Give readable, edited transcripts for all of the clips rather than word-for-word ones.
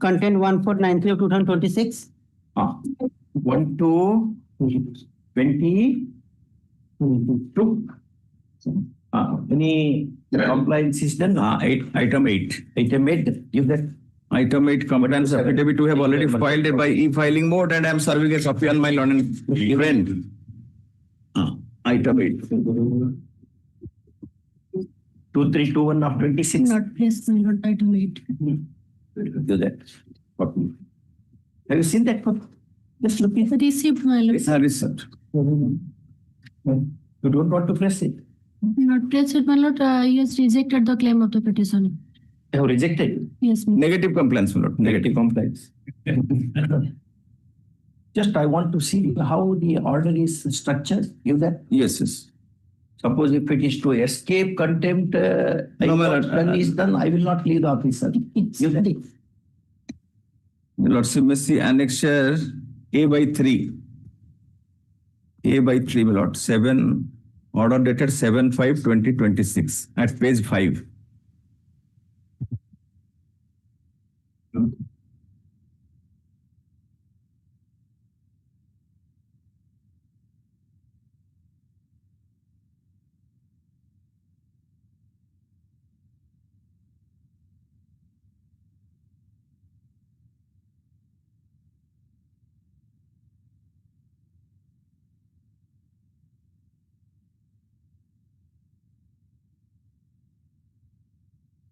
content 1493 of 2026. 1 to 22. Any compliance is done? Item 8. Item 8, give that. Item 8, compliance affidavit we have already filed it by e-filing mode, and I am serving a copy on my learned friend. Item 8. 2321 of 26. Not placed, my lord, item 8. Do that. Copy. Have you seen that copy? Just look at it. Received, my lord. Receipt. You don't want to press it? Not placed, my lord. He has rejected the claim of the petitioner. You have rejected? Yes, my lord. Negative compliance, my lord. Negative compliance. Just I want to see how the order is structured. Give that. Yes, yes. Suppose if it is to escape contempt, No, my lord. is done, I will not leave the officer. Give that. Lordship may see annexure A by 3. A by 3, my lord. 7, order dated 7/5/2026 at page 5.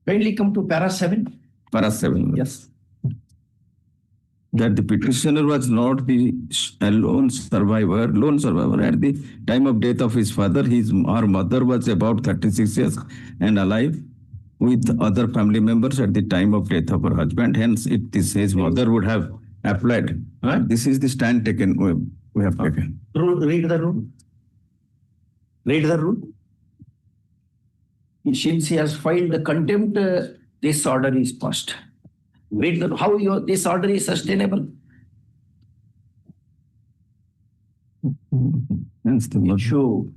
Kindly come to para 7. Para 7. Yes. That the petitioner was not the lone survivor at the time of death of his father. Her mother was about 36 years and alive with other family members at the time of death of her husband. Hence, his mother would have applied. This is the stand taken. We have taken. Read the rule. Read the rule. Since he has filed the contempt, this order is passed. Read the how this order is sustainable. Hence the Issue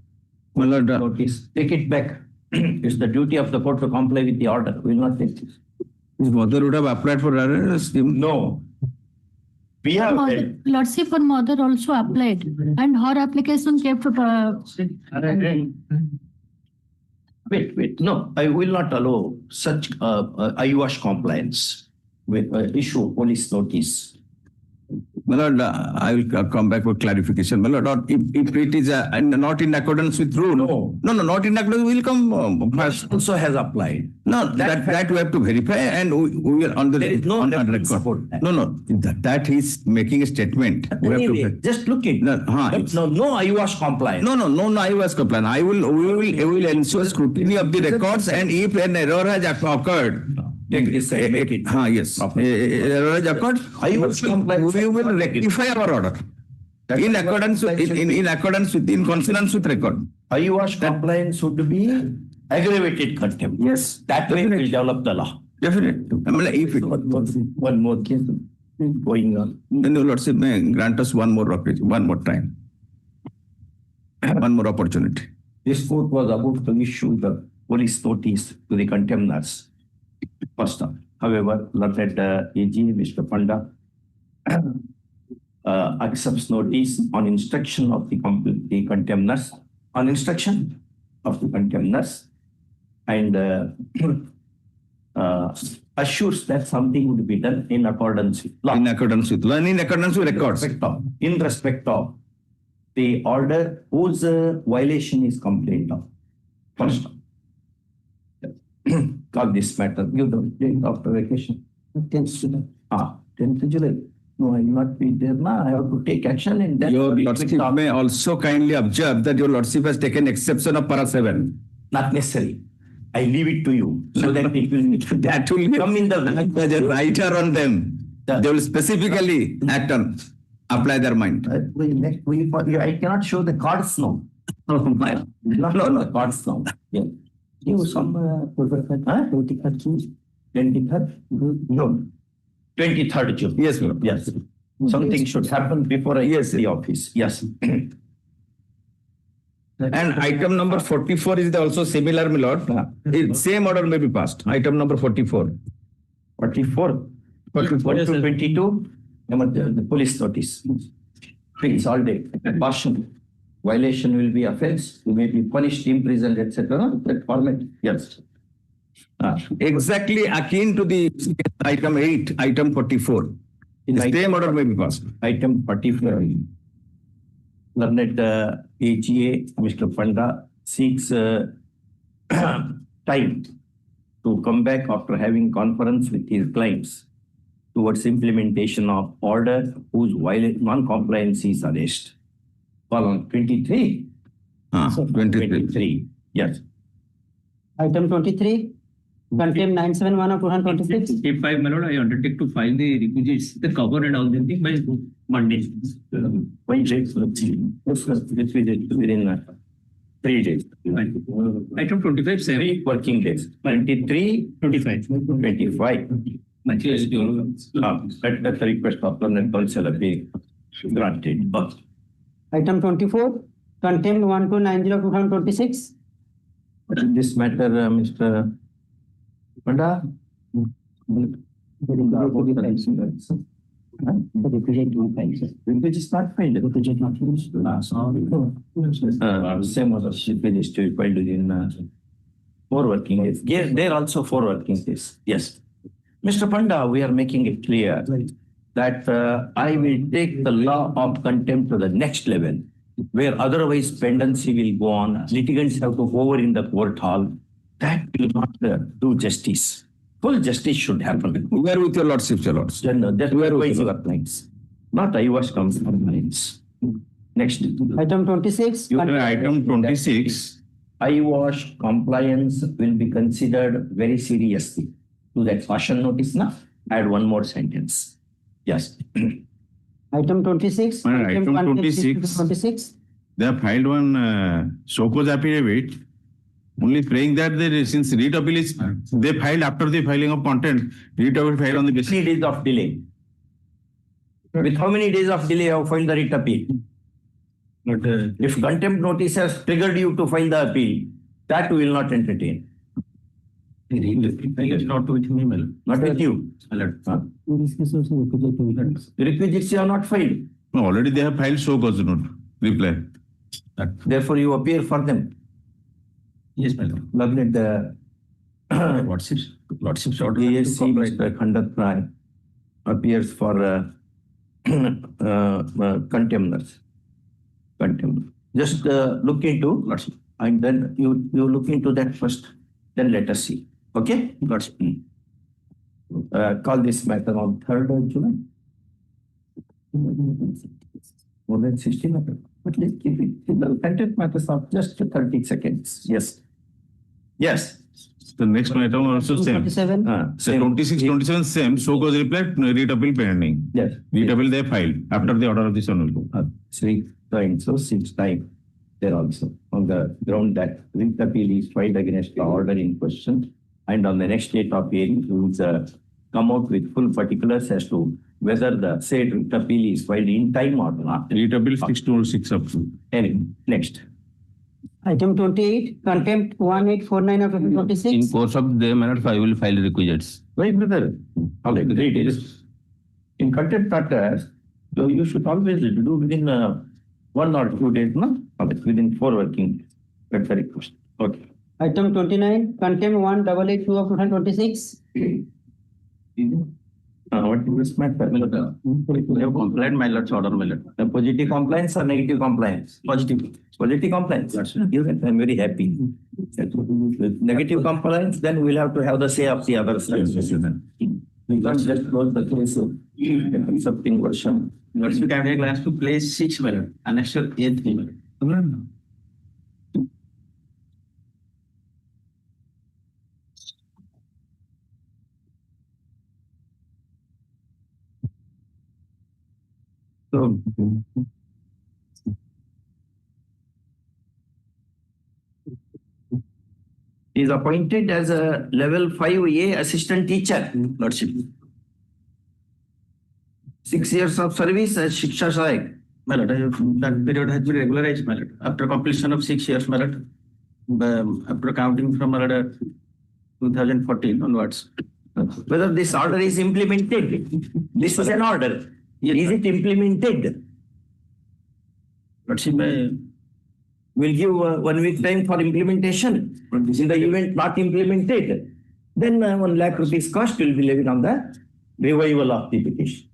notice. Take it back. It's the duty of the court to comply with the order. We will not take this. His mother would have applied for arrest. No. We have Lordship, her mother also applied, and her application kept. Wait. No, I will not allow such IWASH compliance with issue police notice. My lord, I will come back with clarification. My lord, if it is not in accordance with rule. No, not in accordance, we will come first. Also has applied. No, that we have to verify, and we will on the record. Support that. No, that he's making a statement. We Anyway, have to. just look it. No, No IWASH compliance. No, I was compliant. We will ensure scrutiny of the records, and if an error has occurred. Take this side, make it. Yes. Error has occurred. We will rectify our order in accordance with, in consonance with record. IWASH compliance would be aggravated contempt. Yes, that way we develop the law. Definitely. I mean, if it, one more case going on. Then the Lordship may grant us one more time, one more opportunity. This court was about to issue the police notice to the contemners. First time. However, learned AG Mr. Panda accepts notice on instruction of the contemners, and assures that something would be done in accordance with law. In accordance with law and in accordance with records. In respect of the order whose violation is complained of. First time. Call this matter. Give the date after vacation. 10th July. 10th July. No, I will not be there now. I have to take action and then. Your Lordship may also kindly observe that your Lordship has taken exception of para 7. Not necessary. I leave it to you so that it will that will come in the writer on them. They will specifically apply their mind. I cannot show the cards now. No, cards now. Yeah. You some 23rd June. 23rd June. Yes, Lord. Yes. Something should happen before I leave the office. Yes. And item number 44 is also similar, my lord. Same order may be passed. Item number 44. 44. What is 22? The police notice. Fix all day. Caution. Violation will be offense. You may be punished, imprisoned, etc. That format. Yes. Exactly akin to the item 8, item 44. In The item- same order may be passed. Item 44. Learned AGA, Mr. Panda, seeks time to come back after having conference with his clients towards implementation of order whose non-compliance is arrest. Call on 23. 23. 23. Yes. Item 23, contempt 971 of 2026. If my lord, I undertake to file the requisites, the cover and all the thing by Monday. 5 days. Within 3 days. Item 25, 7. 3 working days. 23, 25. 25. That's the request of the council be granted. But Item 24, contempt 1290 of 2026. this matter, Mr. Panda? Requisite is not filed. Same other requisite is to be filed within 4 working days. Yes, there also 4 working days. Yes. Mr. Panda, we are making it clear that I will take the law of contempt to the next level, where otherwise pendency will go on, litigants have to hover in the court hall. That will not do justice. Full justice should happen. Where with your lordship, your lords? That's Where where with your your clients. Not IWAS comes from clients. Next. Item 26, Item 26. IWAS compliance will be considered very seriously. To that caution notice now, add one more sentence. Yes. item 26. Item contempt 26. 26. They have filed one show cause affidavit, only praying that they, since writ appeal is, they filed after the filing of content, writ appeal filed on the basis. 3 days of delay. With how many days of delay have filed the writ appeal? If contempt notice has triggered you to file the appeal, that we will not entertain. Not with me, my lord. Not with you. The requisites you have not filed. No, already they have filed show cause note, reply. Therefore, you appear for them. Yes, my lord. Lovely. The Lordship's order. ASC Mr. Khandat Rai appears for contemners. Contempt. Just look into, and then you look into that first. Then let us see. Okay? Call this matter on 3rd of July. More than 16. But let's keep it. The contempt matters of just 30 seconds. Yes. Yes. The next item also same. 27. So 26, 27 same, show cause reply, writ appeal pending. Yes. Writ appeal they filed after the order of this honorable. 3 times, so 6 times there also, on the ground that writ appeal is filed against the order in question, and on the next date of hearing, we will come out with full particulars as to whether the said writ appeal is filed in time or not. Writ appeal 626 up to. Anyway, next. Item 28, contempt 1849 of 2026. In course of the minutes, I will file requisites. Why, brother? All right, 3 days. In contempt matters, so you should always do within 1 or 2 days, no? All right, within 4 working days. That's the request. Okay. Item 29, contempt 1882 of 2026. What is this matter? We have complied, my lord's order, my lord. The positive compliance or negative compliance? Positive. Positive compliance. I'm very happy. With negative compliance, then we'll have to have the say of the other side. We can't just close the case of accepting version. Lordship can take class to place 6, my lord. Annexure 8th, my lord. So, is appointed as a level 5A assistant teacher, Lordship. 6 years of service as Shiksha Sahayak. My lord, that period has been regularized, my lord. After completion of 6 years, my lord, after counting from my lord, 2014 onwards. whether this order is implemented. This is an order. Is it implemented? We'll give 1 week time for implementation. In the event not implemented, then 1 lakh rupees cost will be levied on the revival of the petition.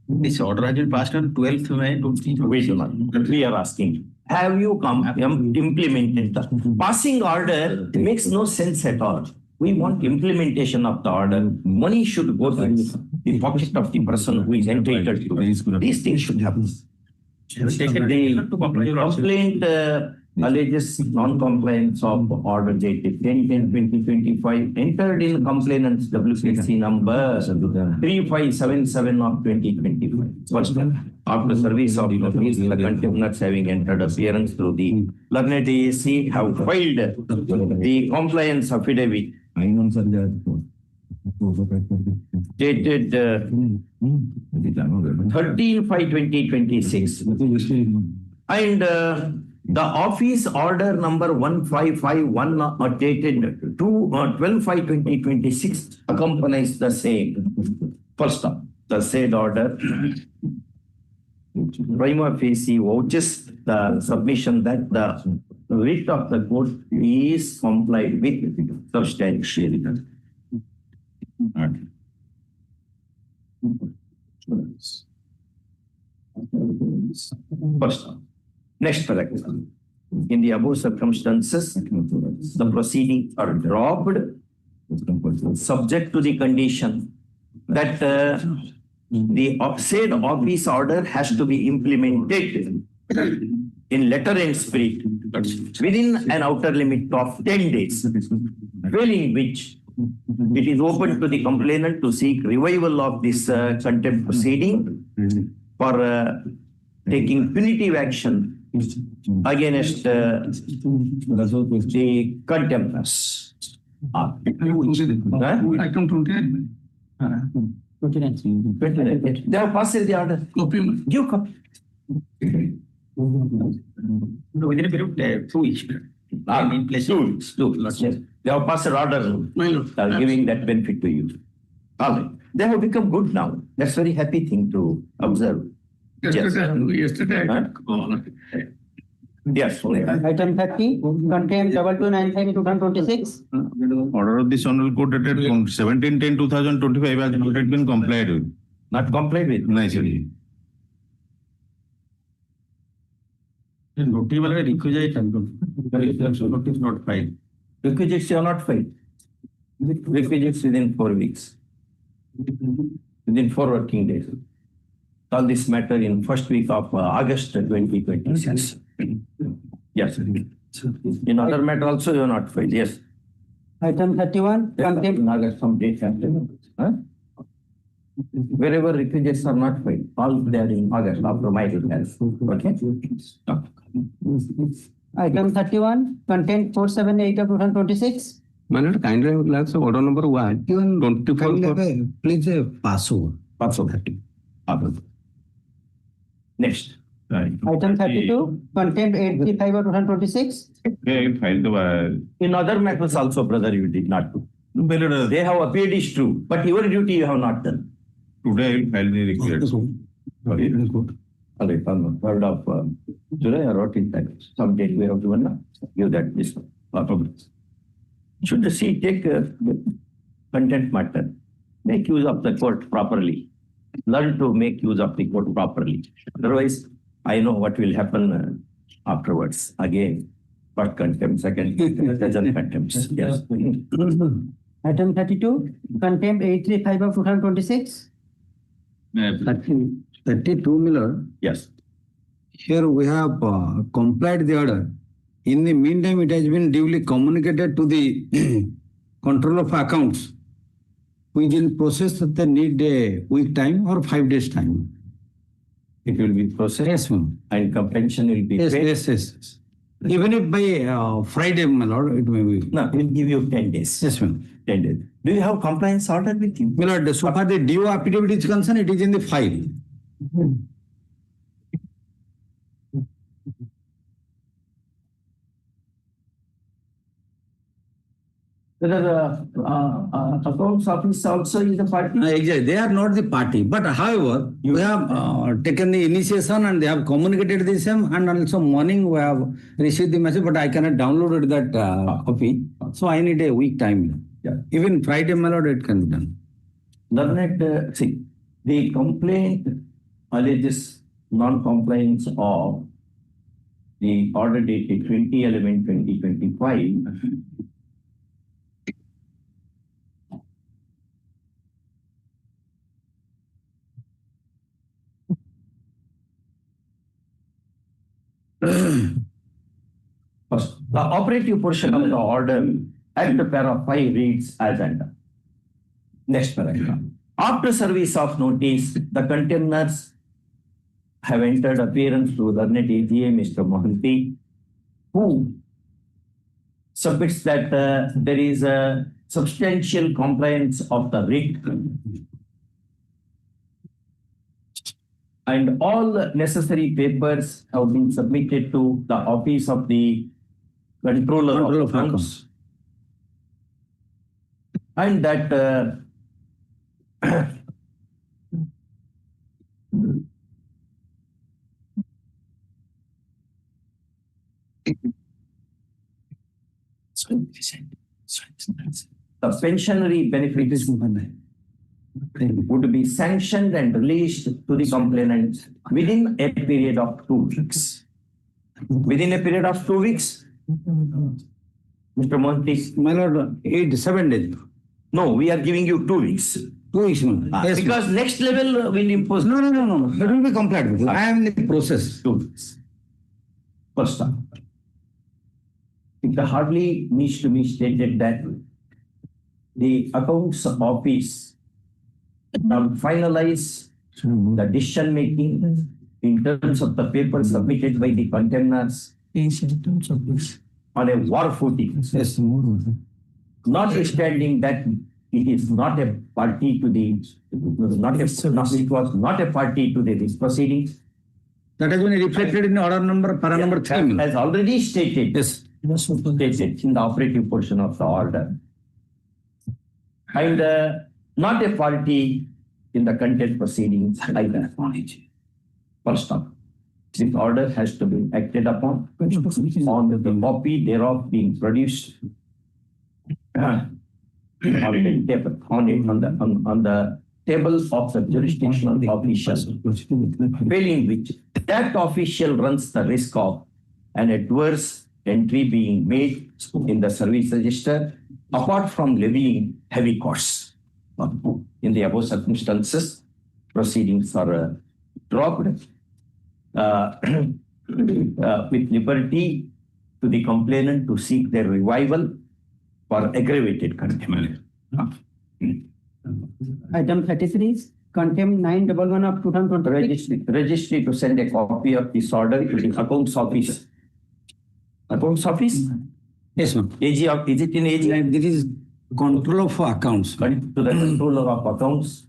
This order has been passed on 12th May 2020. We do not. We are asking, have you implemented the passing order? Makes no sense at all. We want implementation of the order. Money should go to the pocket of the person who is entitled to it. These things should happen. The complaint alleges non-compliance of order dated 10/10/2025 entered in complainant's WPC number 3577 of 2025. First, after service of notice, the contemptors having entered appearance through the learned AAC have filed the compliance affidavit dated 13/5/2026 and the office order number 1551 dated 12/5/2026 accompanies the same. First up, the said order prima facie vouches the submission that the writ of the court is complied with substantially. First, next paragraph. In the above circumstances, the proceedings are dropped subject to the condition that the said office order has to be implemented in letter and spirit within an outer limit of 10 days, failing which it is open to the complainant to seek revival of this contempt proceeding for taking punitive action against the contemptors. Item 29. 29. They have passed the order. Give copy. Within a period of 2 weeks. In place of 2 weeks. Yes. They have passed order giving that benefit to you. All right. They have become good now. That's a very happy thing to observe. Yesterday, Huh? Yes. Item 30, contempt 2295/2026. Order of this honorable court dated 17/10/2025 has not yet been complied with. Not complied with. Nice. Notice वाला requisite notice not filed. Requisites are not filed. Requisites within 4 weeks. Within 4 working days. All this matter in first week of August 2026. Yes. In other matter also you are not filed. Yes. Item 31, contempt. In August some date happened. Huh? Wherever requisites are not filed, all they are in August after my request. Okay. Item 31, contempt 478/2026. Manner kindly relax order number 1. Even 24 please pass over. Pass over. Next. Item 32, contempt 835/2026. In other matters also, brother, you did not do. They have appeared is true, but your duty you have not done. Today I will file the request. All right, third of July, I wrote it that some date we have given now. Give that this one. Should the C take content matter, make use of the court properly. Learn to make use of the court properly. Otherwise, I know what will happen afterwards. Again, first contempt, second dozen contempts. Yes. Item 32, contempt 835/2026. 32 Miller. Yes. Here we have complied the order. In the meantime, it has been duly communicated to the controller of accounts, who is in process that they need a week time or 5 days time. It will be processed. Yes, ma'am. And compensation will be Yes, paid. yes. Even if by Friday, my lord, it may be. No, we'll give you 10 days. Yes, ma'am. 10 days. Do you have compliance order with you? My lord, so far the due affidavit is concerned, it is in the file. Whether accounts office also is a party? Exactly, they are not the party, but however, we have taken the initiation and they have communicated the same, and also morning we have received the message, but I cannot download that copy, so I need a week time. Yeah. Even Friday mail it can be done. Learned, see, the complaint alleges non-compliance of the order dated 20/11/2025. First, the operative portion of the order at the para 5 reads as under. Next paragraph. After service of notice, the contemners have entered appearance to learned AGA Mr. Mohanty, who submits that there is a substantial compliance of the writ and all necessary papers have been submitted to the office of the controller of accounts, and that the pensionary benefits would be sanctioned and released to the complainant within a period of 2 weeks. Within a period of 2 weeks, Mr. Monty. My lord, 7 days. No, we are giving you 2 weeks. 2 weeks. Yes, Because next level will impose. no. That will be complied with. I am in the process. 2 weeks. First up. It hardly needs to be stated that the accounts office now finalize the decision making in terms of the papers submitted by the contemners on a war footing. Yes. Notwithstanding that it is not a party to the, it was not a party to this proceedings. That has been reflected in order number, para number 3. As already stated. Yes. Stated in the operative portion of the order. And not a party in the content proceedings either. First up, this order has to be acted upon on the copy thereof being produced on the table of the jurisdictional official, failing which that official runs the risk of an adverse entry being made in the service register, apart from levying heavy costs. In the above circumstances, proceedings are dropped with liberty to the complainant to seek their revival for aggravated contempt. Item 33, contempt 911 of 2020. Registry to send a copy of this order to the accounts office. Accounts office? Yes, ma'am. AG of, is it in AG? This is control of accounts. To the controller of accounts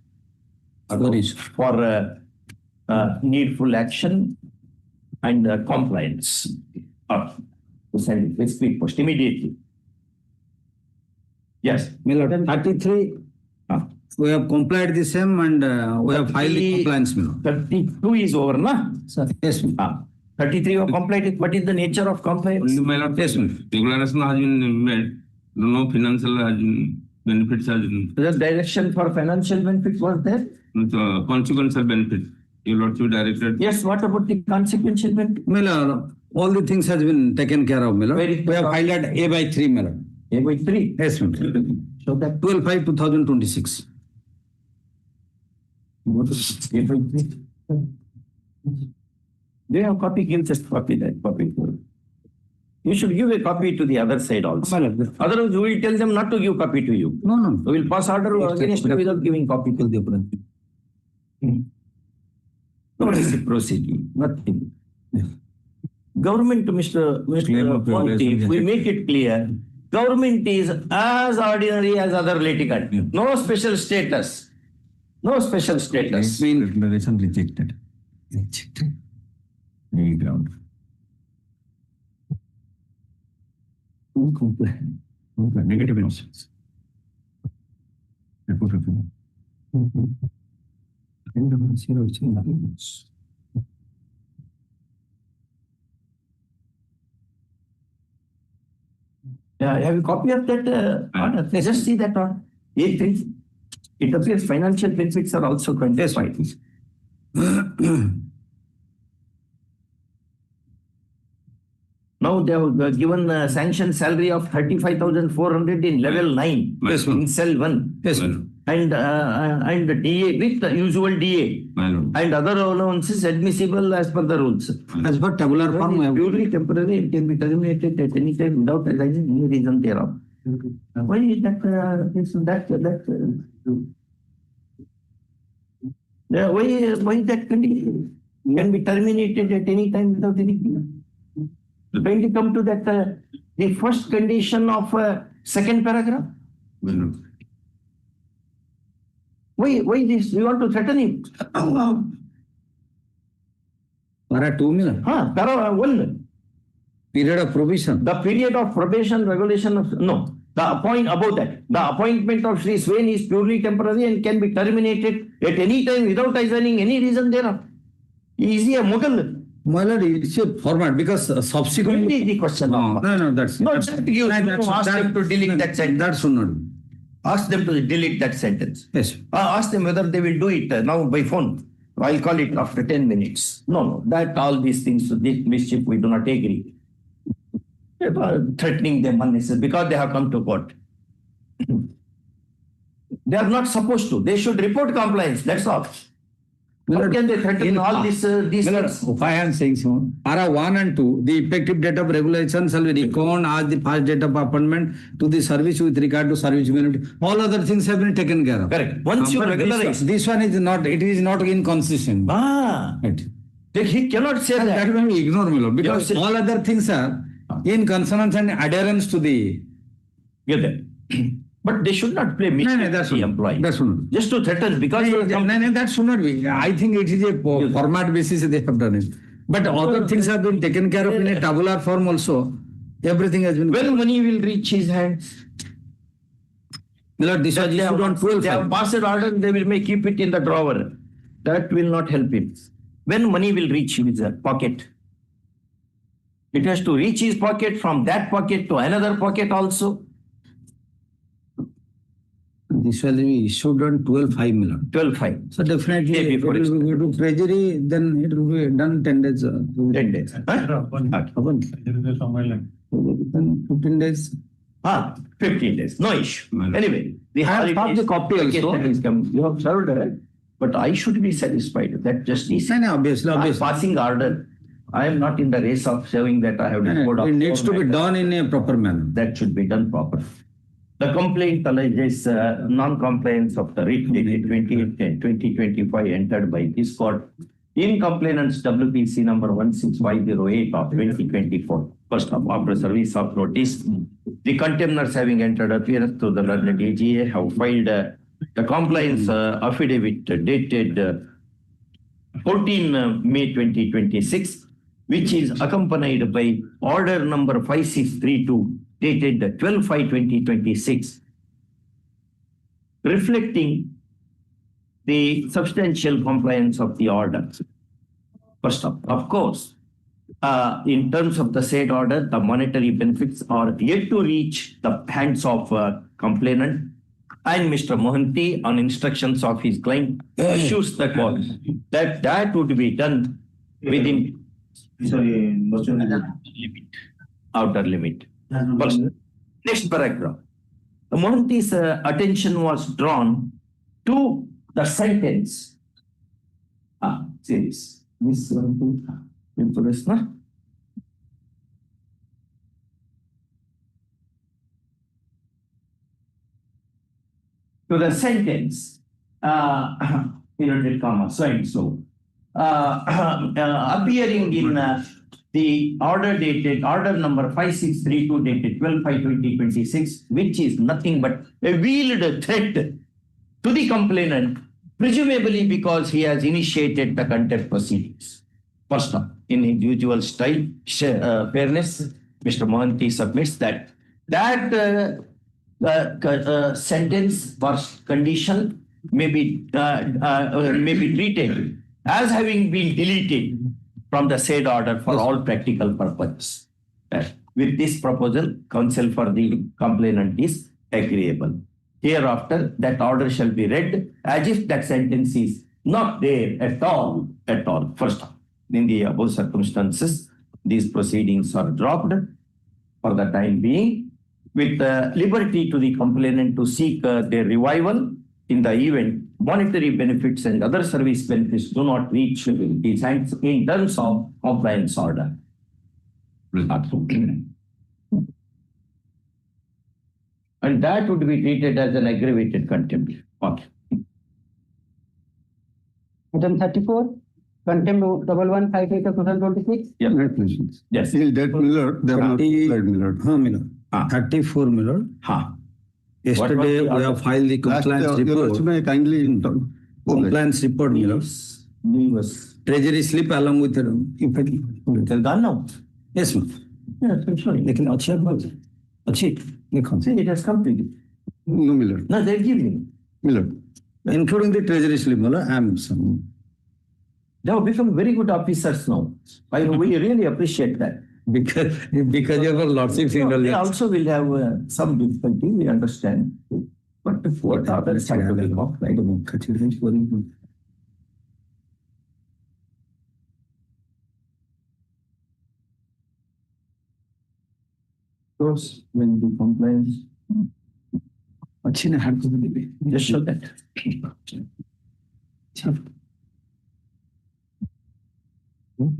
for needful action and compliance. To send it with speed post immediately. Yes. My lord, 33, we have complied the same and we have filed the compliance. 32 is over, na? Yes, ma'am. 33 of complied. What is the nature of compliance? Only my lord, Yes, ma'am. declaration has been made. No financial benefits has been. The direction for financial benefit was there? Consequential benefit. Your lordship directed. Yes, what about the consequential benefit? My lord, all the things has been taken care of, my lord. Very We have filed at A/3, my lord. A/3. Yes, ma'am. So that 12/5/2026. A/3. Do you have copy? Give just copy that copy. You should give a copy to the other side also. My lord. Otherwise, we will tell them not to give copy to you. No. We will pass order against you without giving copy to the opponent. No reciprocity, nothing. Government, Mr. Ponti, we make it clear, government is as ordinary as other litigant. No special status. No special status. Declaration rejected. Any ground. Okay, negative instance. Yeah, have you copy of that order? Let's just see that order. It appears financial benefits are also quantified. Now they have given a sanctioned salary of 35,400 in level 9 Yes, ma'am. in cell 1. Yes, ma'am. And DA with the usual DA and other allowances admissible as per the rules. As per tabular form, we have. Purely temporary, it can be terminated at any time without arising any reason thereof. Why is that? Why that condition can be terminated at any time without any reason? When we come to that, the first condition of second paragraph. Why this? You want to threaten him? Para 2 million. Para 1. Period of provision. The period of probation regulation of no. The appointment of Sri Swain is purely temporary and can be terminated at any time without assigning any reason thereof. Is he a Mughal? My lord, it's a format because subsequently. The question. No, that's No, just you ask them to delete that sentence. That should not be. Ask them to delete that sentence. Yes. Ask them whether they will do it now by phone. I'll call it after 10 minutes. No, that all these things, this mischief, we do not agree. Threatening them unnecessarily because they have come to court. They are not supposed to. They should report compliance. That's all. How can they threaten all these things? Why I am saying so? Para 1 and 2, the effective date of regulation shall be reckoned as the first date of appointment to the service with regard to service benefit. All other things have been taken care of. Correct. Once you regularize. This one is not, it is not inconsistent. Right. He cannot say that. That will be ignore me, Lord, because Yes. all other things are in consonance and adherence to the. Get that. But they should not play No, mischief that's to the not. employee. That's not. Just to threaten because No, that should not be. I think it is a format basis they have done it. But other things have been taken care of in a tabular form also. Everything has been. when money will reach his hands. Lord, this was They issued on have, they have 12. passed order, they will may keep it in the drawer. That will not help him. When money will reach his pocket. It has to reach his pocket, from that pocket to another pocket also. This will be issued on 12/5 million. 12/5. So definitely, Day it before will go to treasury, then it will be done 10 days. 10 days. Then 15 days. 15 days. No issue. Anyway, the I have holidays- stopped the copy also. vacation is come. You have served, right? But I should be satisfied that justice. No, obviously. Passing order. I am not in the race of showing that I have report of It needs to be 4 done in a proper manner. That should be done properly. The complaint alleges non-compliance of the writ dated 28/10/2025 entered by this court in complainant's WPC number 16508 of 2024. First of after service of notice, the contemners having entered appearance to the learned AGA have filed the compliance affidavit dated 14 May 2026, which is accompanied by order number 5632 dated 12/5/2026, reflecting the substantial compliance of the order. First of course, in terms of the said order, the monetary benefits are yet to reach the hands of complainant, and Mr. Mohanty, on instructions of his client, assures the court that that would be done within outer limit. First, next paragraph. The Mohanty's attention was drawn to the sentence. See this. This one to this, na? To the sentence, inverted comma, so and so, appearing in the order number 5632 dated 12/5/2026, which is nothing but a veiled threat to the complainant, presumably because he has initiated the contempt proceedings. First up, in his usual style, fairness, Mr. Mohanty submits that that sentence or condition may be treated as having been deleted from the said order for all practical purposes. With this proposal, counsel for the complainant is agreeable. Hereafter, that order shall be read as if that sentence is not there at all. First, in the above circumstances, these proceedings are dropped for the time being, with liberty to the complainant to seek their revival in the event monetary benefits and other service benefits do not reach his hands in terms of compliance order. And that would be treated as an aggravated contempt. Okay. Item 34, contempt 1158 of 2026. Yeah. Right, please. Yes. Till that Miller, they have not applied Miller. Miller. Ah. 34 Miller. Ha. Yesterday the we order? have filed the Last, compliance Your report. Lordship, may I kindly. Compliance report, Miller. Yes. Treasury slip along with the. It is done now. Yes, ma'am. Yes, I'm sorry. लेकिन अच्छी बात है अच्छी देखो See, it has come to you. No Miller. No, they're giving. Miller. including the treasury slip Miller I am some They have become very good officers now. We really appreciate that. because you have a lordship They indulgence. also will have some difficulty, we understand. But what others have to be applied. Those when the complaints, अच्छी ने हाथ को भी दे just show that.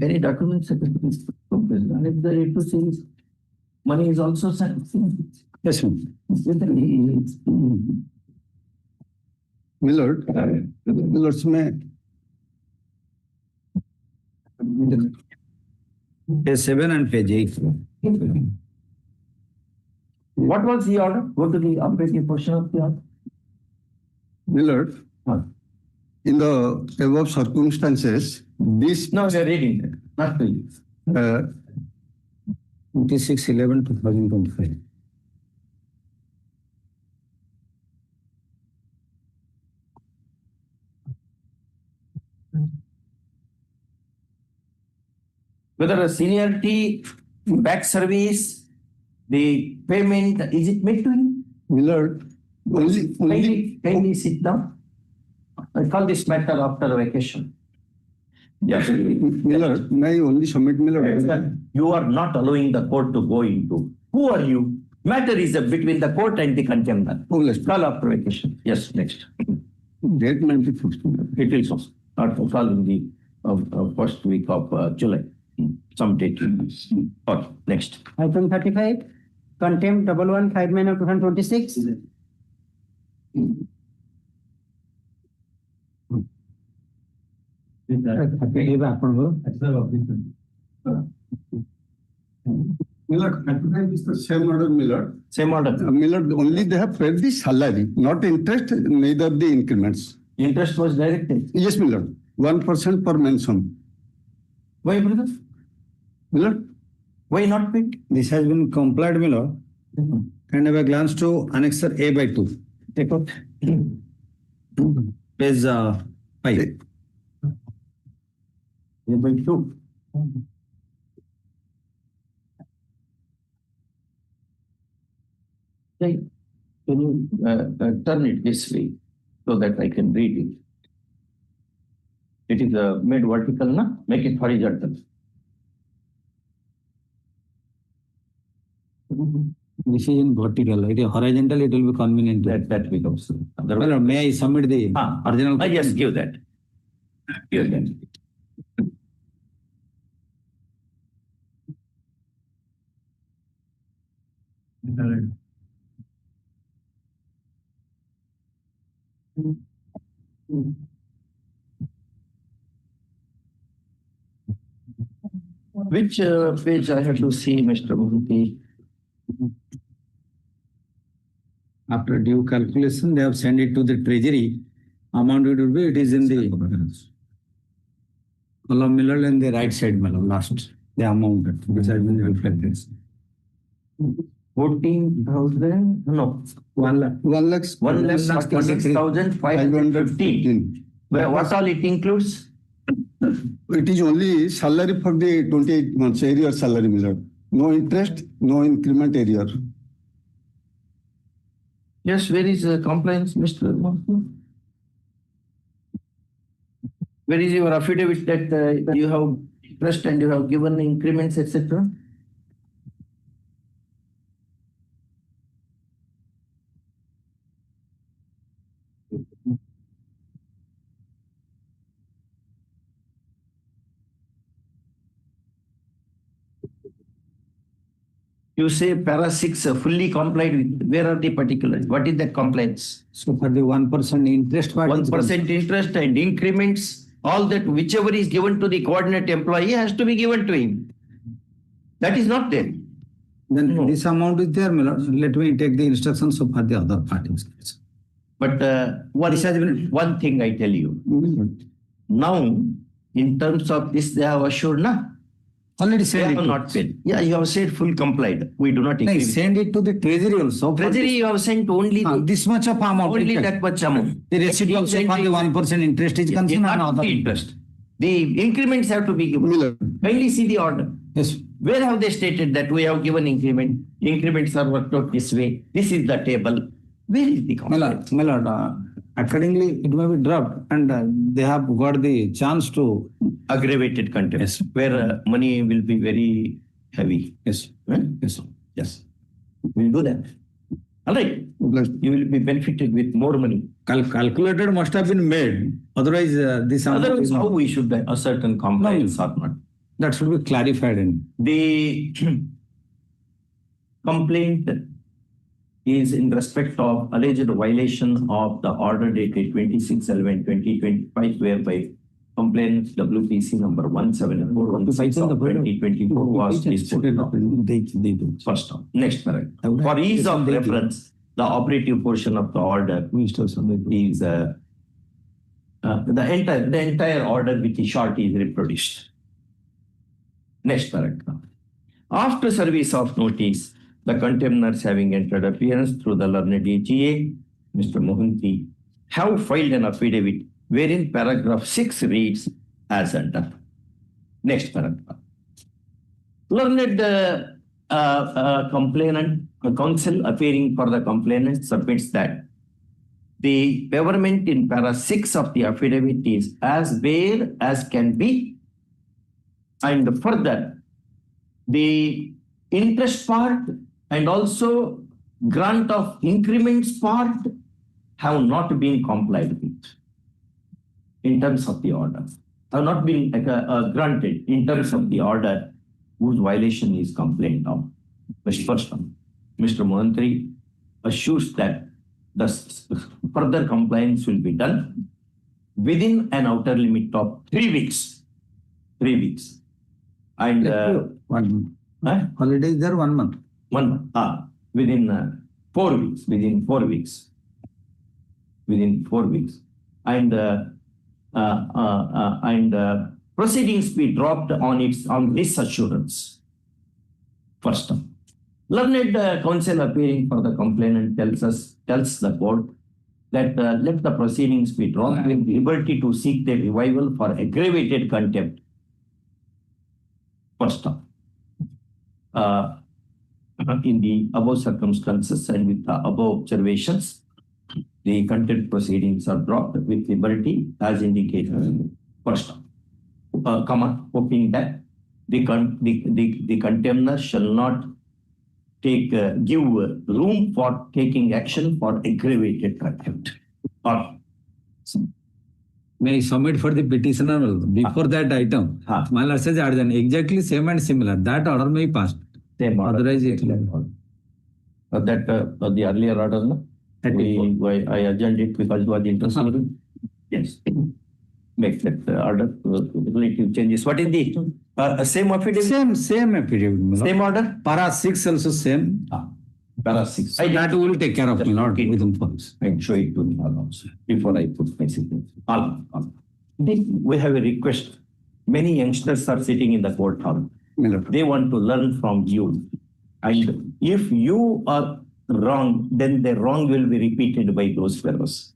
Any documents that have been complained, and if the rate to see money is also sent. yes ma'am Miller. Millers में page 7 and page 8 What was the order? Go to the operating portion of the order. Miller. In the above circumstances, this No, we are reading that, not to you. 26/11/2025 Whether a seniority, back service, the payment, is it made to him? Miller only Kindly sit down. I call this matter after vacation. Yes. Miller, may I only submit Miller? You are not allowing the court to go into. Who are you? Matter is between the court and the contender. Oh, let's Call after vacation. Yes, next. date 96. It will so. Not to call in the first week of July. Some date. Okay, next. Item 35, contempt 1159 of 2026. Miller, is the same order, Miller. Same order. Miller, only they have paid the salary, not interest, neither the increments. Interest was directed. Yes, Miller, 1% per mention. Why, brother? Miller, Why not paid? this has been complied Miller and have a glance to annexer A/2 Take out. page 5 A/2. Okay. Can you turn it this way so that I can read it? It is made vertical, na? Make it horizontal. this is in vertical it is horizontal it will be convenient That becomes. Well, may I submit the original Yes, give that. Give that. Which page I have to see, Mr. Bhuti? after due calculation they have sent it to the treasury amount it will be it is in the column Miller and the right side Miller last the amount which has been reflected 14,000, no, 1 lakh. 1 lakh. 1,46,515. What all it includes? It is only salary for the 28 months area salary measured. No interest, no increment area. Yes, where is the compliance, Mr. Mahathir? Where is your affidavit that you have interest and you have given increments, etc.? You say para 6 fully complied with, where are the particulars? What is that compliance? So for the 1% interest part. 1% interest and increments, all that, whichever is given to the coordinate employee has to be given to him. That is not there. Then No. this amount is there, my lord. Let me take the instructions for the other parties. But This has been- one thing I tell you, now in terms of this, they have assured, na? Already They send have it. not paid. Yeah, you have said full complied. We do not No, agree. send it to the treasury also. for Treasury, you have sent only this- this much of amount. only that much amount. The receipt also for the 1% interest is concerned. and Not other the interest. The increments have to be given. Miller. Kindly see the order. Yes. Where have they stated that we have given increment? Increments are worked out this way. This is the table. Where is the complaint? My lord, accordingly, it may be dropped and they have got the chance to. Aggravated contempt, Yes. where money will be very heavy. Yes. Huh? Yes. Yes. We'll do that. All right. You will be benefited with more money. Calculated must have been made. Otherwise, this amount Otherwise, is how not. we should ascertain compliance or not? That should be clarified in. The complaint is in respect of alleged violation of the order dated 26/11/2025, whereby complaint WPC number 17416 of 2024 was disposed of. First off, next paragraph. For ease of reference, the operative portion of the order is the entire order with the short is reproduced. Next paragraph. After service of notice, the contemners having entered appearance through the learned AGA, Mr. Mohanty, have filed an affidavit wherein paragraph 6 reads as under. Next paragraph. Learned complainant, counsel appearing for the complainant submits that the peppermint in para 6 of the affidavit is as bare as can be, and further the interest part and also grant of increments part have not been complied with in terms of the order, have not been granted in terms of the order whose violation is complained of. First one, Mr. Mohanty assures that the further compliance will be done within an outer limit of 3 weeks. 3 weeks. And 1 month. huh? Holiday is there 1 month. 1 month. Within 4 weeks. Within 4 weeks. Within 4 weeks. And proceedings be dropped on this assurance. First one. Learned counsel appearing for the complainant tells the court that let the proceedings be dropped with liberty to seek their revival for aggravated contempt. First one. In the above circumstances and with the above observations, the contempt proceedings are dropped with liberty as indicated. First one. Hoping that the contemner shall not give room for taking action for aggravated contempt. Or May I submit for the petitioner also? Before that item, my lord says exactly same and similar. That order may be passed. same order. Otherwise it the earlier order, no? I adjourned it because it was intercepted. Yes. Make that order relative changes. What is the same affidavit? Same affidavit. my lord. Same order? Para 6 also same. Para 6. So that will take care of my lord within 4 weeks. I show it to me also before I put my signature. All. We have a request. Many youngsters are sitting in the court hall. My lord. They want to learn from you. And if you are wrong, then the wrong will be repeated by those fellows.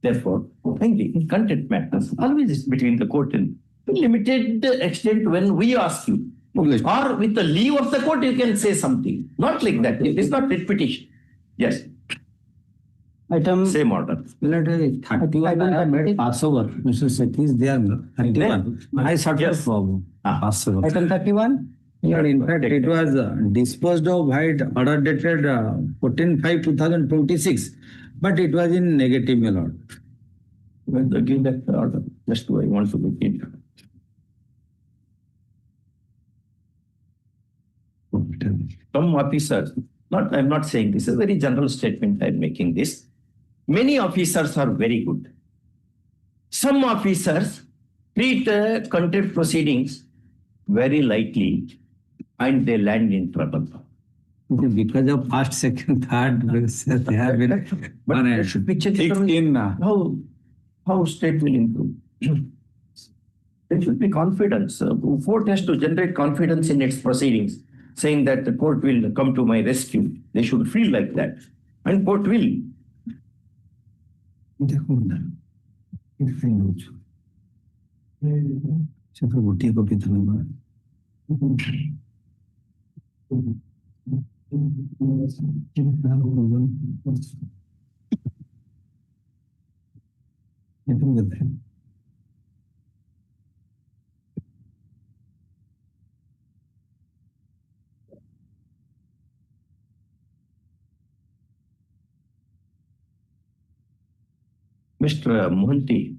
Therefore, finally, in content matters, always it's between the court and limited extent when we ask you. Or with the leave of the court, you can say something. Not like that. It is not repetition. Yes, Item. same order. Well, 31 I have made Passover. Mr. Satish, they are 31. I started Yes. from Passover. Item 31. But in fact, it was disposed of by order dated 14/5/2026, but it was in negative mail order. Well, give that order. Just I want to look into. Some officers, I'm not saying this is a very general statement, I'm making this. Many officers are very good. Some officers treat contempt proceedings very lightly and they land in trouble. Because of first, second, third, they have been But there should be checked in how state will improve. There should be confidence. Court has to generate confidence in its proceedings, saying that the court will come to my rescue. They should feel like that. And court will. गोटे कपि धन्यवाद Mr. Mohanty.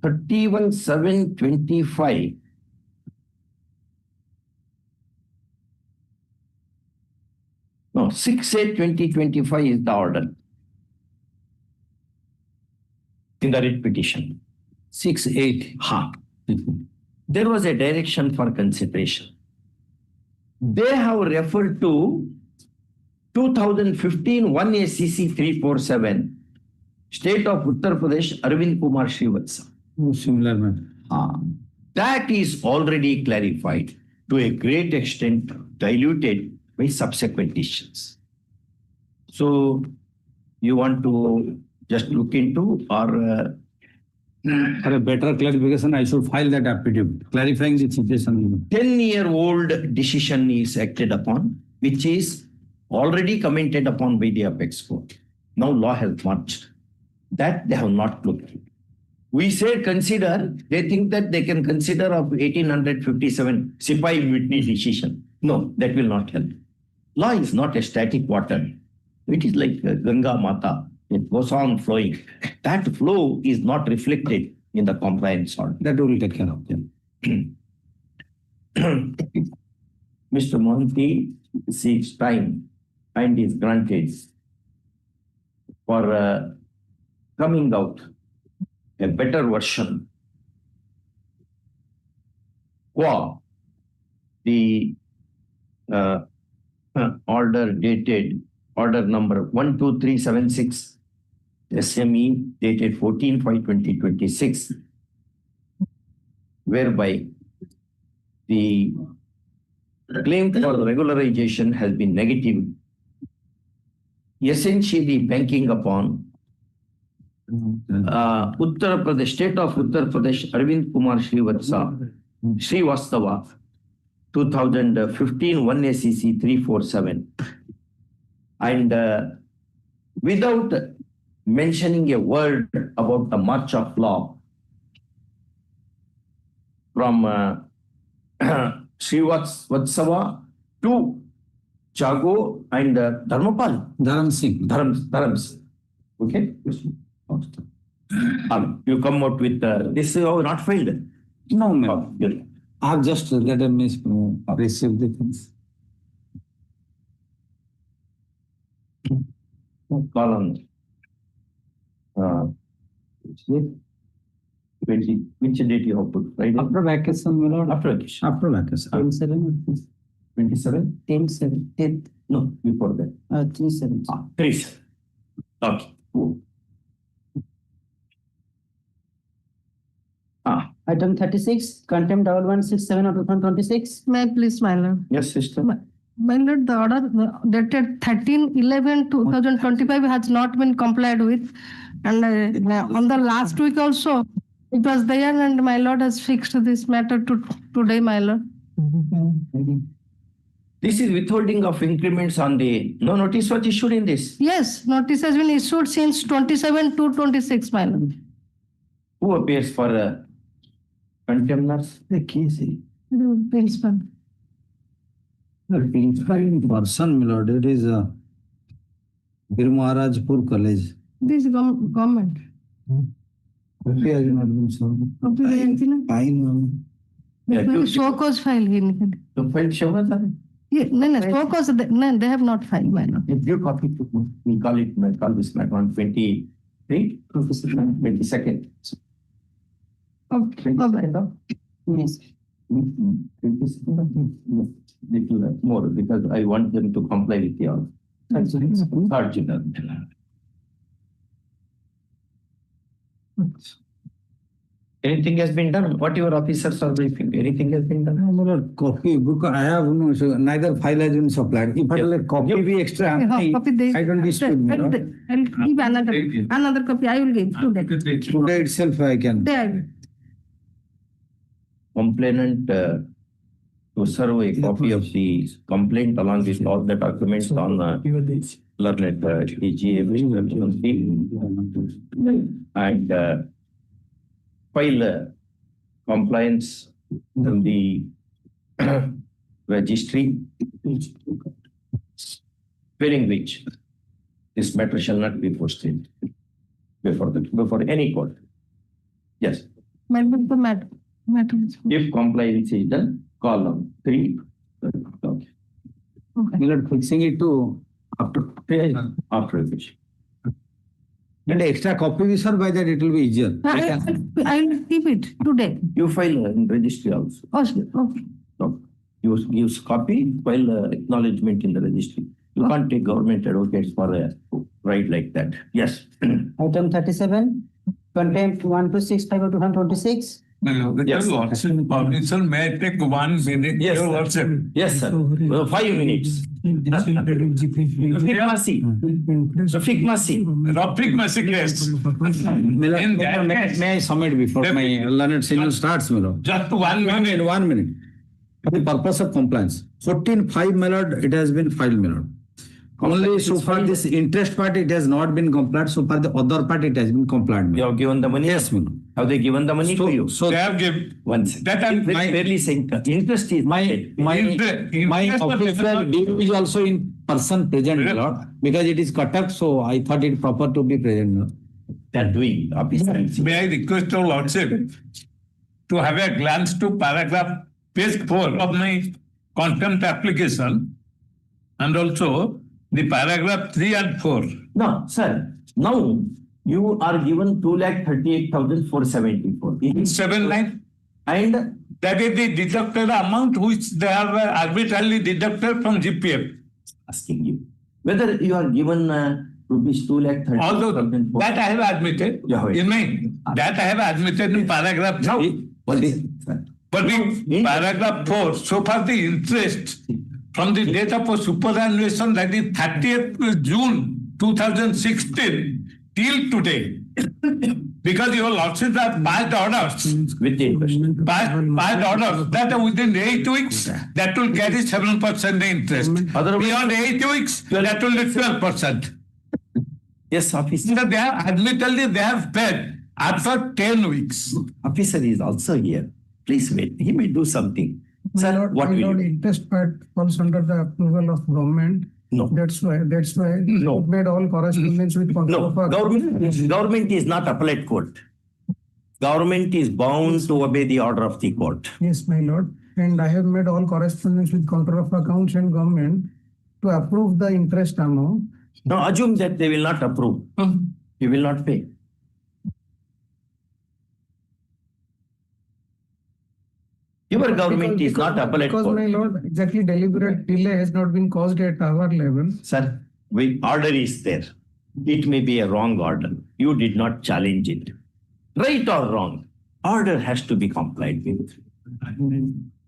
31/7/25. No, 6/8/2025 is the order in the writ petition. 6/8. There was a direction for consideration. They have referred to 2015 1 ACC 347, State of Uttar Pradesh, Arvind Kumar Srivatsa. Similar matter. That is already clarified, to a great extent diluted by subsequent decisions. So you want to just look into, or For a better clarification, I should file that affidavit clarifying the situation. 10-year-old decision is acted upon, which is already commented upon by the apex court. Now law has marched. That they have not looked. We say consider, they think that they can consider of 1857 Sipai Mutiny decision. No, that will not help. Law is not a static water. It is like Ganga Mata. It goes on flowing. That flow is not reflected in the compliance order. That we will take care of them. Mr. Mohanty seeks time and is granted for coming out a better version. Qua the order dated, order number 12376, SME dated 14/5/2026, whereby the claim for regularization has been negative, essentially banking upon Uttar Pradesh, State of Uttar Pradesh, Arvind Kumar Srivastava, 2015 1 ACC 347. And without mentioning a word about the march of law from Srivastava to Jago and Dharmapal. Dharam Singh. Dharams. Okay? You come out with this is not filed. No, ma'am. Good. I have just let them receive the things. Call on which date you have put? Friday? After vacation, my lord. After vacation. After vacation. 10/7. 27? 10/7. 10th. No, before that. 3/7. 3. Okay. Item 36, contempt 1167 of 2026. May I please, my lord? Yes, sister. My lord, the order dated 13/11/2025 has not been complied with. And on the last week also, it was there, and my lord has fixed this matter to today, my lord. This is withholding of increments on the, no notice was issued in this. Yes, notice has been issued since 27/2/26, my lord. Who appears for contemners? The case is Principal. the principal person, my lord. It is Bir Maharajpur College. This government. Copy has not been served. Copy है इनकी ना? Fine. Yeah, you- Show cause file ही निकली. The file show us that. ये नहीं show cause no, they have not filed, my lord. If you copy to, we call this matter on 23, 22nd. Okay. Yes. Little more, because I want them to comply with your original. Anything has been done? What your officers are briefing? Anything has been done? No, my lord, copy, because I have no, so neither file has been supplied. If I will copy be extra, Copy they. I don't dispute, my lord. I'll give another copy. I will give today. Today itself I can. Today I will. Complainant to serve a copy of the complaint along with all the documents on learned EGA and file compliance in the registry, failing which this matter shall not be posted before any court. Yes. My matter. If compliance is done, column 3. Okay. My lord, fixing it to After revision. and extra copy we sir, by that it will be easier. I will keep it today. You file in registry also. Okay. Okay. No. You use copy, file acknowledgement in the registry. You can't take government advocates for a right like that. Yes. Item 37, contempt 1265 of 2026. Yes. Your Lordship, publisher may take 1 minute. Yes, Your sir. Lordship. Yes, sir. 5 minutes. Rafik Masi. Rafik Masi. Rafik Masik, yes. My lord, In that case- may I submit before my learned senior starts, my lord? Just 1 minute. 1 minute. For the purpose of compliance. 14/5, my lord, it has been filed, my lord. Only so far this interest part, it has not been complied. So far the other part, it has been complied, my You lord. have given the money? Yes, my lord. Have they given the money to you? So They have given. One second. That I'm- Very fairly saying, interest is my Interest of officer due is also in person present, my lord, because it is cut up, so I thought it proper to be present, my lord. they are doing. Officer. May I request your Lordship to have a glance to paragraph page 4 of my contempt application and also the paragraph 3 and 4. No, sir. Now you are given 2,38,474. It is 7 and that is the deducted amount which they have arbitrarily deducted from GPF. asking you whether you are given rupees 2,30,000. Although that I have admitted Yeah, wait. in my that I have admitted in paragraph 3. What is sir? But in paragraph 4, so far the interest from the date of a superannuation, that is 30th June 2016 till today, because your lordships have passed orders, With the interest. passed orders that within 8 weeks that will carry 7% interest. Otherwise- Beyond 8 weeks that will be 12%. Yes, officer. So they have admittedly they have paid after 10 weeks. Officer is also here. Please wait. He may do something. Sir, what will you do? Interest part falls under the approval of government. No. That's why No. made all correspondence with control No, of our- government is not appellate court. Government is bound to obey the order of the court. Yes, my lord. And I have made all correspondence with control of accounts and government to approve the interest amount. Now assume that they will not approve. You will not pay. Your government is not appellate Because my court. lord, exactly deliberate delay has not been caused at our level. Sir, order is there. It may be a wrong order. You did not challenge it. Right or wrong, order has to be complied with.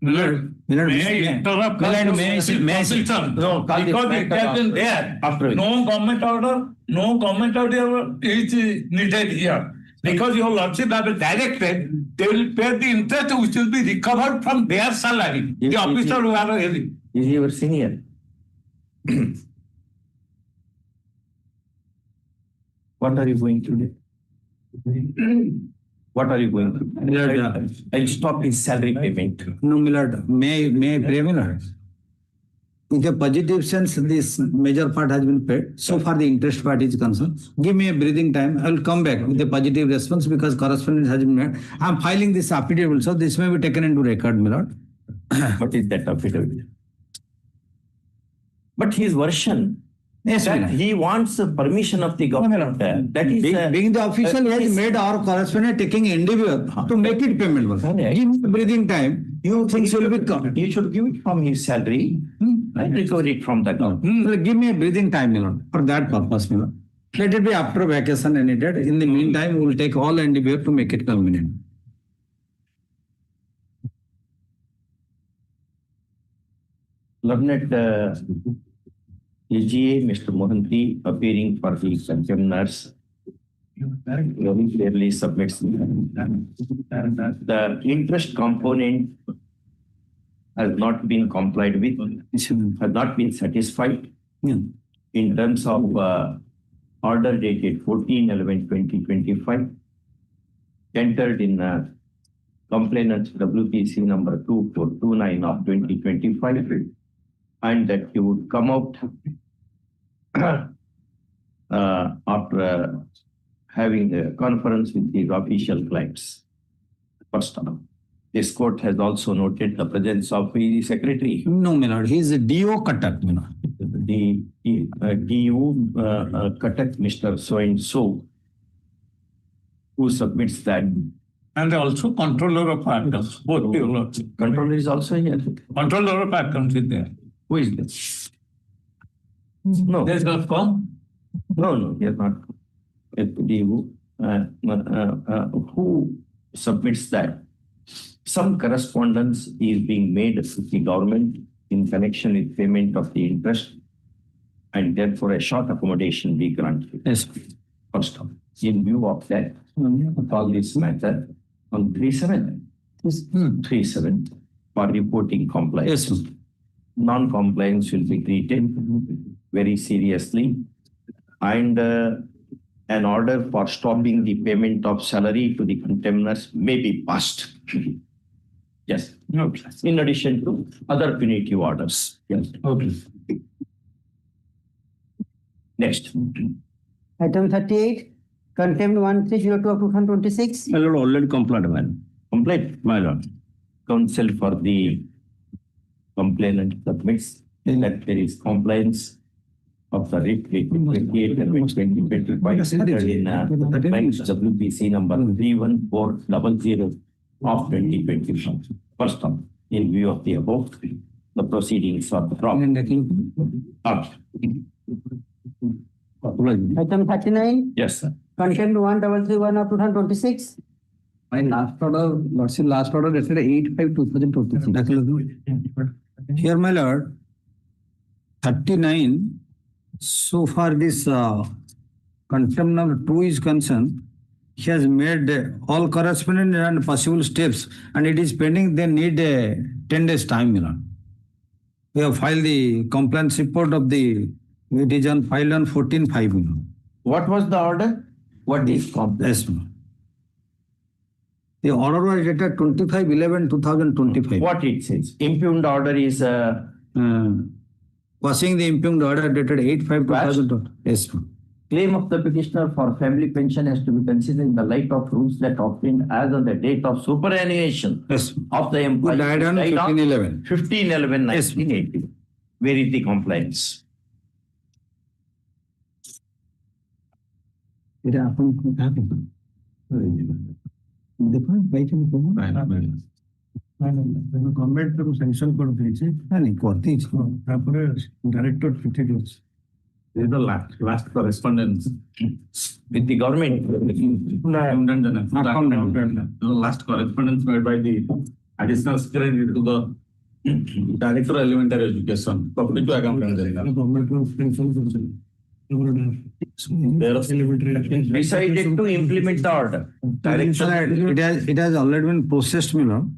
Millard, Millard, may I interrupt? Millard, may I say- Position. No, call this Because it matter has been after- there. after. No government order is needed here. Because your lordship have directed, they will pay the interest which will be recovered from their salary. Yes, The yes, officer yes. who are hearing. Is he your senior? What are you going to do? What are you going to do? Millard, I'll stop his salary payment. no, Millard, may I pray, Millard? In the positive sense, this major part has been paid. So far, the interest part is concerned. Give me a breathing time. I will come back with a positive response because correspondence has been made. I am filing this affidavit, so this may be taken into record, Millard. What is that affidavit? But his version, Yes, that Millard. he wants the permission of the government. That is. Being the official, he has made our correspondent taking endeavor to make it paymentable. Correct. Give me breathing time. You things will be come. You should give it from his salary and recover it from the government. Well, give me a breathing time, Millard, for that purpose, Millard. Let it be after vacation any date. In the meantime, we will take all endeavor to make it convenient. Learned AGA, Mr. Mohanty, appearing for the contemners, very clearly submits the interest component has not been complied with, has not been satisfied in terms of order dated 14/11/2025, entered in complainant's WPC number 2429 of 2025, and that he would come out after having a conference with his official clients. First of all, this court has also noted the presence of the secretary, No, Millard, he is a DO Katak, Millard. the DU Katak, Mr. So and so, who submits that. And also controller of accounts, both your lordship. Controller is also here. Controller of accounts is there. Who is this? No, There's not come. no, he has not. DU, who submits that some correspondence is being made with the government in connection with payment of the interest, and therefore a short accommodation be granted. Yes. First of all, in view of that, all this matter on 3/7, 3/7 for reporting compliance. Yes. Non-compliance will be treated very seriously, and an order for stopping the payment of salary to the contemners may be passed. Yes. In addition to other punitive orders. Yes. Okay. Next. Item 38, contempt 1302 of 2026. My lord, already complied, man. Complete. My lord. Counsel for the complainant submits that there is compliance of the writ 28 and 2025 in WBC number 31400 of 2025. First of, in view of the above, the proceedings are dropped. Item 39, Yes, sir. contempt 1331 of 2026. My last order, lordship, last order dated 8/5/2026. Here, my lord, 39, so far this contempt number 2 is concerned, he has made all correspondent and possible steps, and it is pending, they need 10 days time, you know. We have filed the complaint report of the, it is on filed on 14/5, you know. What was the order? What is complaint? Yes, ma'am. The order was dated 25/11/2025. What it says? Impugned order is Passing the impugned order dated 8/5/2020. Yes, ma'am. claim of the petitioner for family pension has to be considered in the light of rules that obtained as on the date of superannuation Yes. of the Who employee. died on 15/11. 15/11/1980. Where is the compliance? এটা আপনি দেখুন পাইছেন কোন government ତାକୁ ସାଙ୍ଗସନ କରିଦେଇଛି ନାଇଁ, କରିଦେଇଛି। ତାପରେ ଡାଇରେକ୍ଟର ଚିଠି କରିଛି This is the last correspondence with the government. The last correspondence made by the additional secretary to the Director of Elementary Education. Public to accountant. Decided to implement the order. It has already been processed, my lord.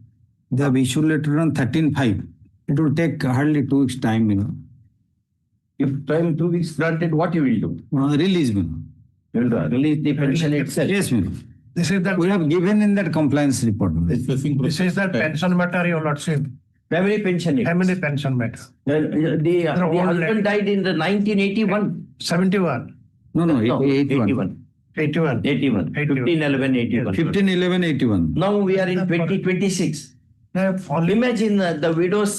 They have issued letter on 13/5. It will take hardly 2 weeks time, If time 2 weeks granted, what you will do? Release, my lord. You will release the pension itself. Yes, my lord. This is that, We have given in that compliance report. my lord. this is that pension matter, your lordship, Family pension. family pension matter, The husband died in the 1981. 71, No, No, 81. 81. 81. 15/11/81. 15/11/81. Now we are in 2026. They have only, Imagine the widow's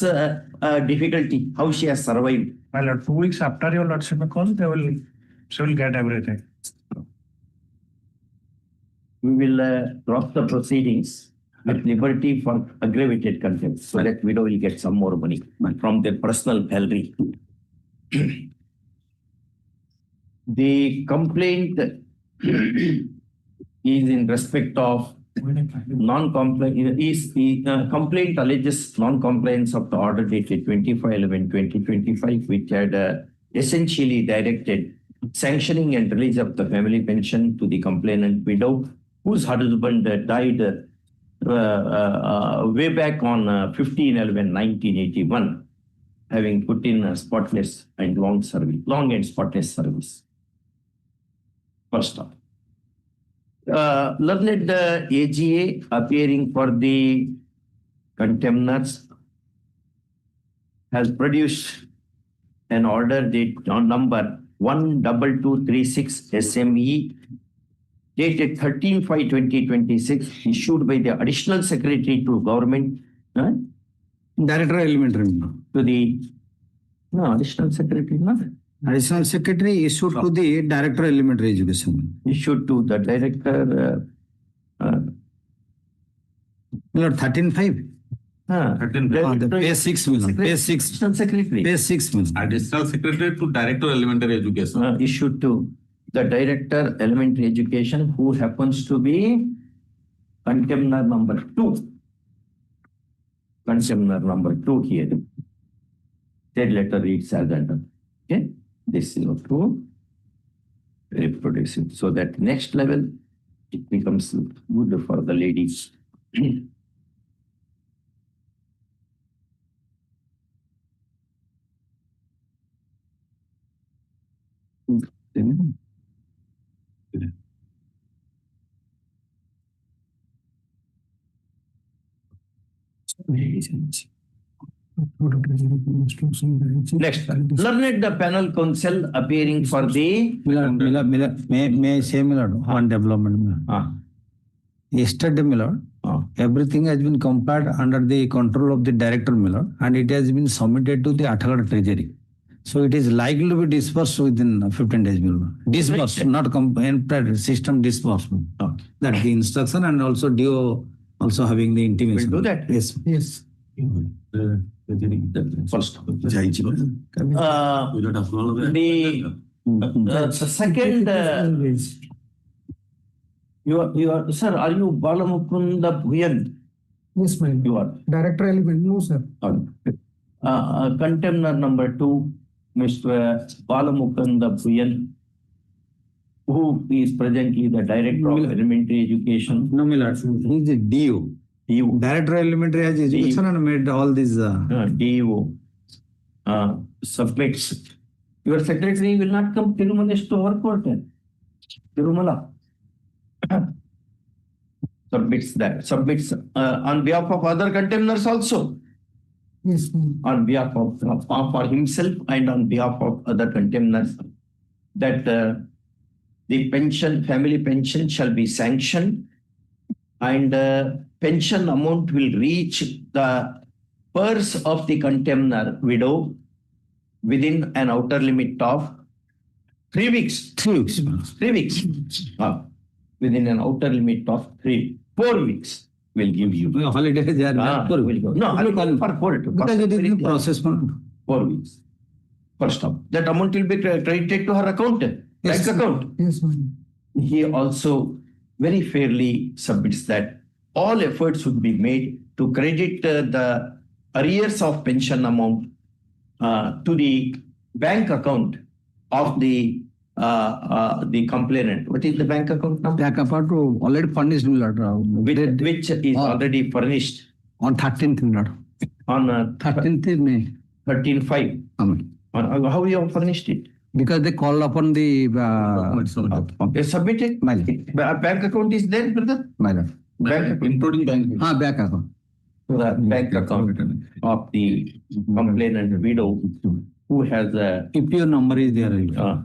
difficulty, how she has survived. my lord, 2 weeks after your lordship call, she will get everything. We will drop the proceedings at liberty for aggravated contempt, so that widow will get some more money from their personal salary. The complaint is in respect of complaint alleges non-compliance of the order dated 25/11/2025, which had essentially directed sanctioning and release of the family pension to the complainant widow, whose husband died way back on 15/11/1981, having put in a spotless and long and spotless service. First off, learned AGA appearing for the contemners has produced an order date on number 12236 SME dated 13/5/2026, issued by the Additional Secretary to Government, Director Elementary. my lord. to the Additional Secretary, Additional Secretary issued to the Director Elementary Education. issued to the Director. My lord, 13/5. The page 6, my lord. Page 6. Additional Secretary Page 6, my lord. Additional Secretary to Director of Elementary Education. issued to the Director Elementary Education, who happens to be contemner number 2. Contemner number 2 here. Said letter reads as under. Okay, this is to reproduce it, so that next level it becomes good for the ladies. Next, learned the panel counsel appearing for the May I say, my lord, one development, my lord. Yesterday, my lord, everything has been compared under the control of the Director, my lord, and it has been submitted to the Athagad Treasury. So it is likely to be disbursed within 15 days, my lord. Disbursed, not system disbursement. That the instruction, and also DO also having the intimation. We'll do that. Yes. Yes. First. The second, you are, sir, are you Balamukunda Bhuyan? Yes, my lord. You are. Director element, no, sir. Contemner number 2, Mr. Balamukunda Bhuyan, who is presently the Director of Elementary Education. No, my lord, he is the DO. Director Elementary Education and made all these. DO submits. Your secretary will not come Tirumala to our court. Tirumala submits on behalf of other contemners also. Yes, On behalf of for himself and on behalf of other contemners, that the family pension shall be sanctioned, and pension amount will reach the purse of the contemner widow within an outer limit of 3 weeks. 3 weeks. 3 weeks. Within an outer limit of 4 weeks. Will give you. Holidays they are not for will go. No, I'll call for 4. because it is in process. 4 weeks. First off, that amount will be credited to her account, bank account. Yes, ma'am. He also very fairly submits that all efforts would be made to credit the arrears of pension amount to the bank account of the complainant. What is the bank account number? Bank account already furnished, my lord. Which is already furnished On 13th, my lord. on 13th May. 13/5. How you have furnished it? Because they call upon the They submitted. My lord. Bank account is there, brother. My lord. Bank, including bank. Bank account. The bank account of the complainant widow who has PPO number is there.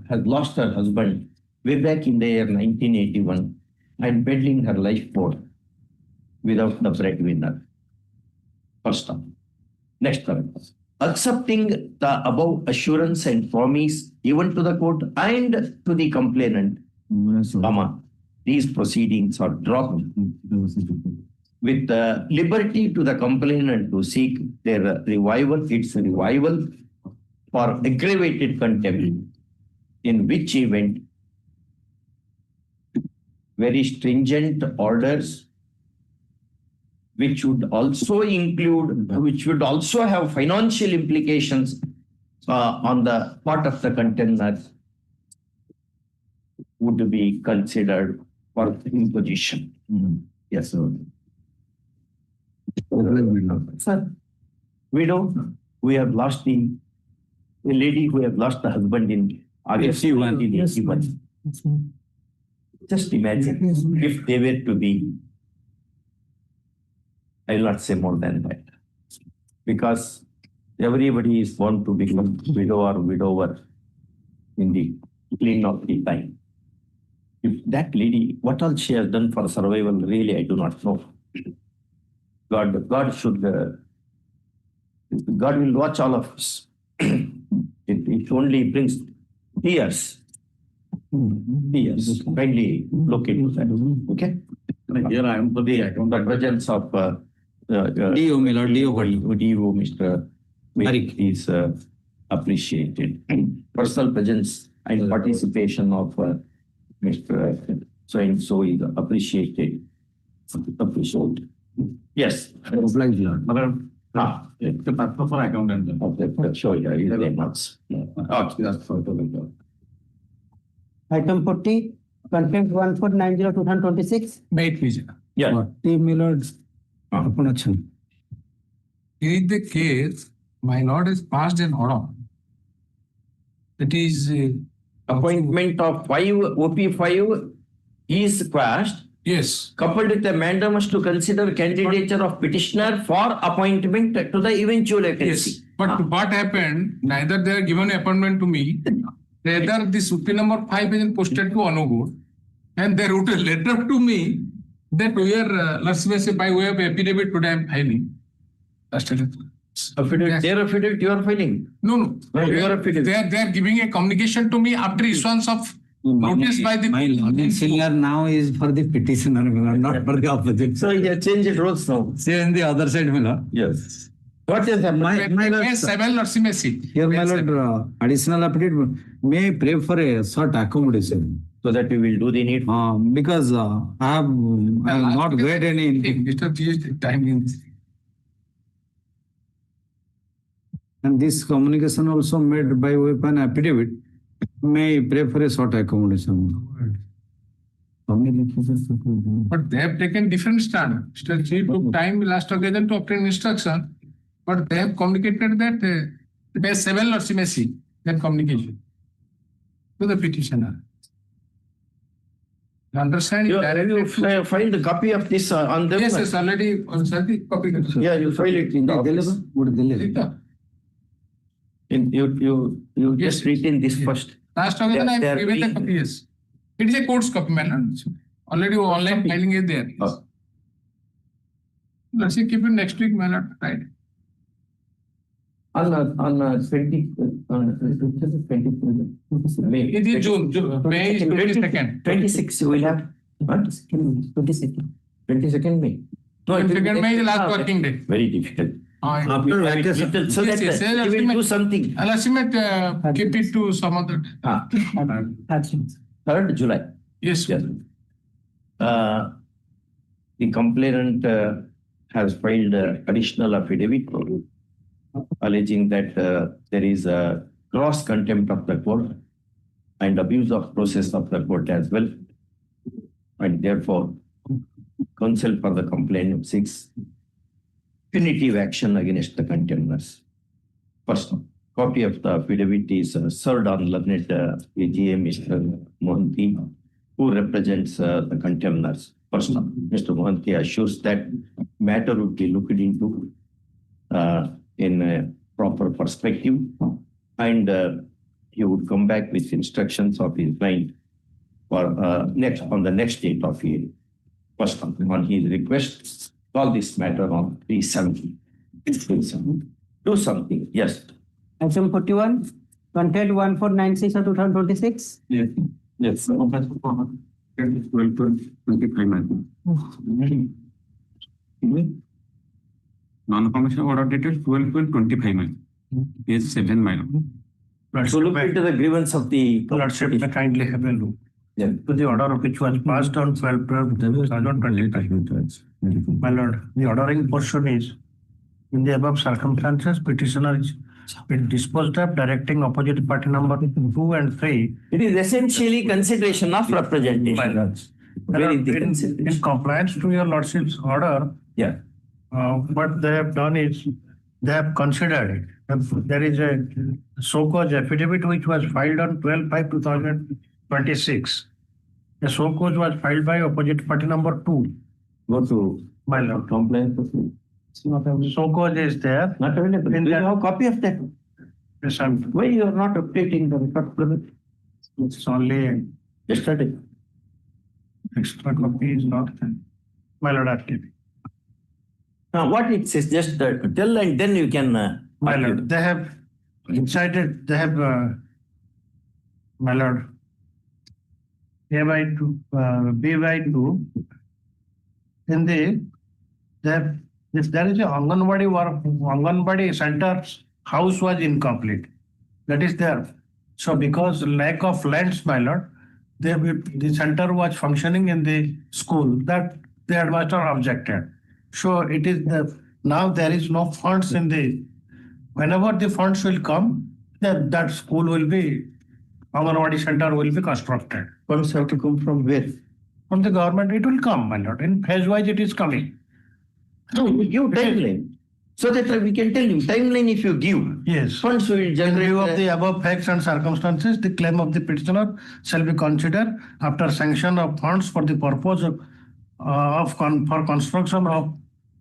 has lost her husband way back in the year 1981 and peddling her life for without the breadwinner. First time. Next time. Accepting the above assurance and promise given to the court and to the complainant, these proceedings are dropped with the liberty to the complainant to seek their revival, its revival for aggravated contempt, in which event very stringent orders which would also have financial implications on the part of the contenders would be considered for imposition. Yes, sir. Sir, widow, we have lost a lady who have lost the husband in August 1981. Just imagine if they were to be, I will not say more than that, because everybody is born to become widow or widower in the clean of the time. If that lady, what all she has done for survival, really, I do not know. God will watch all of us. It only brings tears. Tears. Kindly look into that. Okay? Here I am for the presence of DO, my lord, DO. DO, Mr. Marik is appreciated. Personal presence and participation of Mr. So and so is appreciated. Yes. Obliged, lord. The purpose for accountant. Sure, yeah, is there much. Item 40, contempt 1490/2026. May it please. Yeah. My lord. In the case, my lord has passed an order. That is Appointment of 5 OP5 is quashed, yes. coupled with a mandamus to consider candidature of petitioner for appointment to the eventual vacancy. Yes, but what happened, neither they are given appointment to me, rather the supi number 5 is posted to Anugur, and they wrote a letter to me that we are, let's say by way of affidavit today I am filing. Affidavit, their affidavit you are filing? No. Your affidavit. They are giving a communication to me after issuance of notice by the... My lord, senior now is for the petitioner, my lord, not for the opposite. So you have changed roles now. Say on the other side, my lord. Yes. What is that? My lord, May 7 or CMSC. here, my lord, additional affidavit, may I pray for a short accommodation? So that we will do the need. Because I have not read any. Mr. GS, time in this. And this communication also made by way of an affidavit, may I pray for a short accommodation. But they have taken different stand. Mr. G took time last occasion to obtain instruction, but they have communicated that May 7 or CMSC, that communication to the petitioner. You understand? You file the copy of this on them? Yes, already on the copy. Yeah, you file it in the office. You just written this first. Last occasion I They are have given the copy, yes. It is a court's copy, man. Already online filing is there. Yes. Let's see, keep it next week, man. Right. On 20 May. It is June. May is 22nd. 26 you will have. What? 22nd May. No, 22nd May is the last working day. Very difficult. After vacation. So that Yes, yes, he will do something. I'll estimate, keep it to some other. Ah, 3rd July. Yes. Yes. The complainant has filed additional affidavit alleging that there is a gross contempt of the court and abuse of process of the court as well. And therefore, counsel for the complainant seeks punitive action against the contemners. First, copy of the affidavit is served on learned AGA Mr. Mohanty, who represents the contemners. First, Mr. Mohanty assures that matter would be looked into in a proper perspective, and he would come back with instructions of his client for on the next date of hearing. First, on his request, call this matter on 370. Do something. Yes. Item 41, content 1496 of 2026. Yes. Yes. 12/12/25. Non-commercial order dated 12/12/25. Page 7. So look into the grievance of the Lordship, may kindly have a look Yeah. to the order which was passed on 12/12/2025. My lord, the ordering portion is, in the above circumstances, petitioner is been disposed of, directing opposite party number 2 and 3. It is essentially consideration of representation. Where is the In consideration? compliance to your lordship's order, Yeah. what they have done is, they have considered it. There is a so-called affidavit which was filed on 12/5/2026. The so-called was filed by opposite party number 2. Go to My lord, complaint. so-called is there. Not available. In Do you the- have a copy of that? Yes, I'm- Why you are not updating the record? It's only Yesterday. extra copy is not there. My lord, active. Now, what it says, just tell and then you can. My lord, they have incited, they have, my lord, hereby to, BY2, in the, they have, if there is a Hon'Ble center's house was incomplete. That is there. So because lack of lands, my lord, the center was functioning in the school, that the headmaster objected. So it is now there is no funds in the, whenever the funds will come, that school will be, Hon'Ble center will be constructed. Funds have to come from where? From the government, it will come, my lord. In phase wise, it is coming. No, you give timeline. So that we can tell you, timeline if you give. Yes. Funds will In generate. view of the above facts and circumstances, the claim of the petitioner shall be considered after sanction of funds for the purpose for construction of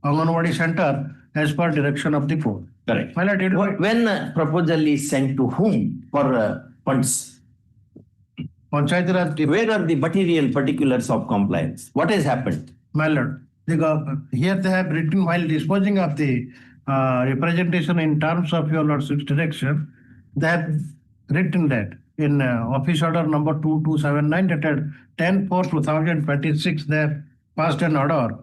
Hon'Ble center as per direction of the court. Correct. My lord, it will- When proposal is sent to whom for funds? Panchayat Raj Where are the material particulars of compliance? What has happened? My lord, here they have written while disposing of the representation in terms of your lordship's direction, they have written that in office order number 2279 dated 10/4/2026, they have passed an order.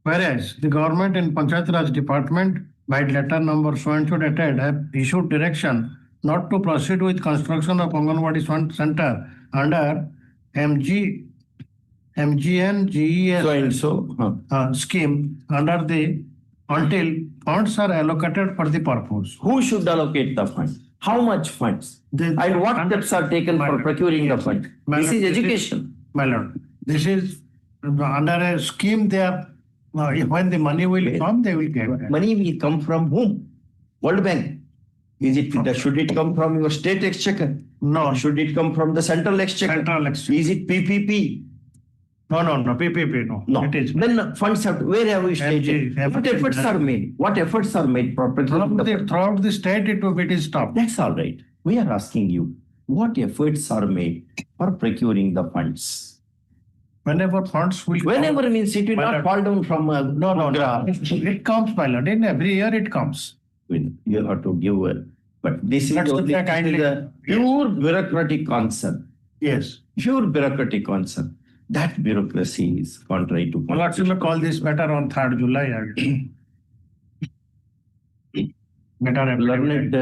Whereas the government in Panchayat Raj department by letter number so and so dated have issued direction not to proceed with construction of Hon'Ble center under MGNGES So and so. scheme under the until funds are allocated for the purpose. Who should allocate the funds? How much funds? And what steps are taken for procuring the fund? This is education. My lord, this is under a scheme they are, when the money will come, they will get. Money will come from whom? World Bank. Should it come from your state exchequer? No, Should it come from the central exchequer? central exchequer. Is it PPP? No, PPP, no. No. It is. Then funds have, where have we stated? What efforts are made? What efforts are made for procuring the funds? Throughout the state, it is stopped. That's all right. We are asking you, what efforts are made for procuring the funds? Whenever funds will come. Whenever means it will My not lord. fall down from No. ground. It comes, my lord. In every year it comes. You have to give, but this is That's only the kindly- a pure bureaucratic concern. Yes. Pure bureaucratic concern. That bureaucracy is contrary to. My lordship may call this matter on 3rd July. Matter Learned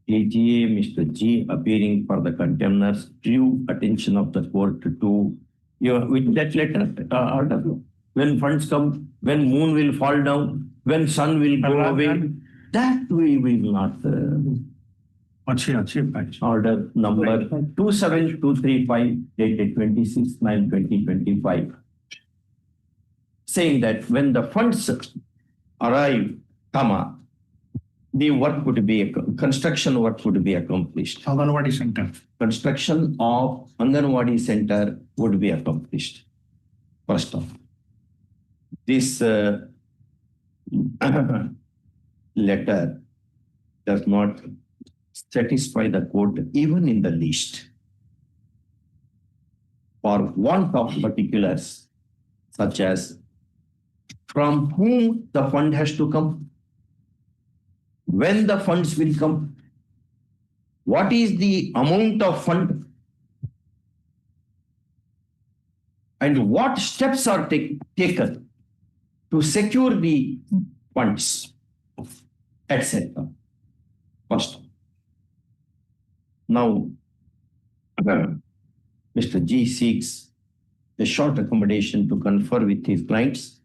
AGA Mr. G appearing for the contemners drew attention of the court to with that letter order. When funds come, when moon will fall down, when sun will go away, that we will not. Order number 27235 dated 26/9/2025, saying that when the funds arrive, the work would be, construction work would be accomplished. Anganwadi Center. Construction of Anganwadi Center would be accomplished. First off, this letter does not satisfy the court even in the least. For want of particulars, such as from whom the fund has to come, when the funds will come, what is the amount of fund, and what steps are taken to secure the funds, etc. First. Now, Mr. G seeks a short accommodation to confer with his clients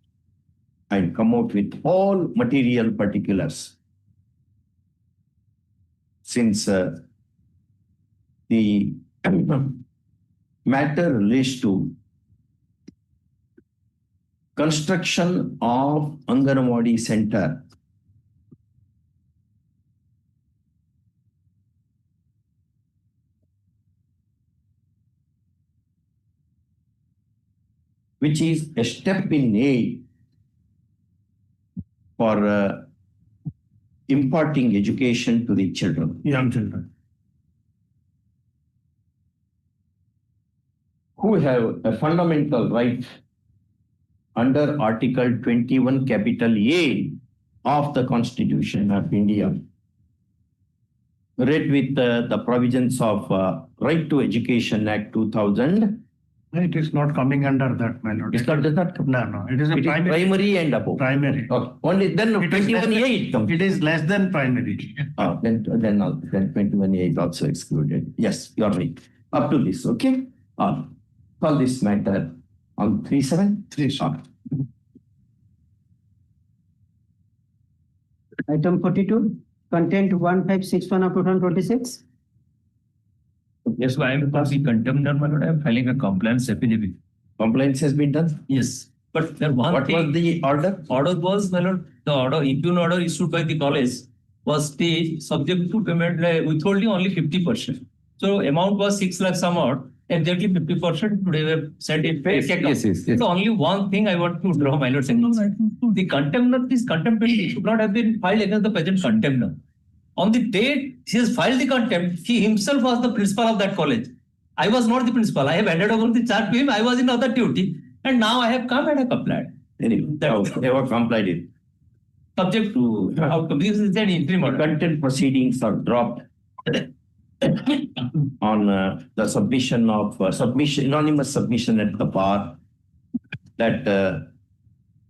and come out with all material particulars. Since the matter relates to construction of Anganwadi Center, which is a step in aid for imparting education to the children, young children, who have a fundamental right under Article 21 capital A of the Constitution of India, read with the provisions of Right to Education Act 2000. It is not coming under that, my lord. It's not, does not come. No. It is a It is primary. primary and above. Primary. Okay. Only then It is 21A it comes. It is less than primary. Then 21A is also excluded. Yes, you are right. Up to this, okay? Call this matter on 3/7. 3/7. Item 42, content 1561 of 2026. Yes, so I am the contender, my lord. I am filing a compliance affidavit. Compliance has been done. Yes, but there one What thing. was the order? Order was, my lord, the order, impune order issued by the college was staged subject to payment withholding only 50%. So amount was 6 lakh some odd, exactly 50%. Today we have sent it. Yes. So only one thing I want to draw, my lord. The contemner, this contempt petition should not have been filed against the present contemner. On the date he has filed the contempt, he himself was the principal of that college. I was not the principal. I have handed over the charge to him. I was in other duty. And now I have come and I have applied. Anyway, they have complied it. Subject to outcome. This is an interim order. Content proceedings are dropped on the submission of anonymous submission at the bar that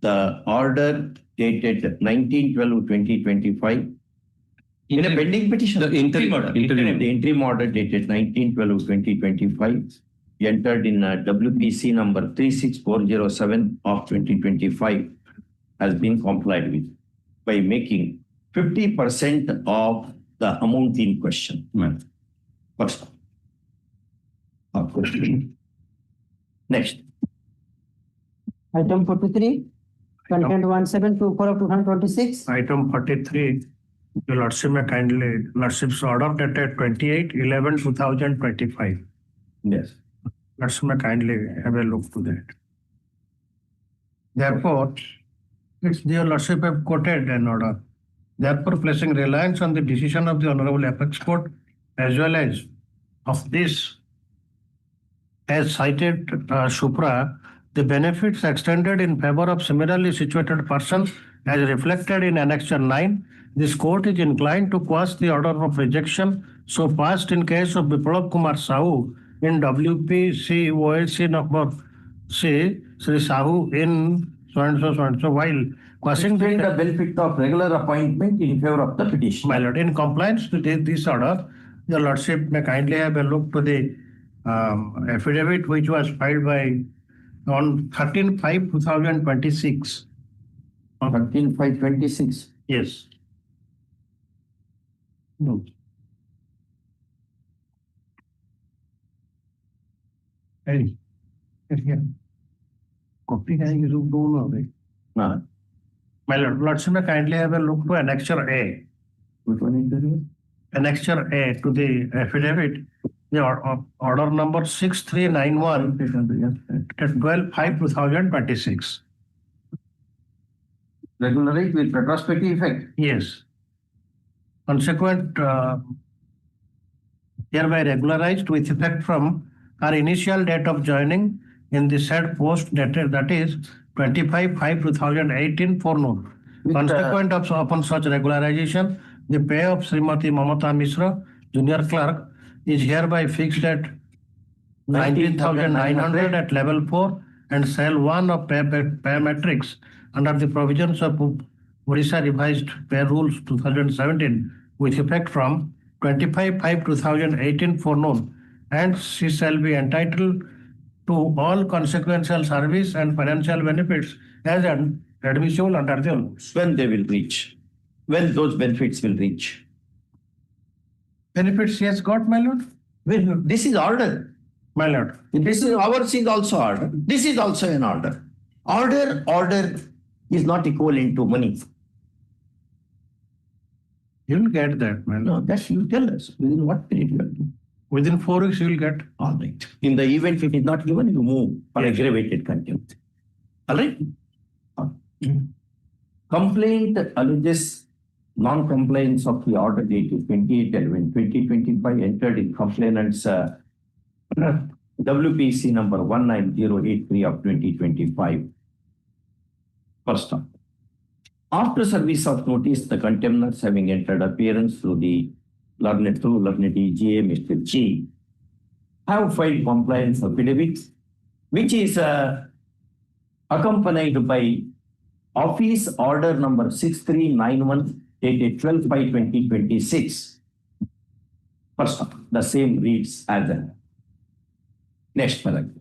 the order dated 19/12/2025 in a pending petition. The interim order. The interim order dated 19/12/2025 entered in WPC number 36407 of 2025 has been complied with by making 50% of the amount in question. First. Next. Item 43, content 1724 of 2026. Item 43, your lordship may kindly, lordship's order dated 28/11/2025. Yes. Lordship may kindly have a look to that. Therefore, it's your lordship have quoted an order. Therefore, placing reliance on the decision of the Honorable Apex Court as well as of this, as cited Supra, the benefits extended in favor of similarly situated persons as reflected in Annexure 9, this court is inclined to quash the order of rejection so passed in case of Biplab Kumar Sahu in WPC OSC number C, Sri Sahu in so and so, while crossing Considering the the benefit of regular appointment in favor of the petitioner. My lord, in compliance with this order, your lordship may kindly have a look to the affidavit which was filed by on 13/5/2026. 13/5/26. Yes. No. Hey, here. Copy can you do no? No. My lord, lordship may kindly have a look to Annexure A. Which one is there? Annexure A to the affidavit, the order number 6391 at 12/5/2026. Regularize with retrospective effect. Yes. Consequent hereby regularized with effect from our initial date of joining in the said post dated, that is 25/5/2018 forenoon. Consequent upon such regularization, the pay of Srimati Mamata Mishra, junior clerk, is hereby fixed at 19,900 at level 4 and cell 1 of pay matrix under the provisions of Orissa revised pay rules 2017 with effect from 25/5/2018 forenoon, and she shall be entitled to all consequential service and financial benefits as admissible under the laws. When they will reach. When those benefits will reach. Benefits she has got, my lord? Well, this is order. My lord. This is ours is also order. This is also an order. Order is not equivalent to money. You will get that, my lord. No, that you tell us within what period you will do. Within 4 weeks, you will get. All right. In the event it is not given, you move for aggravated contempt. All right. Complaint alleges non-compliance of the order dated 28/11/2025 entered in complainant's WPC number 19083 of 2025. First off, after service of notice, the contemners having entered appearance through learned EGA, Mr. G, have filed compliance affidavits, which is accompanied by Office Order number 6391 dated 12/5/2026. First off, the same reads as the next paragraph.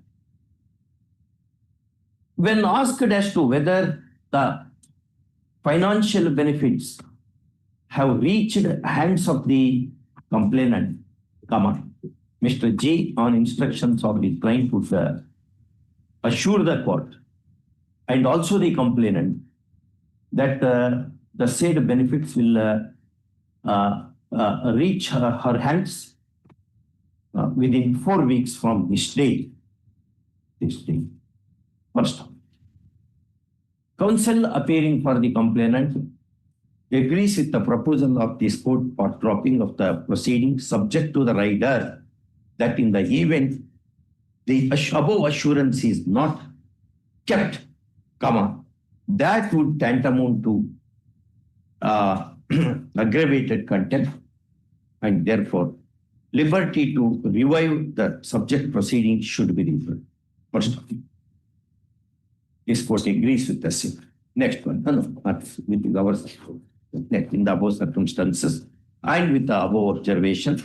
When asked as to whether the financial benefits have reached hands of the complainant, Mr. J, on instructions of the client, would assure the court and also the complainant that the said benefits will reach her hands within 4 weeks from this day. First, counsel appearing for the complainant agrees with the proposal of this court for dropping of the proceedings, subject to the rider that in the event the above assurance is not kept, that would tantamount to aggravated contempt, and therefore liberty to revive the subject proceedings should be revived. First, this court agrees with the same. Next one, with our next, in the above circumstances and with the above observation,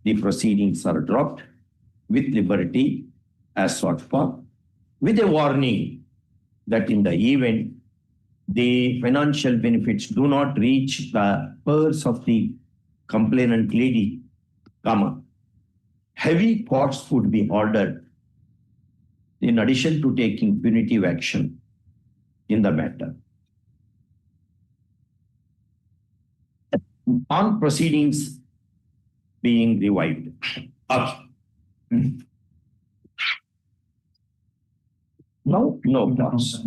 the proceedings are dropped with liberty as sought for, with a warning that in the event the financial benefits do not reach the purse of the complainant lady, heavy costs would be ordered in addition to taking punitive action in the matter. On proceedings being revived. Okay. No clause.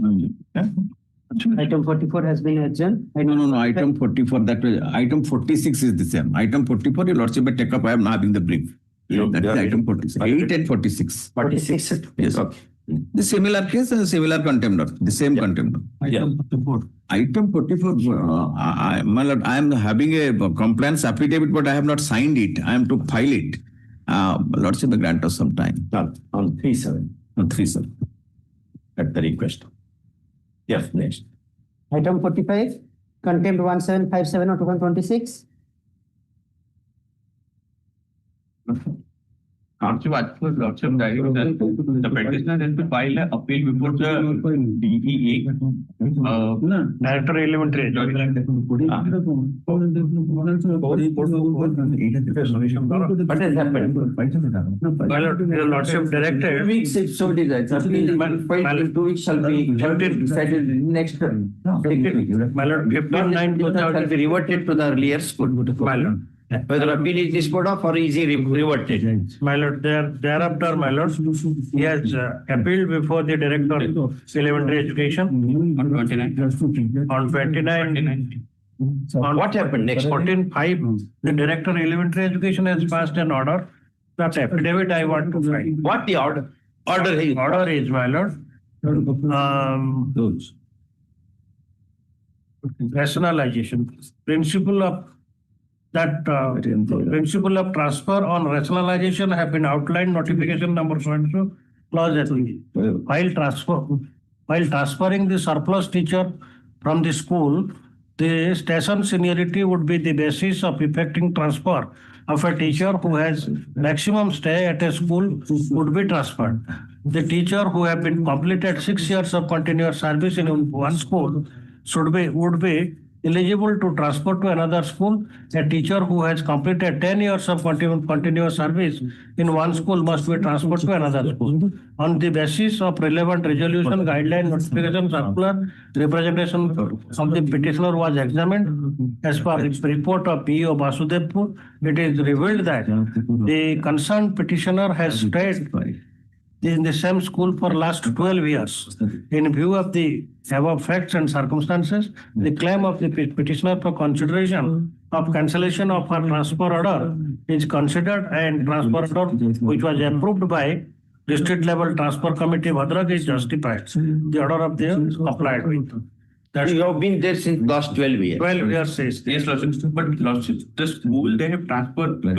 Item 44 has been adjourned. No. Item 44, that was, item 46 is the same. Item 44, your lordship may take up. I am not having the brief. That is item 46. 8 and 46. 46. Yes. Okay. The similar case and similar contender, the same contender. Item 44. Item 44, my lord, I am having a compliance affidavit, but I have not signed it. I am to file it. Lordship may grant us some time. On 3-7, On 3-7. at the request. Yes, next. Item 45, contempt 1757 of 2026. Lordship directed that the petitioner has to file an appeal before the DEA. Director Elementary Education. What has happened? My lord, your lordship 2 directed. weeks, if so decides, appeal filed in 2 weeks shall be decided in next. My lord, 15/9/2000 Shall be reverted to the earlier school. My lord. Whether appeal is disposed of or is he reverted. My lord, thereafter, my lord, he has appealed before the Director of Elementary Education On 29. on 29. On What happened next? 14/5, the Director of Elementary Education has passed an order. That affidavit I want to file. What the order? Order is. Order is, my lord, Those. rationalization, principle of principle of transfer on rationalization have been outlined, notification number so and so, clause at least. While transferring the surplus teacher from the school, the station seniority would be the basis of effecting transfer of a teacher who has maximum stay at a school would be transferred. The teacher who have been completed 6 years of continuous service in one school would be eligible to transfer to another school. A teacher who has completed 10 years of continuous service in one school must be transferred to another school. On the basis of relevant resolution, guideline, notification, circular, representation of the petitioner was examined. As per the report of PO Basudevpur, it is revealed that the concerned petitioner has stayed in the same school for last 12 years. In view of the above facts and circumstances, the claim of the petitioner for consideration of cancellation of her transfer order is considered, and transfer order which was approved by district level transfer committee Bhadrak is justified. The order of the is complied with. That's You have been there since last 12 years. 12 years says. Yes, Lordship, but Lordship, the school they have transferred to,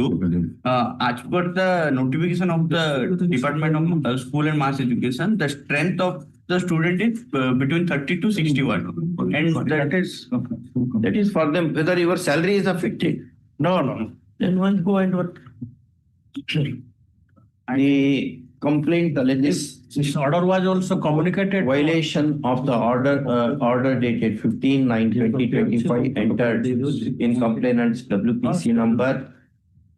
as per the notification of the Department of School and Mass Education, the strength of the student is between 30 to 61. And That is for them, whether your salary is affected. No. Then one go and what? The complaint alleges This order was also communicated. violation of the order dated 15/9/2025 entered in complainant's WPC number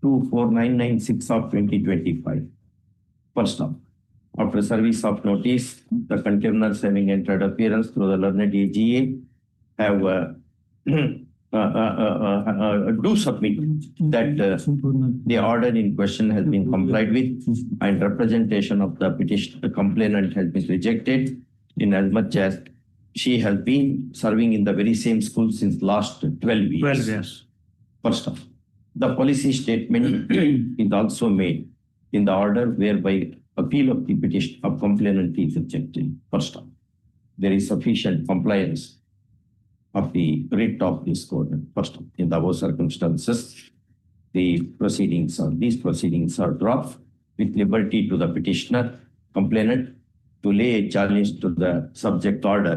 24996 of 2025. First off, after service of notice, the contemners having entered appearance through the learned AGA have do submit that the order in question has been complied with and representation of the petition complainant has been rejected, in as much as she has been serving in the very same school since last 12 years. 12 years. First off, the policy statement is also made in the order whereby appeal of the petition of complainant is rejected. First off, there is sufficient compliance of the writ of this court. First, in the above circumstances, these proceedings are dropped with liberty to the petitioner, complainant, to lay a challenge to the subject order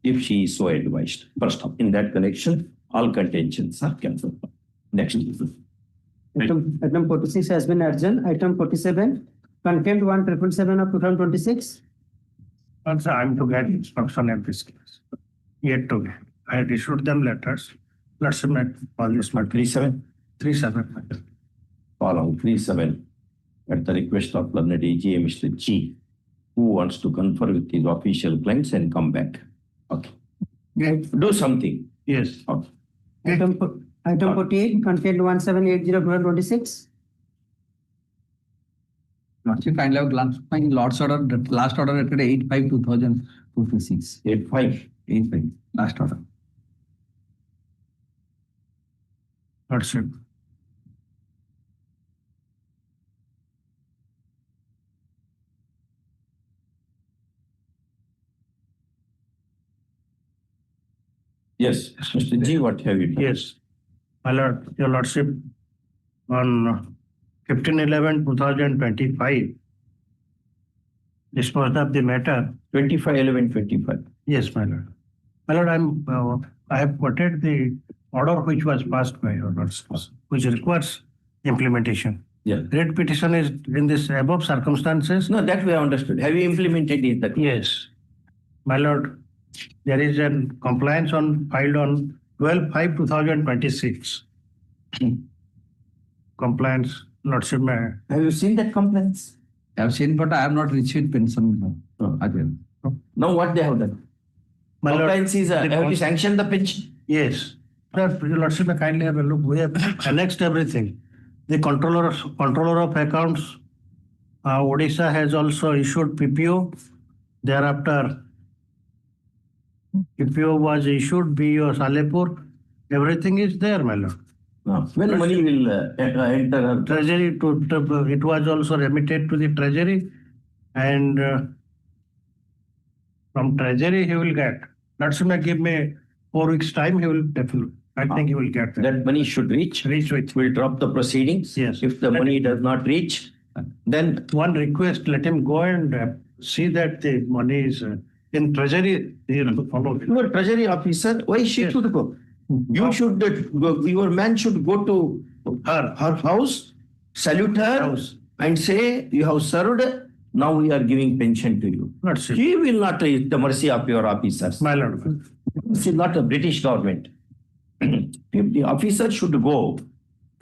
if she is so advised. First, in that connection, all contentions are cancelled. Next. Item 46 has been adjourned. Item 47, contempt 1777 of 2026. Also, I'm to get instruction of this case. Yet to get. I had issued them letters. Let's submit all this matter. 3-7. 3-7. Follow 3-7 at the request of learned AGA Mr. G, who wants to confer with his official clients and come back. Okay. Do something. Yes. Okay. Item 48, contempt 1780 of 2026. Lordship, kindly have glance my Lord's order, last order dated 8/5/2026. 8-5. 8/5, last order. Lordship. Yes, Mr. G, what have you done? Yes. My lord, your lordship, on 15/11/2025 disposed of the matter. 25/11/25. Yes, my lord. My lord, I have quoted the order which was passed by your lords, which requires implementation. Yeah. Writ petition is in this above circumstances. No, that we have understood. Have you implemented it? Yes, my lord, there is a compliance filed on 12/5/2026. Compliance, lordship, Have you seen that complaints? I have seen, but I have not received pension again. Now what they have done? my lord. Compliance is, have you sanctioned the pension? Yes. Sir, your lordship, may kindly have a look. We have annexed everything. The controller of accounts, Odisha has also issued PPO. Thereafter, PPO was issued, BO Salehpur. Everything is there, my lord. No. When money will enter? Treasury, it was also remitted to the treasury, and from treasury he will get. Lordship, may give me 4 weeks time, he will definitely. I think he will get that. That money should reach. We'll drop the proceedings. Yes. If the money does not reach, then One request, let him go and see that the money is in treasury. He will follow it. your treasury officer, why she Yes. should go? You should go, your man should go to Her house, salute her, house. and say, you have served, now we are giving pension to you. Lordship. He will not reach the mercy of your officers. My lord. This is not a British government. If the officer should go,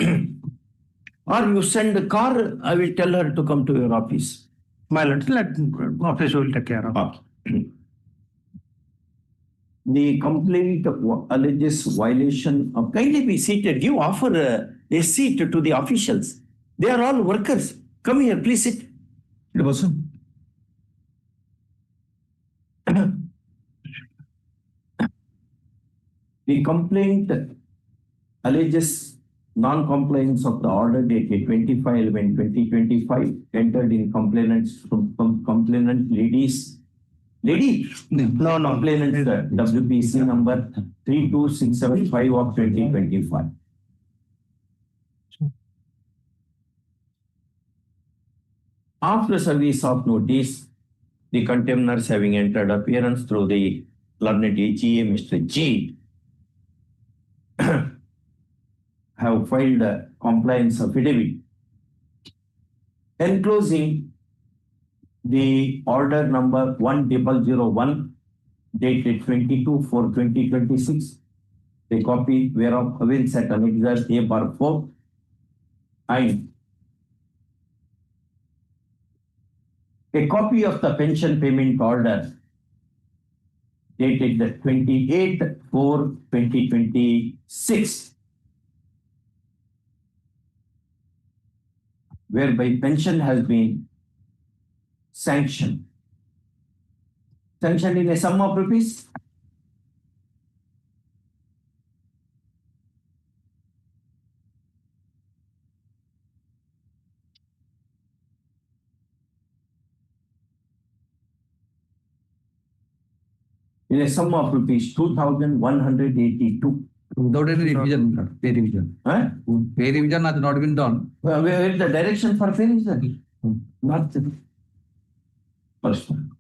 or you send a car, I will tell her to come to your office. My lord, let office will take care of. Okay. The complaint alleges violation of, kindly be seated, you offer a seat to the officials. They are all workers. Come here, please sit. The complaint alleges non-compliance of the order dated 25/11/2025 entered in complainants from complainant lady, No. complainant WPC number 32675 of 2025. After service of notice, the contemners having entered appearance through the learned AGA, Mr. G, have filed a compliance affidavit enclosing the order number 1001 dated 22/4/2026, a copy whereof awaits at Annexure A/4, and a copy of the pension payment order dated 28/4/2026, whereby pension has been sanctioned. Sanctioned in a sum of rupees in a sum of rupees 2,182. Without any revision, pay revision. Huh? Pay revision has not been done. Where is the direction for pay is that? Not the first one.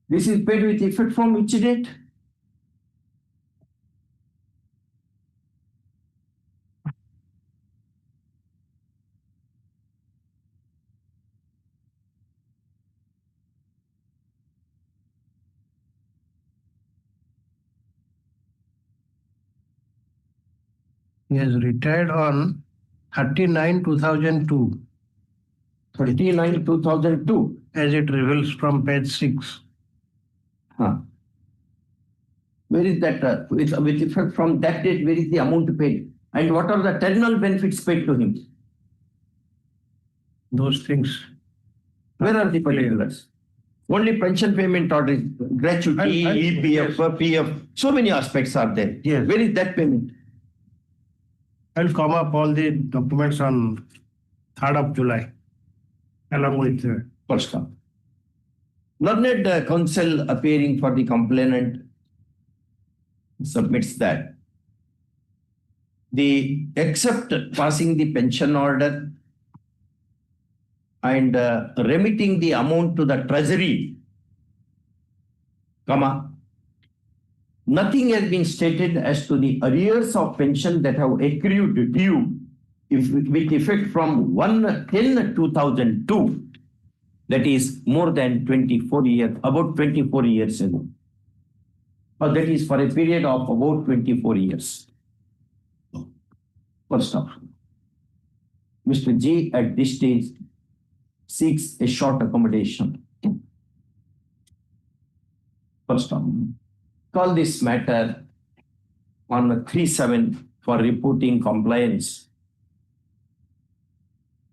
This is paid with effect from which date? He has retired on 39/2002, 39/2002. as it reveals from page 6. Where is that? With effect from that date, where is the amount paid? And what are the terminal benefits paid to him? Those things. Where are the particulars? Only pension payment order, gratuity, EPF, PF, so many aspects are there. Yes. Where is that payment? I'll come up all the documents on 3rd of July, along with First come. Learned counsel appearing for the complainant submits that except passing the pension order and remitting the amount to the treasury, comma, nothing has been stated as to the arrears of pension that have accrued due with effect from 1/10/2002, that is more than 24 years, about 24 years ago. Or that is for a period of about 24 years. First off, Mr. G at this stage seeks a short accommodation. First off, call this matter on 3/7 for reporting compliance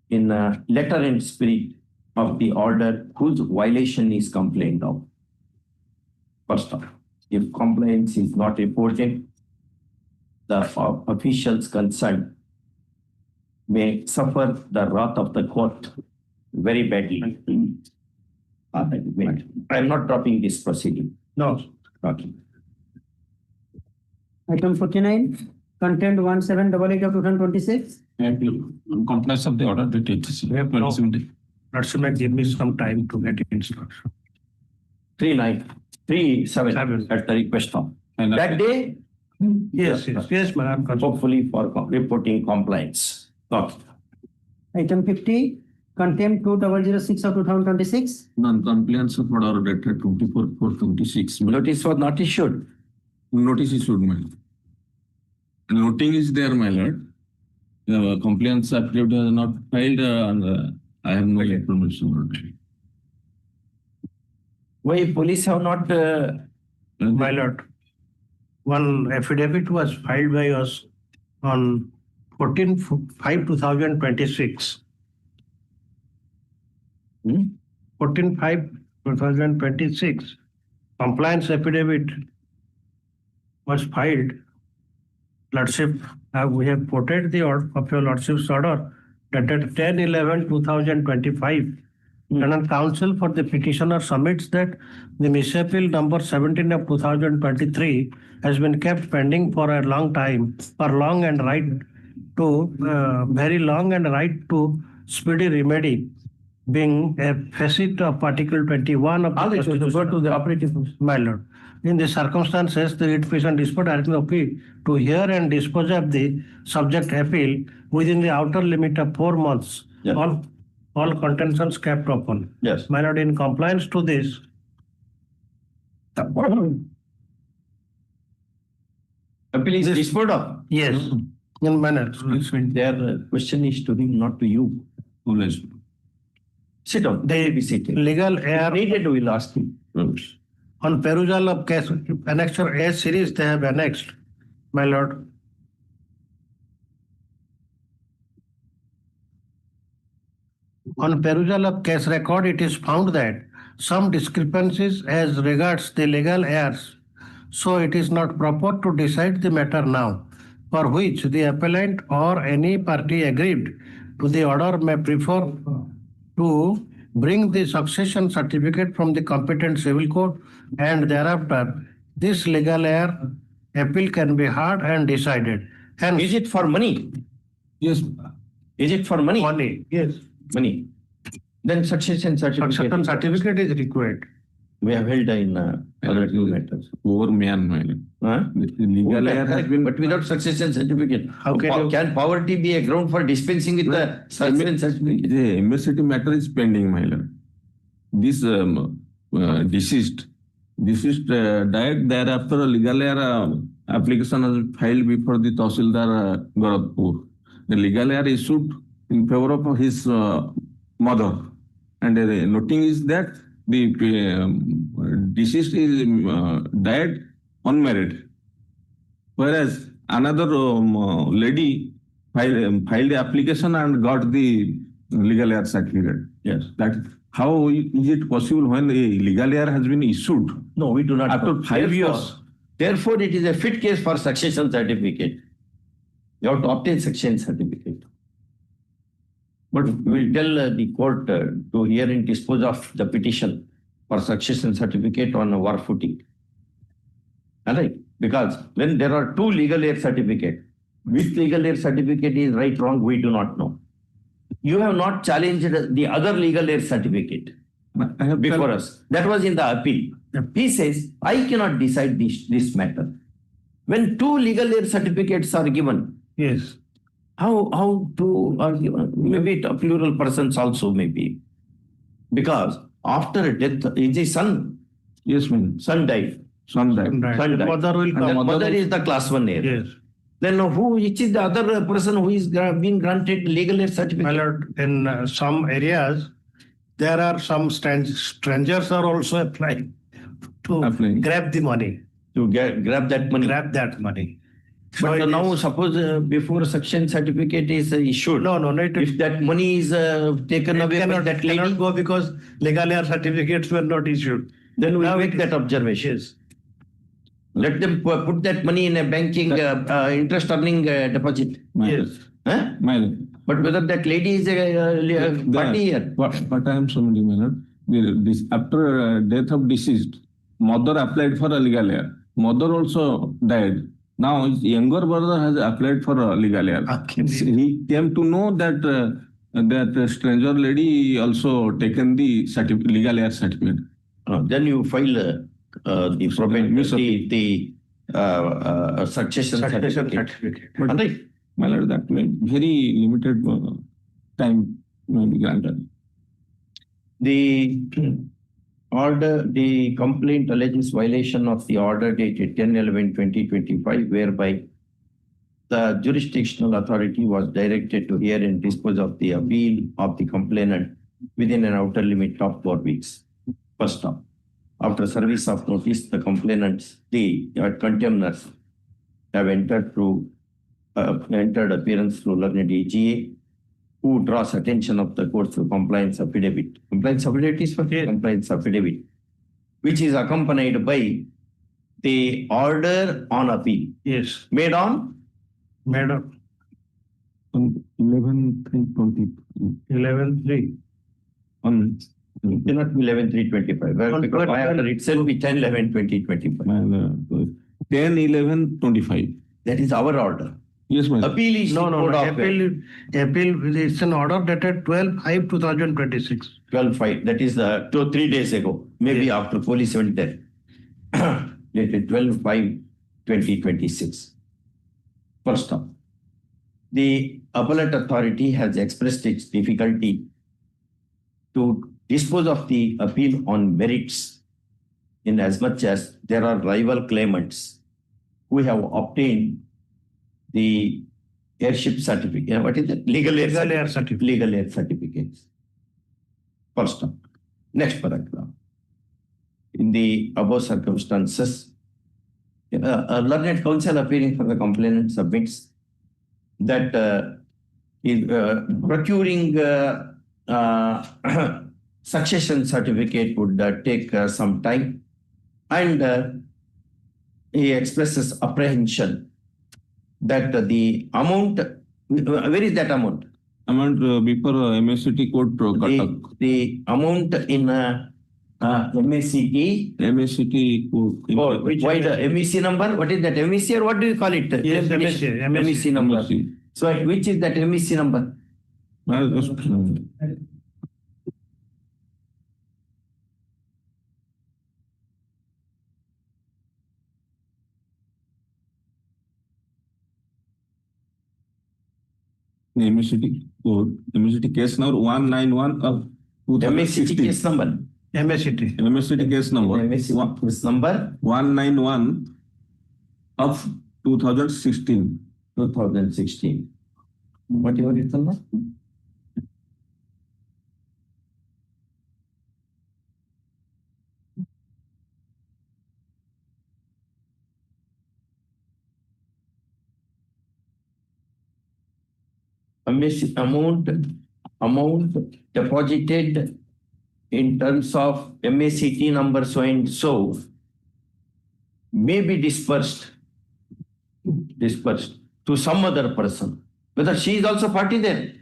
in a letter and spirit of the order whose violation is complained of. First off, if compliance is not reported, the officials concerned may suffer the wrath of the court very badly. Wait, I'm not dropping this proceeding. No. Okay. Item 49, contempt 1788 of 2026. Compliance of the order dated. Narasimha, give me some time to get instruction. 3/9/3/7 at the request of. That day, Yes, madam. hopefully for reporting compliance. Okay. Item 50, contempt 2006 of 2026. Non-compliance of order dated 24/4/26. Notice was not issued. Notice issued, my lord. Noting is there, my lord. The compliance affidavit has not filed, and I have no information. Why police have not? My lord, one affidavit was filed by us on 14/5/2026. 14/5/2026, compliance affidavit was filed. Lordship, we have quoted the order of your lordship's order dated 10/11/2025. And on counsel for the petitioner submits that the misappeal number 17 of 2023 has been kept pending for a long time, for long and right to very long and right to speedy remedy, being a facet of Article 21 of All the it to the operative. My lord, in the circumstances, the writ petition dispute RPOP to hear and dispose of the subject appeal within the outer limit of 4 months. Yeah. All contentions kept open. Yes. My lord, in compliance to this, Appeal is disposed of. yes, in manner. Their question is to him, not to you. Sit down. They will be sitting. Legal error Needed, we will ask him. on perusal of case annexure A series they have annexed. My lord. On perusal of case record, it is found that some discrepancies as regards the legal errors, so it is not proper to decide the matter now, for which the appellant or any party aggrieved to the order may prefer to bring the succession certificate from the competent civil court, and thereafter this legal error appeal can be heard and decided. Hence, Is it for money? Yes. Is it for money? money, yes, Money. Then succession certificate. succession certificate is required. We have held in other two matters. Over man, my lord. Huh? The legal error has been. But without succession certificate. How can you- Can poverty be a ground for dispensing with the succession certificate? The MSCT matter is pending, my lord. This deceased died, thereafter a legal error application was filed before the Tahsildar Gorakhpur. The legal error issued in favor of his mother, and the noting is that the deceased is died unmarried, whereas another lady filed the application and got the legal error certificate. Yes. That how is it possible when a legal error has been issued? No, we do not. After know. 5 Therefore- years. Therefore, it is a fit case for succession certificate. You have to obtain succession certificate. But we will tell the court to hear and dispose of the petition for succession certificate on a war footing. All right? Because when there are two legal error certificates, Which legal aid certificate is right, wrong, we do not know. You have not challenged the other legal aid certificate I have before us. That was in the appeal. He says, I cannot decide this matter. When two legal aid certificates are given, Yes. how two are given? Maybe plural persons also maybe. Because after death, his son Yes, ma'am. died. Son died. Right. Son The died. mother will And the come. mother is the class 1 heir. Yes. Then which is the other person who is being granted legal aid My certificate? lord, in some areas, there are some strangers are also applying to Applying. grab the money, To grab that money. grab that money. So But it now is- suppose before suction certificate is issued. No, If that money is taken away by that lady, cannot go because legal aid certificates were not issued. then we Now make it- that observation. Yes. Let them put that money in a banking interest earning deposit. Yes. Huh? My lord. But whether that lady is a party here. What I am submitting, my lord, this after death of deceased, mother applied for a legal heir. Mother also died. Now his younger brother has applied for a legal heir. Okay. He came to know that that stranger lady also taken the legal heir certificate. Then you file the probate, the succession Succession certificate. certificate. But Right. my lord, that may very limited time may be granted. The order, the complaint alleges violation of the order dated 10/11/2025, whereby the jurisdictional authority was directed to hear and dispose of the appeal of the complainant within an outer limit of 4 weeks. First off, after service of notice, the complainants, the contemners have entered appearance through learned AGA, who draws attention of the court through compliance affidavit. Compliance affidavit is for compliance affidavit, which is accompanied by the order on appeal Yes. made on Madam, 11/3/20. 11/3. On cannot be 11/3/25. Well, because my order itself be 10/11/2025. 10/11/25. That is our order. Yes, my lord. Appeal is No, Court of appeal, it's an order dated 12/5/2026. 12/5. That is 3 days ago. Maybe after police went there. Dated 12/5/2026. First off, the appellate authority has expressed its difficulty to dispose of the appeal on merits, in as much as there are rival claimants who have obtained the airship certificate. What is it? Legal air certificate. Legal air certificates. First off. Next paragraph. In the above circumstances, a learned counsel appearing for the complainant submits that procuring succession certificate would take some time, and he expresses apprehension that the amount, where is that amount? Amount before MSCT court Cuttack. The amount in MACT. MSCT court. Why the MEC number? What is that? MEC or what do you call it? Yes, MEC number. MSC. So which is that MEC number? MSCT code. MSCT case number 191 of MACT 2016. case number. MSCT. MSCT case number MACT case number 191 of 2016. 2016. Whatever is the number? Amount deposited in terms of MACT number so and so may be dispersed to some other person. Whether she is also party there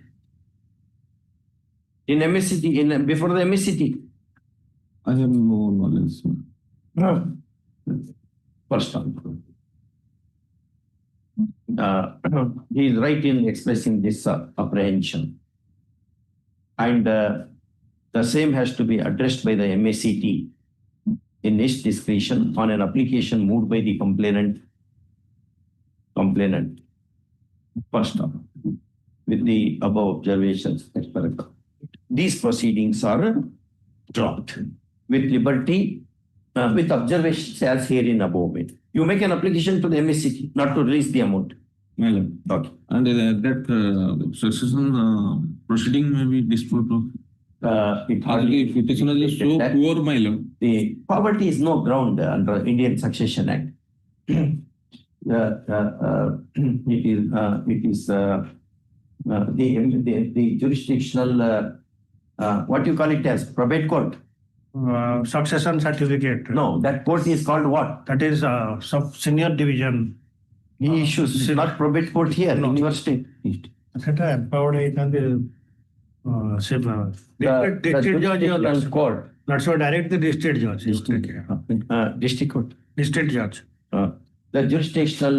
in MACT, before the MACT. I have no knowledge. First time. he is right in expressing this apprehension. And the same has to be addressed by the MACT in its discretion on an application moved by the complainant first up with the above observations. These proceedings are dropped with liberty, with observations as herein above it. You make an application to the MACT not to release the amount. Okay. And that succession proceeding may be disposed of. It hardly petitioner is so that poor, my lord. the poverty is no ground under Indian Succession Act. It is the jurisdictional what you call it as probate court. Succession certificate. No, that court is called what? That is senior division. He issues not probate court here in your state. সেটা empowered এখানে The jurisdictional court. Not so direct the district judge. District court. District judge. The jurisdictional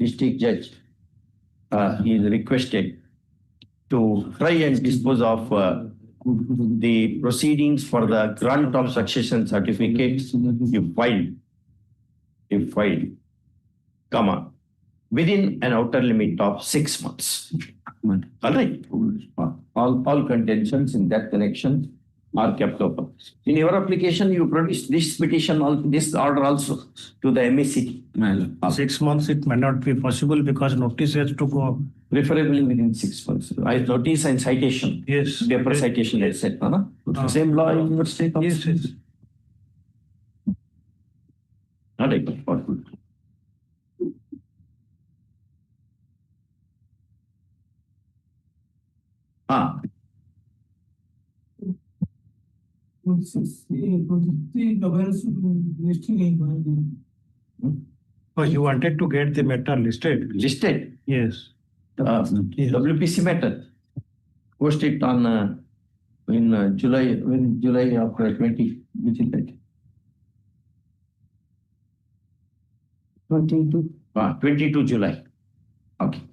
district judge is requested to try and dispose of the proceedings for the grant of succession certificates if filed, comma, within an outer limit of 6 months. All right. All contentions in that connection are kept open. In your application, you produce this petition, this order also to the MACT. 6 months it may not be possible because notice has to go. Preferably within 6 months. I notice and citation. Yes. Paper citation, etc. Same law in your state also. Yes, yes. All right. Oh, you wanted to get the matter listed? Listed. Yes. WPC matter. Post it on in July of 20, which is that? 22 July. Okay.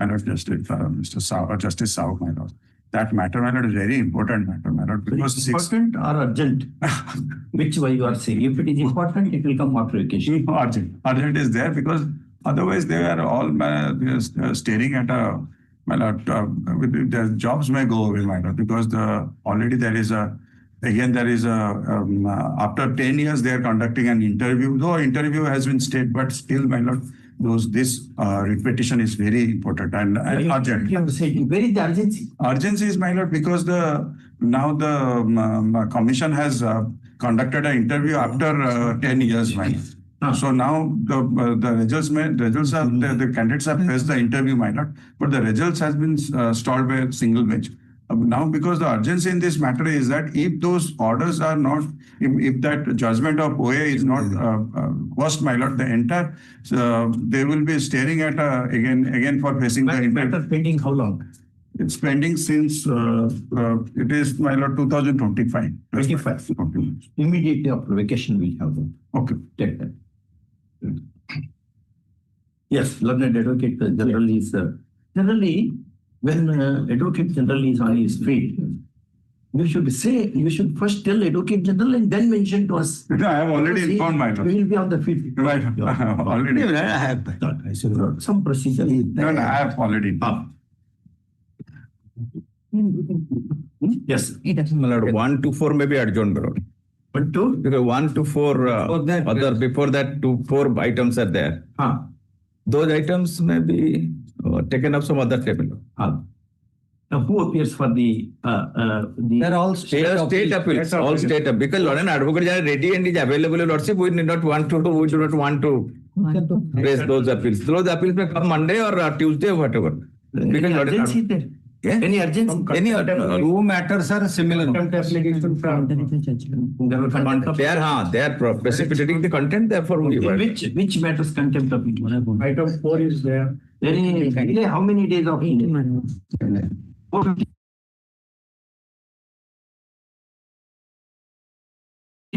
my lord, Justice Sao, my lord. That matter, my lord, is very important matter, my lord, because Important or urgent? Which way you are saying? If it is important, it will come after vacation. Urgent is there because otherwise they are all staring at a, my lord, their jobs may go away, my lord, because already there is a, again, there is a, after 10 years, they are conducting an interview, though interview has been stayed, but still, my lord, this repetition is very important and urgent. You have said, where is the urgency? Urgency is, my lord, because now the commission has conducted an interview after 10 years, my lord. So now the results are, the candidates have faced the interview, my lord, but the results has been stalled by a single bench. Now, because the urgency in this matter is that if those orders are not, if that judgment of OA is not quashed, my lord, the entire, they will be staring at again for facing the matter pending how long? It's pending since it is, my lord, 2025. 25. Immediately after vacation, we'll have them. Okay. Take that. Yes, learned advocate general is generally. When advocate general is on his feet, you should first tell advocate general and then mention to us. No, I have already informed my lord. We will be on the feet. Right. Already. I have. Some procedure is there. No, I have already. Yes. My lord, 1 to 4 may be adjourned, my lord. 1 to? Because 1 to 4, other before that 4 items are there. Those items may be taken up some other table. Now, who appears for the? They're all State appeals, all state appeals. Because Lord, an advocate is ready and is available, Lordship, we do not want to raise those appeals. Those appeals may come Monday or Tuesday or whatever. Any urgency there? Yeah? Any urgency? Two matters are similar. They are precipitating the content, therefore we Which matters contempt of it? Item 4 is there. Any delay, how many days of delay?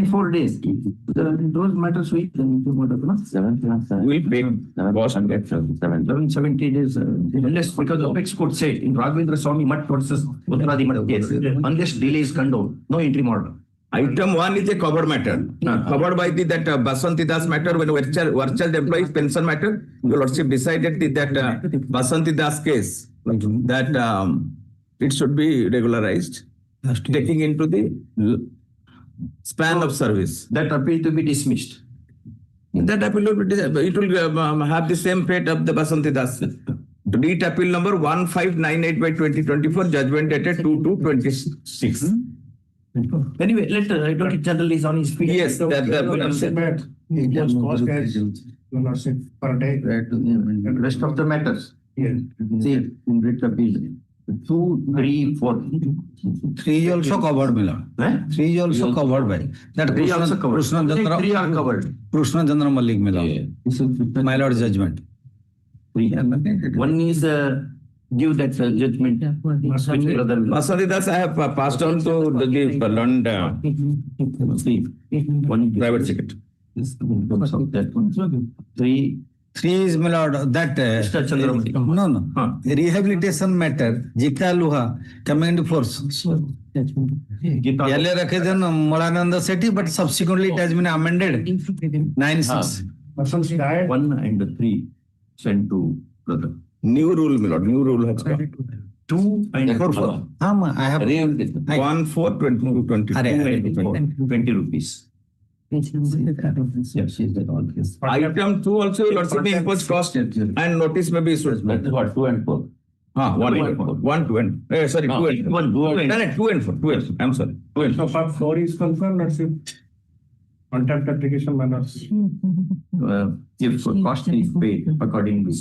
4 days. Those matters we will pay cost and get 70 days. Unless because the Apex Court said in Raghavendra Swamy Mutt versus Uttaradi Mutt case, unless delay is condoned, no interim order. Item 1 is a covered matter. Covered by that Basanti Das matter when virtual employees pension matter. Your Lordship decided that Basanti Das case that it should be regularized, taking into the span of service. That appeal to be dismissed. That appeal will be, it will have the same fate of the Basanti Das. Read appeal number 1598 by 2024, judgment dated 2/2/26. Anyway, let Advocate General is on his feet. Yes, It was caused as per day. Rest of the matters. Yes. See, in writ appeal, 2, 3, 4. 3 is also covered, my lord. 3 is also covered by that. Three also covered. Three are covered. Krishna Chandra Malik, my lord. My lord judgment. 3. One is give that judgment. Basanti Das, I have passed on to the learned private secretary. Three is, my lord, that no. Rehabilitation matter, Jita Luha, coming into force. Earlier occasion, Molananda Sethi, but subsequently it has been amended. 9/6. 1 and 3 sent to brother. New rule, my lord. New rule has come. 2 and 4. I have 1, 4, 22, 20 rupees. Yes, Item 2 also, Lordship may impose cost and notice may be issued. What, 2 and 4? 1 and 4. 1, 2 and, sorry, 2 and 4. 2 and 4. 2 and 4. I'm sorry. 2 and 4. So part 4 is concerned, let's see. Contempt application manners. If cost is paid accordingly.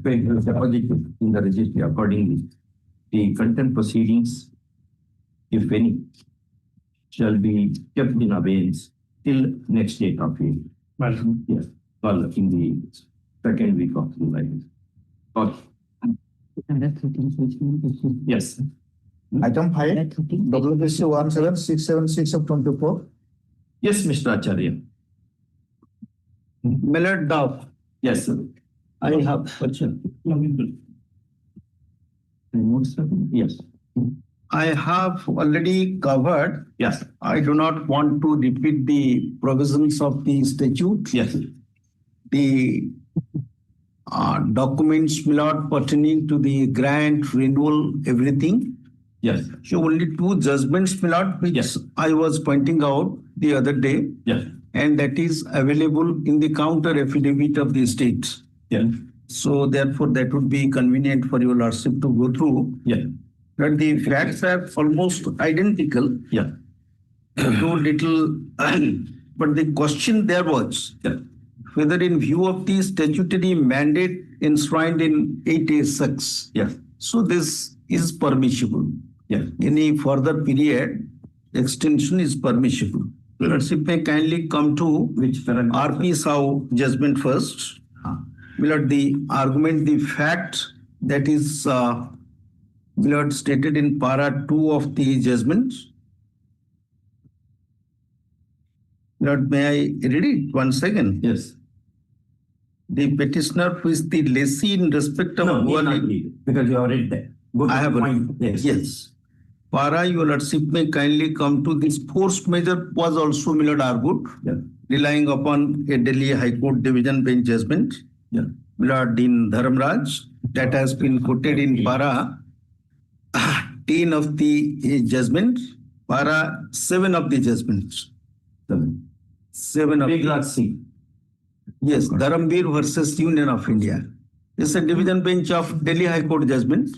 Paid deposited in the registry accordingly. The contempt proceedings, if any, shall be kept in abeyance till next date of hearing. Yes, well, in the second week of July. Yes. Item 5, WBC 17676 of 24. Yes, Mr. Acharya. Millard Dow. Yes, sir. I have question. Yes. I have already covered. Yes. I do not want to repeat the provisions of the statute. Yes. The documents, my lord, pertaining to the grant, renewal, everything. Yes. So only two judgments, my lord, which Yes. I was pointing out the other day, Yes. and that is available in the counter affidavit of the state. Yes. So therefore, that would be convenient for your lordship to go through. Yes. But the facts are almost identical. Yeah. Too little, but the question there was whether in view of the statutory mandate enshrined in 8A6, Yes. so this is permissible. Yes. Any further period extension is permissible. Lordship may kindly come to Which paragraph? RP Sao judgment first. Milord, the argument, the fact that is Milord stated in para 2 of the judgment. Milord, may I read it? 1 second. Yes. The petitioner who is the lessee in respect of No, need one. not read, because you have read that. Go to I have the read. point. Yes. Yes. Para, your lordship may kindly come to this force measure was also Milord argued, Yeah. relying upon a Delhi High Court division bench judgment. Yeah. Milord in Dharamraj, that has been quoted in para 10 of the judgment, para 7 of the judgment. 7 of Big the, lot C. yes, Dharamveer versus Union of India. It's a division bench of Delhi High Court judgment.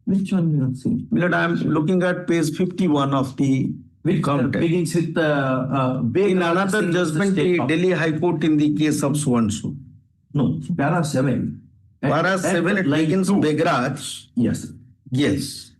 Which one you have seen? Milord, I am looking at page 51 of the Which counter. begins with big In lot another C is the judgment, state the of- Delhi High Court in the case of so-and-so. No, para 7. Para 7, it line begins 2. Begraj. Yes. Yes.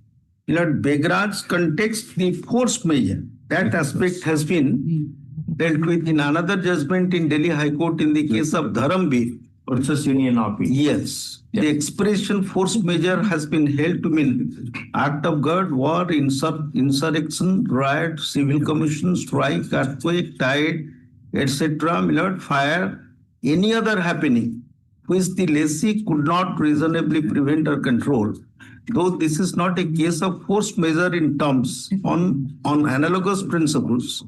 Milord, Begraj context the force measure. That aspect has been dealt with in another judgment in Delhi High Court in the case of Dharamveer. Versus Union of India. Yes. The expression force measure has been held to mean act of God, war, insurrection, riot, civil commission, strike, earthquake, tide, etc. Milord, fire, any other happening which the lessee could not reasonably prevent or control. Though this is not a case of force measure in terms on analogous principles,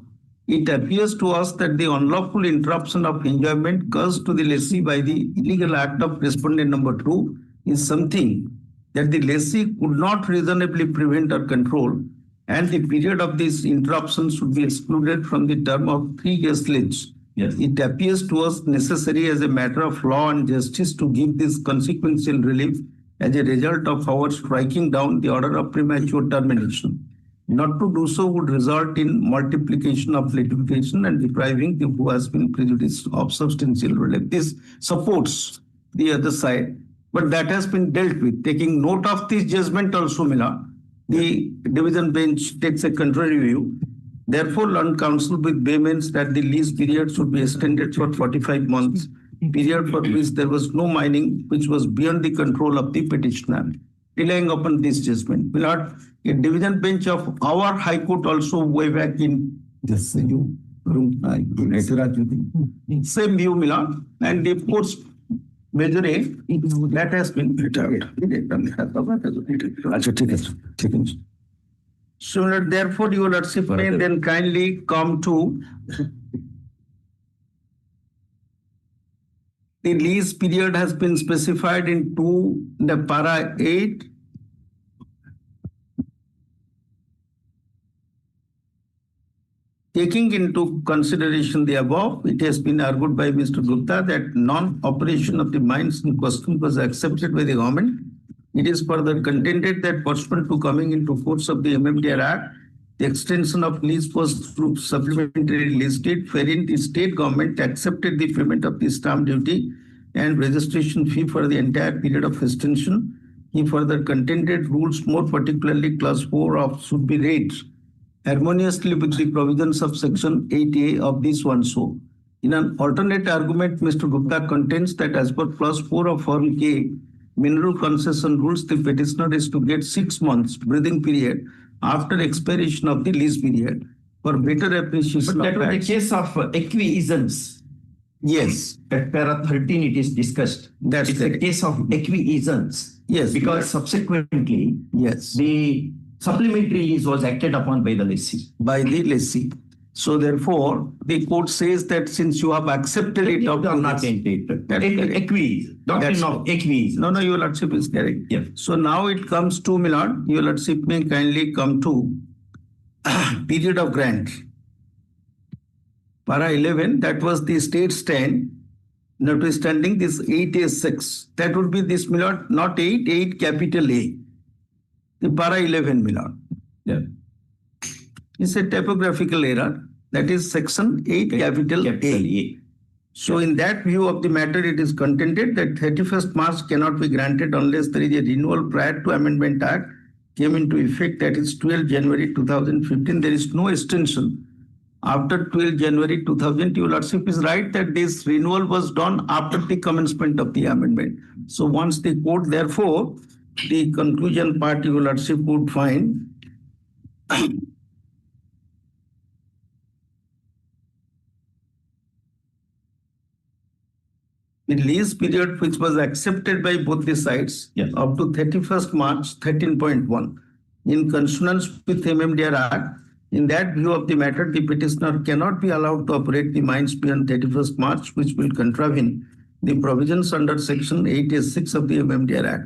it appears to us that the unlawful interruption of enjoyment caused to the lessee by the illegal act of respondent number 2 is something that the lessee could not reasonably prevent or control, and the period of this interruption should be excluded from the term of 3 years lease. Yes. It appears to us necessary as a matter of law and justice to give this consequential relief as a result of our striking down the order of premature termination. Not to do so would result in multiplication of litigation and depriving the who has been prejudiced of substantial relief. This supports the other side, but that has been dealt with. Taking note of this judgment also, Mila, the division bench takes a contrary view. Therefore, learned counsel with vehemence that the lease period should be extended for 45 months, period for which there was no mining, which was beyond the control of the petitioner. Relying upon this judgment, Milord, a division bench of our High Court also way back in this same view, Milord, and the force measure that has been So Milord, therefore, your lordship may then kindly come to the lease period has been specified in the para 8. Taking into consideration the above, it has been argued by Mr. Gupta that non-operation of the mines in question was accepted by the government. It is further contended that pursuant to coming into force of the MMDR Act, the extension of lease was through supplementary lease deed, wherein the state government accepted the payment of the stamp duty and registration fee for the entire period of extension. He further contended rules, more particularly clause 4 of should be read harmoniously with the provisions of section 8A of this one. So, in an alternate argument, Mr. Gupta contends that as per clause 4 of Form K, mineral concession rules, the petitioner is to get 6 months breathing period after expiration of the lease period for better appreciation. But that of was the facts. case of acquiescence. Yes, At para 13, it is discussed. That's It's a correct. case of acquiescence. Yes. Because subsequently, yes, the supplementary lease was acted upon by the lessee. by the lessee. So therefore, the court says that since you have accepted it up to Not this- entailed. That's correct. Acquiesce. Doctrine That's of acquiesce. No, Your Lordship is correct. Yes. So now it comes to, my Lord, Your Lordship may kindly come to period of grant. Para 11, that was the state stand, notwithstanding this 8A6. That would be this, my Lord, not 8 capital A. The para 11, my Lord. Yeah. It's a typographical error. That is section 8 capital A. So in that view of the matter, it is contended that 31st March cannot be granted unless there is a renewal prior to Amendment Act came into effect, that is 12 January 2015. There is no extension. After 12 January 2000, Your Lordship is right that this renewal was done after the commencement of the amendment. So once the court, therefore, the conclusion part, Your Lordship would find the lease period which was accepted by both the sides up to 31st March 13.1 in consonance with MMDR Act. In that view of the matter, the petitioner cannot be allowed to operate the mines beyond 31st March, which will contravene the provisions under Section 8A6 of the MMDR Act.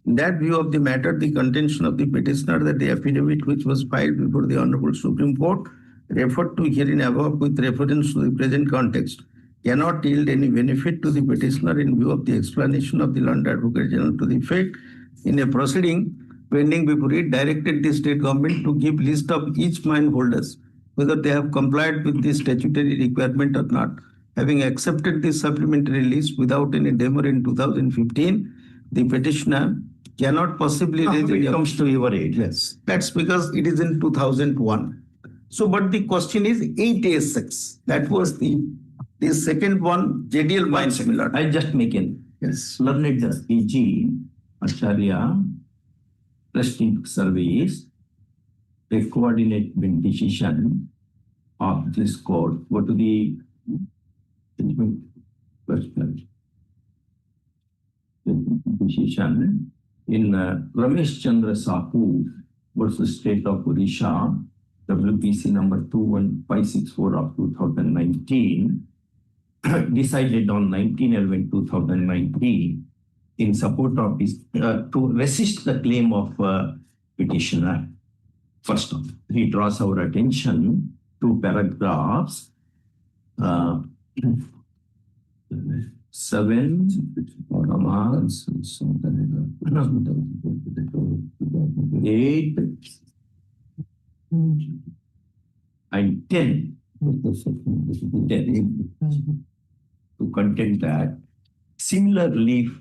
In that view of the matter, the contention of the petitioner that the affidavit which was filed before the Honorable Supreme Court referred to herein above with reference to the present context cannot yield any benefit to the petitioner in view of the explanation of the Lord Advocate General to the effect in a proceeding pending before it directed the state government to give list of each mine holders, whether they have complied with the statutory requirement or not. Having accepted this supplementary list without any demur in 2015, the petitioner cannot possibly raise It any comes to your aid. Yes, that's because it is in 2001. So, but the question is 8A6. That was the second one, JDL mine similar. I'll just make in. Yes. Learned E.G. Acharya, Trusting Service, a coordinate decision of this court. Go to the decision in Ramesh Chandra Sahu versus State of Orissa, WPC number 21564 of 2019, decided on 19/11/2019 in support of his to resist the claim of petitioner. First off, he draws our attention to paragraphs 7, 8, and 10. 10 to contend that similar relief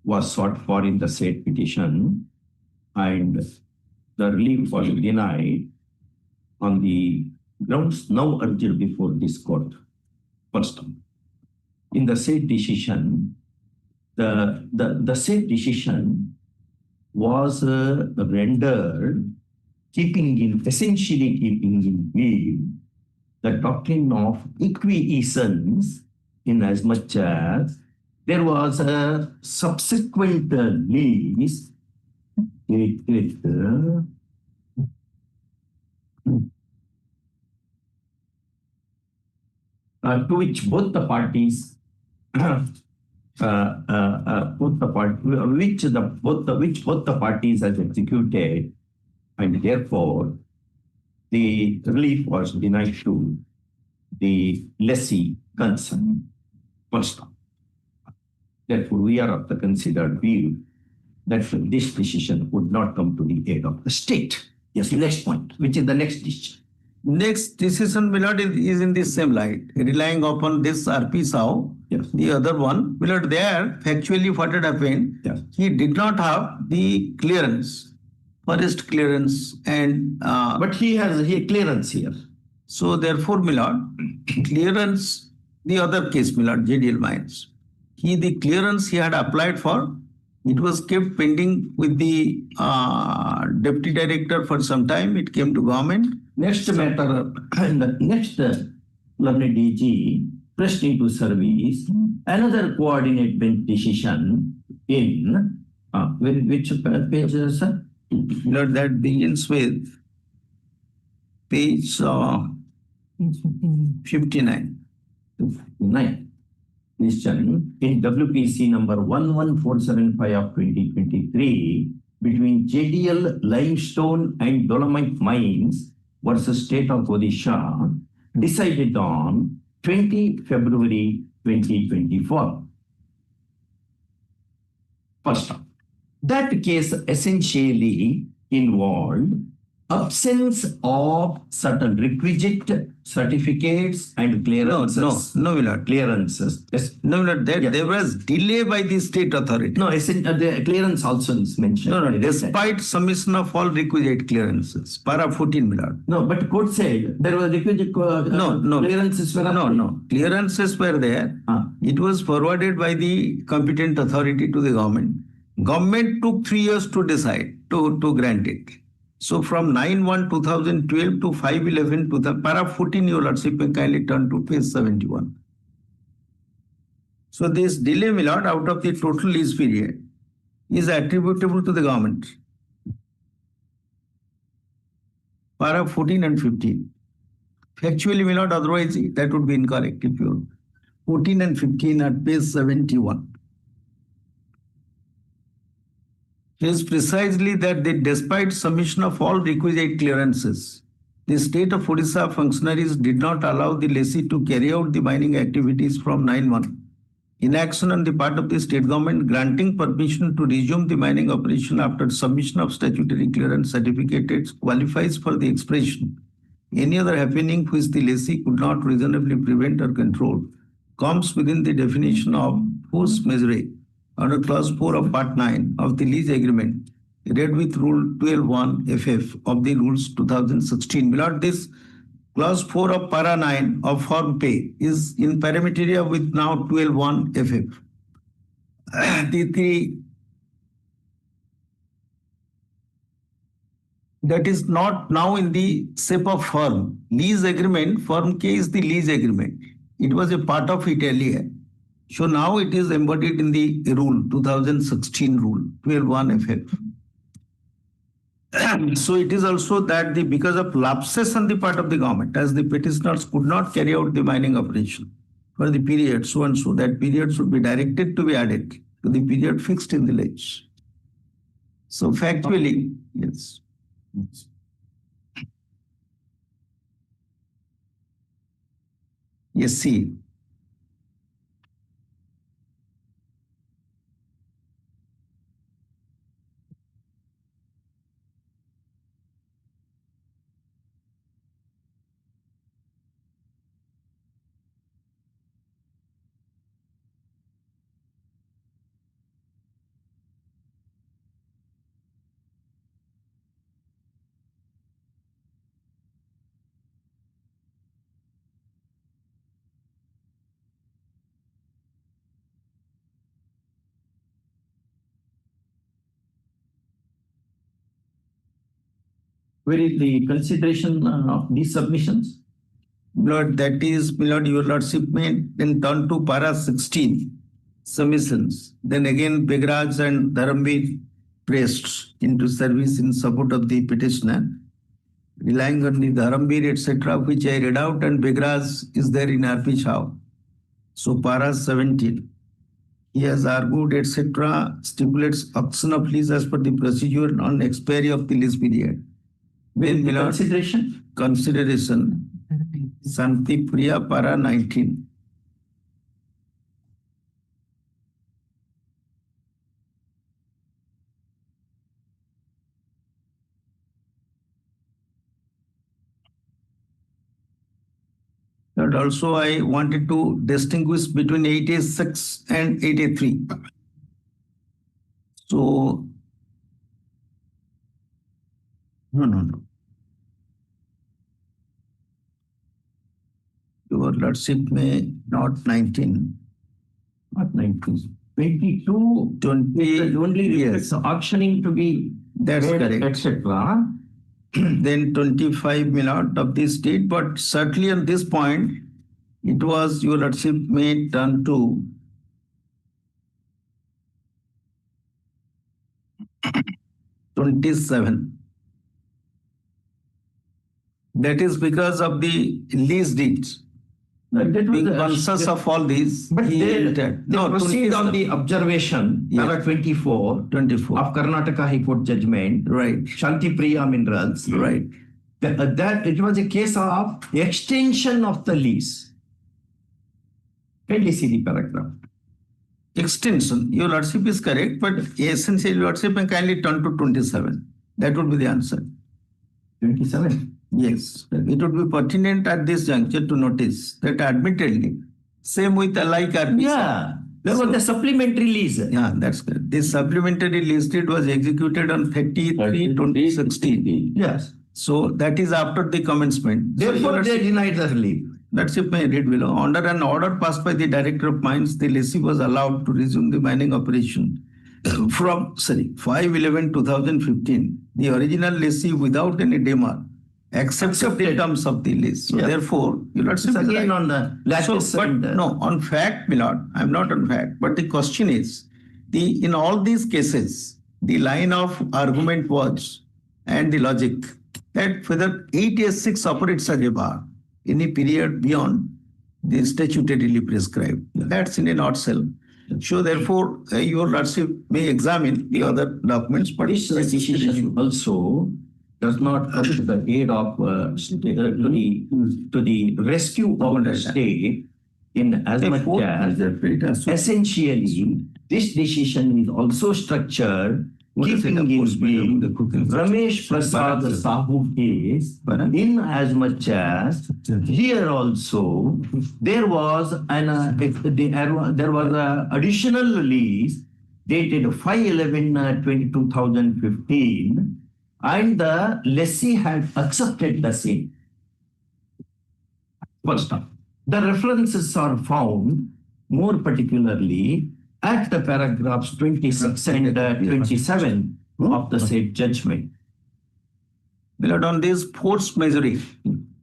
was sought for in the said petition and the relief was denied on the grounds now urged before this court. First, in the said decision, the said decision was rendered essentially keeping in view the doctrine of acquiescence, in as much as there was a subsequent lease to which both the parties both the parties has executed, and therefore the relief was denied to the lessee concerned. First, therefore, we are of the considered view that this decision would not come to the aid of the state. Yes, next point, which is the next decision. Next decision, Millard, is in the same light, relying upon this R.P. Sao. Yes. The other one, Millard, there, factually what had happened, Yes. he did not have the clearance, forest clearance, and But he has clearance here. so therefore, Millard, clearance, the other case, Millard, JDL Mines, the clearance he had applied for, it was kept pending with the deputy director for some time. It came to government. Next matter, and the next learned DG, pressed into service. Another coordinate bench decision in which page, sir? Lord, that begins with page 59. 9. Question in WPC number 11475 of 2023 between JDL limestone and dolomite mines versus state of Odisha decided on 20 February 2024. First, that case essentially involved absence of certain requisite certificates and clearances. No, my lord. Clearances. Yes. No, my lord. There was delay by the state authority. No, the clearance also is mentioned. No, despite submission of all requisite clearances. Para 14, my lord. No, but court said there was requisite clearances were No. Clearances were there. It was forwarded by the competent authority to the government. Government took 3 years to decide to grant it. So from 9/1/2012 to 5/11 to the para 14, your lordship may kindly turn to page 71. So this delay, my lord, out of the total lease period is attributable to the government. Para 14 and 15. Factually, my lord, otherwise that would be incorrect if you 14 and 15 at page 71. Is precisely that despite submission of all requisite clearances, the state of Odisha functionaries did not allow the lessee to carry out the mining activities from 9/1. Inaction on the part of the state government granting permission to resume the mining operation after submission of statutory clearance certificates qualifies for the expression. Any other happening which the lessee could not reasonably prevent or control comes within the definition of force majeure under clause 4 of part 9 of the lease agreement, read with rule 12(1) FF of the rules 2016. Below this, clause 4 of para 9 of form pay is in parameteria with now 12(1) FF. That is not now in the shape of form. Lease agreement, form K is the lease agreement. It was a part of it earlier. So now it is embodied in the rule, 2016 rule, 12(1) FF. So it is also that because of lapses on the part of the government, as the petitioners could not carry out the mining operation for the period so and so, that period should be directed to be added to the period fixed in the lease. So factually, yes. Yes, see. Where is the consideration of these submissions? Lord, that is, my lord, your lordship may then turn to para 16 submissions. Then again, Begraj and Dharamveer pressed into service in support of the petitioner, relying on the Dharamveer, etc., which I read out, and Begraj is there in RP Chao. So para 17. He has argued, etc., stipulates auction of lease as per the procedure on expiry of the lease period. When consideration? Consideration. Santi Priya para 19. And also I wanted to distinguish between 86 and 83. So, no. Your lordship may not 19. Not 19. 22, 20, only yes. auctioning to be That's correct. etc. Then 25 may not of the state, but certainly on this point, It was, your lordship may turn to 27. That is because of the lease deeds. Being conscious of all these, But he they entered. proceed on the observation, Yes. para 24 of Karnataka High Court judgment, Right. Shanti Priya Minerals. Right. That it was a case of extension of the lease. Kindly see the paragraph. Extension, your lordship is correct, but essentially, your lordship may kindly turn to 27. That would be the answer. 27. Yes, it would be pertinent at this juncture to notice that admittedly, same with alike RBC. Yeah, there was the supplementary lease. Yeah, that's correct. This supplementary lease deed was executed on 30/3/2016. Yes. So that is after the commencement. So Therefore, your they lordship- denied the relief. That's it, may read below. Under an order passed by the Director of Mines, the lessee was allowed to resume the mining operation from 5/11/2015. The original lessee, without any demur, accepted the terms of the lease. So Yeah. therefore, your lordship It's is again right. on the lattice But and, no, on fact, my lord, I'm not on fact. But the question is, in all these cases, the line of argument was, and the logic, that whether 8A6 operates as a bar, any period beyond the statutorily prescribed. That's in a nutshell. So therefore, your lordship may examine the other documents, but This decision also does not come to the aid of to the rescue of the state in as much as essentially this decision is also structured keeping in view Ramesh Prasad Sahu case in as much as here also there was an additional release dated 5/11/2015 and the lessee had accepted the same. First off, the references are found more particularly at the paragraphs 26 and 27 of the said judgment. Below on this force majeure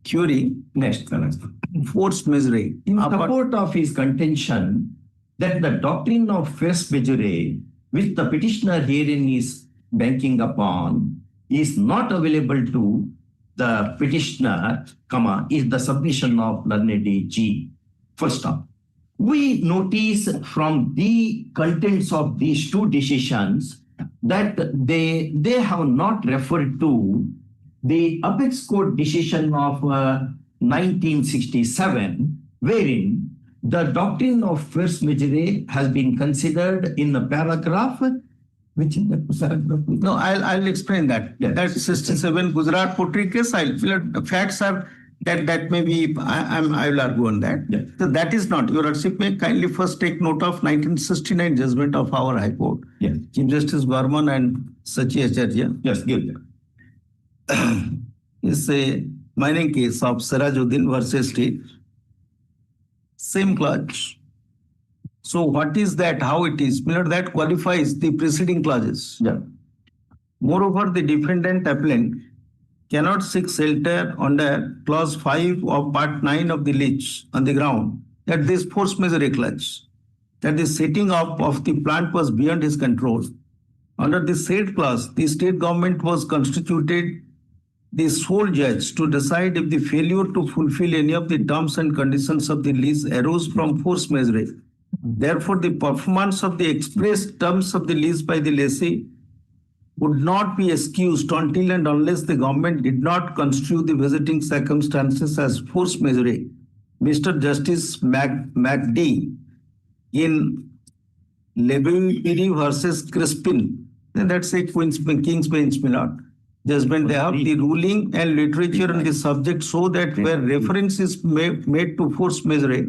theory, Next paragraph. force majeure. In support of his contention that the doctrine of force majeure, which the petitioner herein is banking upon, is not available to the petitioner, is the submission of learned G. First off, we notice from the contents of these two decisions that they have not referred to the Apex Court decision of 1967, wherein the doctrine of force majeure has been considered in the paragraph. Which is the paragraph? No, I'll explain that. Yes. That's 67 Gujarat Pottery case. The facts are that may be, I will argue on that. Yeah. So that is not. Your lordship may kindly first take note of 1969 judgment of our High Court. Yes. Chief Justice Barman and Sachi Acharya. Yes, give them. It's a mining case of Sirajuddin versus State. Same clause. So what is that? How it is? That qualifies the preceding clauses. Yeah. Moreover, the defendant appellant cannot seek shelter under clause 5 of part 9 of the lease on the ground that this force majeure clause, that the setting up of the plant was beyond his control. Under the said clause, the state government was constituted the sole judge to decide if the failure to fulfill any of the terms and conditions of the lease arose from force majeure. Therefore, the performance of the express terms of the lease by the lessee would not be excused until and unless the government did not construe the visiting circumstances as force majeure. Mr. Justice MacD in Lebiri versus Crispin, and that's a King's Bench judgment. They have the ruling and literature on the subject so that where reference is made to force majeure,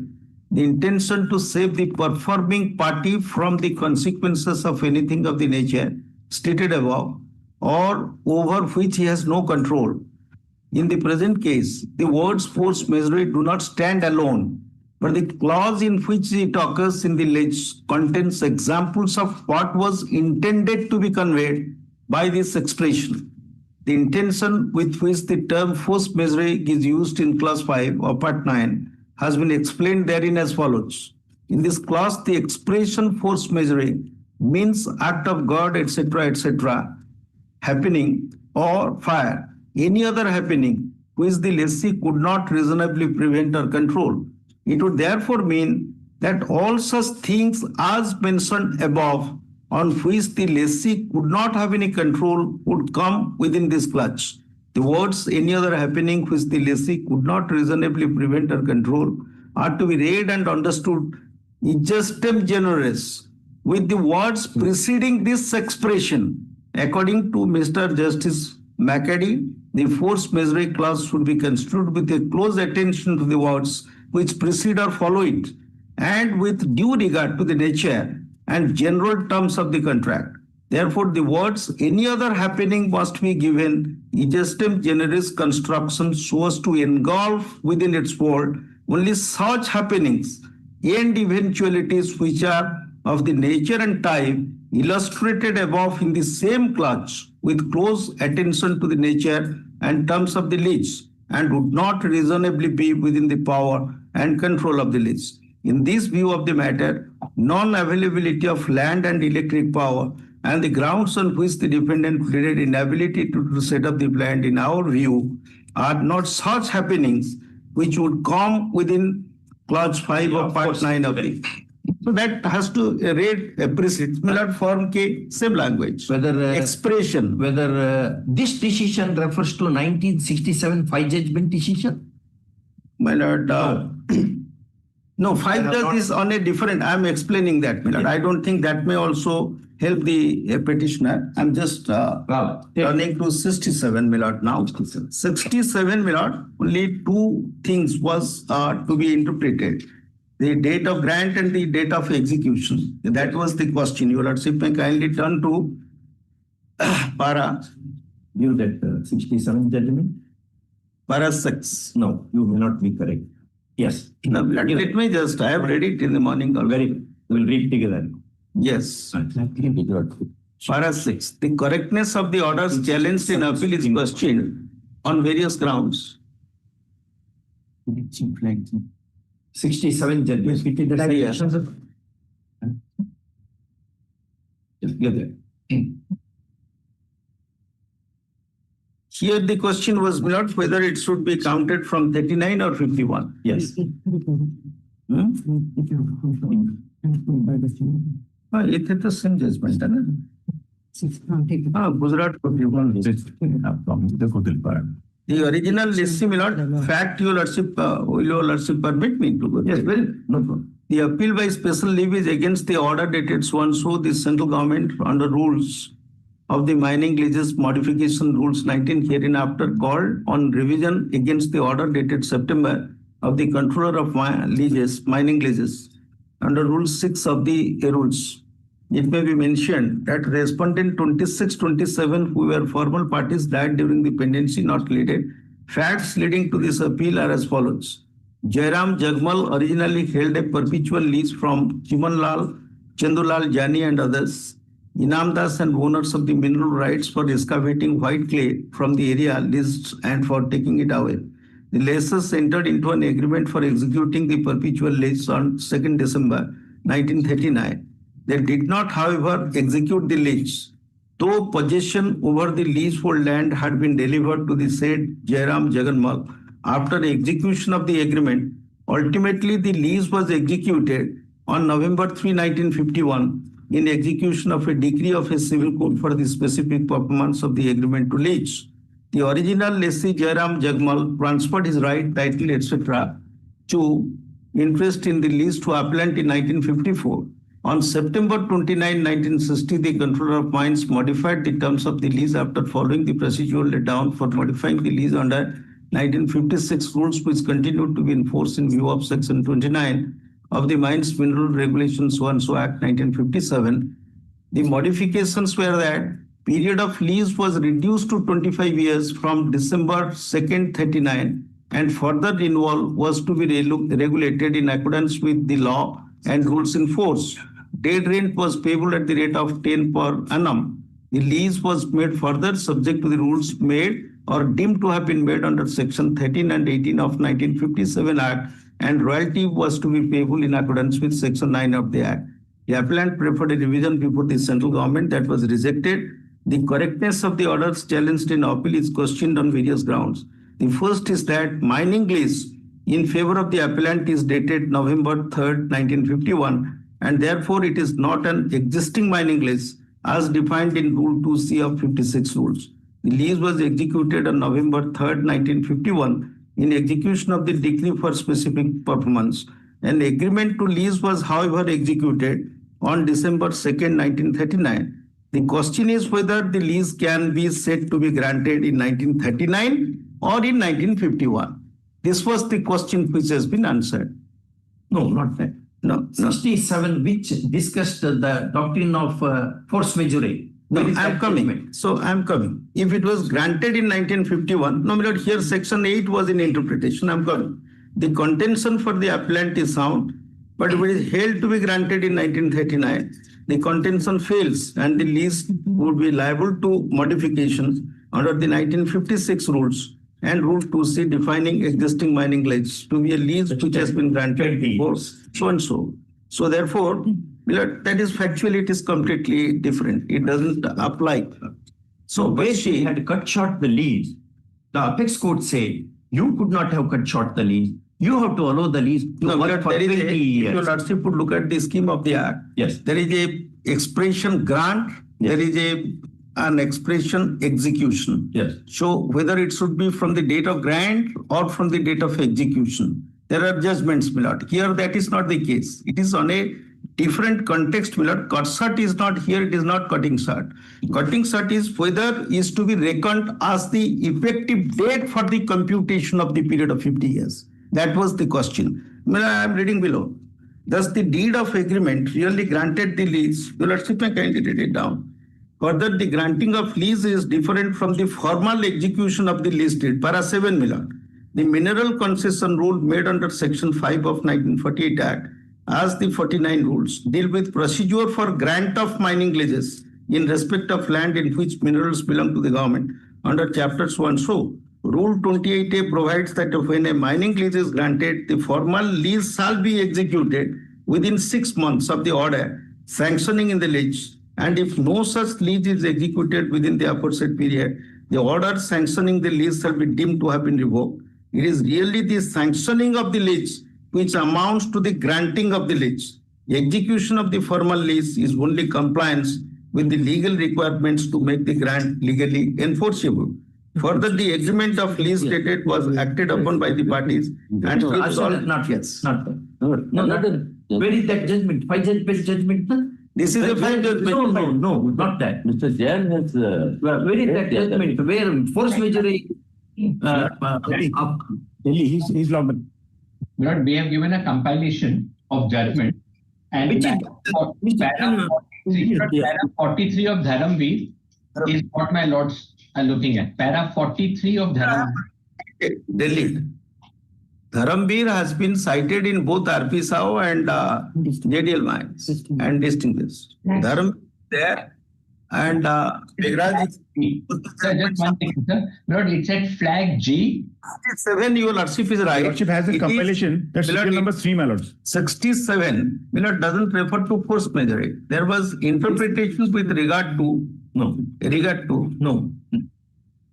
the intention to save the performing party from the consequences of anything of the nature stated above or over which he has no control. In the present case, the words force majeure do not stand alone, but the clause in which it occurs in the lease contains examples of what was intended to be conveyed by this expression. The intention with which the term force majeure is used in clause 5 or part 9 has been explained therein as follows. In this clause, the expression force measuring means act of God, etc., happening or fire, any other happening which the lessee could not reasonably prevent or control. It would therefore mean that all such things as mentioned above on which the lessee could not have any control would come within this clause. The words any other happening which the lessee could not reasonably prevent or control are to be read and understood gestem generis with the words preceding this expression. According to Mr. Justice McAdee, the force measuring clause should be construed with a close attention to the words which precede or follow it, and with due regard to the nature and general terms of the contract. Therefore, the words any other happening must be given gestem generis construction so as to engulf within its fold only such happenings and eventualities which are of the nature and type illustrated above in the same clause with close attention to the nature and terms of the lease and would not reasonably be within the power and control of the lease. In this view of the matter, non-availability of land and electric power and the grounds on which the defendant pleaded inability to set up the land, in our view, are not such happenings which would come within clause 5 of part 9 of the. So that has to read a similar form ke same language. Whether expression. Whether this decision refers to 1967 5 judgment decision? My lord, no, 5 judge is on a different. I'm explaining that, my lord. I don't think that may also help the petitioner. I'm just turning to 67, my lord, now. 67, my lord, only 2 things was to be interpreted. The date of grant and the date of execution. That was the question. Your lordship may kindly turn to para. Give that 67 judgment. Para 6. No, you may not be correct. Yes. No, let me just, I have read it in the morning already. We'll read together. Yes. Para 6. The correctness of the orders challenged in appeal is questioned on various grounds. 67 judgments. Just give that. Here the question was not whether it should be counted from 39 or 51. Yes. It is the same judgment. Gujarat. The original list, my lord, fact, your lordship, will your lordship permit me to go? Yes, well, no problem. The appeal by special leave is against the order dated so and so, the central government under rules of the mining leases modification rules 19 hereinafter called on revision against the order dated September of the controller of mining leases under rule 6 of the rules. It may be mentioned that respondent 26-27 who were formal parties died during the pendency not pleaded. Facts leading to this appeal are as follows. Jairam Jagmal originally held a perpetual lease from Chimanlal, Chandulal Jani and others. Inamdas and owners of the mineral rights for excavating white clay from the area leased and for taking it away. The lessors entered into an agreement for executing the perpetual lease on 2nd December 1939. They did not, however, execute the lease, though possession over the leasehold land had been delivered to the said Jairam Jaganmal. After the execution of the agreement, ultimately the lease was executed on November 3, 1951, in execution of a decree of a civil code for the specific performance of the agreement to lease. The original lessee Jairam Jagmal transferred his right, title, etc. to interest in the lease to appellant in 1954. On September 29, 1960, the Controller of Mines modified the terms of the lease after following the procedural letdown for modifying the lease under 1956 rules, which continued to be enforced in view of Section 29 of the Mines Mineral Regulations 1 so Act 1957. The modifications were that period of lease was reduced to 25 years from December 2nd, 39, and further renewal was to be regulated in accordance with the law and rules in force. Dead rent was payable at the rate of 10 per annum. The lease was made further subject to the rules made or deemed to have been made under Section 13 and 18 of 1957 Act and royalty was to be payable in accordance with Section 9 of the Act. The appellant preferred a revision before the central government that was rejected. The correctness of the orders challenged in appeal is questioned on various grounds. The first is that mining lease in favor of the appellant is dated November 3rd, 1951, and therefore it is not an existing mining lease as defined in Rule 2C of 56 rules. The lease was executed on November 3rd, 1951 in execution of the decree for specific performance. An agreement to lease was, however, executed on December 2nd, 1939. The question is whether the lease can be said to be granted in 1939 or in 1951. This was the question which has been answered. No, not that. No, 67, which discussed the doctrine of force majeure. No, Where is I'm that coming. statement? So I'm coming. If it was granted in 1951, no, my lord, here Section 8 was in interpretation. I'm coming. The contention for the appellant is sound, but if it is held to be granted in 1939, the contention fails and the lease would be liable to modifications under the 1956 rules and Rule 2C defining existing mining lease to be a lease which has been granted before so and so. So therefore, that is factually, it is completely different. It doesn't apply. So where she had cut short the lease, the apex court said, you could not have cut short the lease. You have to allow the lease to work for 20 If years. your lordship would look at the scheme of the act, Yes. there is a expression grant, there is an expression execution. Yes. So whether it should be from the date of grant or from the date of execution, there are judgments, my lord. Here that is not the case. It is on a different context, my lord. Cut short is not here, it is not cutting short. Cutting short is whether is to be reckoned as the effective date for the computation of the period of 50 years. That was the question. I am reading below. Thus, the deed of agreement really granted the lease. Your lordship may kindly read it down. Further, the granting of lease is different from the formal execution of the lease deed. Para 7, my lord. The mineral concession rule made under Section 5 of 1948 Act, as the 49 rules, deal with procedure for grant of mining leases in respect of land in which minerals belong to the government under chapters 1. So, Rule 28A provides that when a mining lease is granted, the formal lease shall be executed within 6 months of the order sanctioning in the lease. And if no such lease is executed within the aforesaid period, the order sanctioning the lease shall be deemed to have been revoked. It is really the sanctioning of the lease which amounts to the granting of the lease. The execution of the formal lease is only compliance with the legal requirements to make the grant legally enforceable. Further, the agreement of lease dated was acted upon by the parties and resolved. Not yet. Not where is that judgment? Why judgment? This is a final judgment. No, not that. Mr. Jain has. Where is that judgment? Where force majeure? He's logged. Lord, we have given a compilation of judgment, and Which is para 43 of Dharamveer is what my lords are looking at. Para 43 of Dharamveer. Delete. Dharamveer has been cited in both RP Sao and JDL mines and distinguished. Dharamveer there and Megraj. Sir, just one thing, sir. Lord, it's at flag G. 7, your lordship is right. Lordship has a It compilation. That's Milord, number 3, my lords. 67, Milord, doesn't refer to force majeure. There was interpretation with regard to No.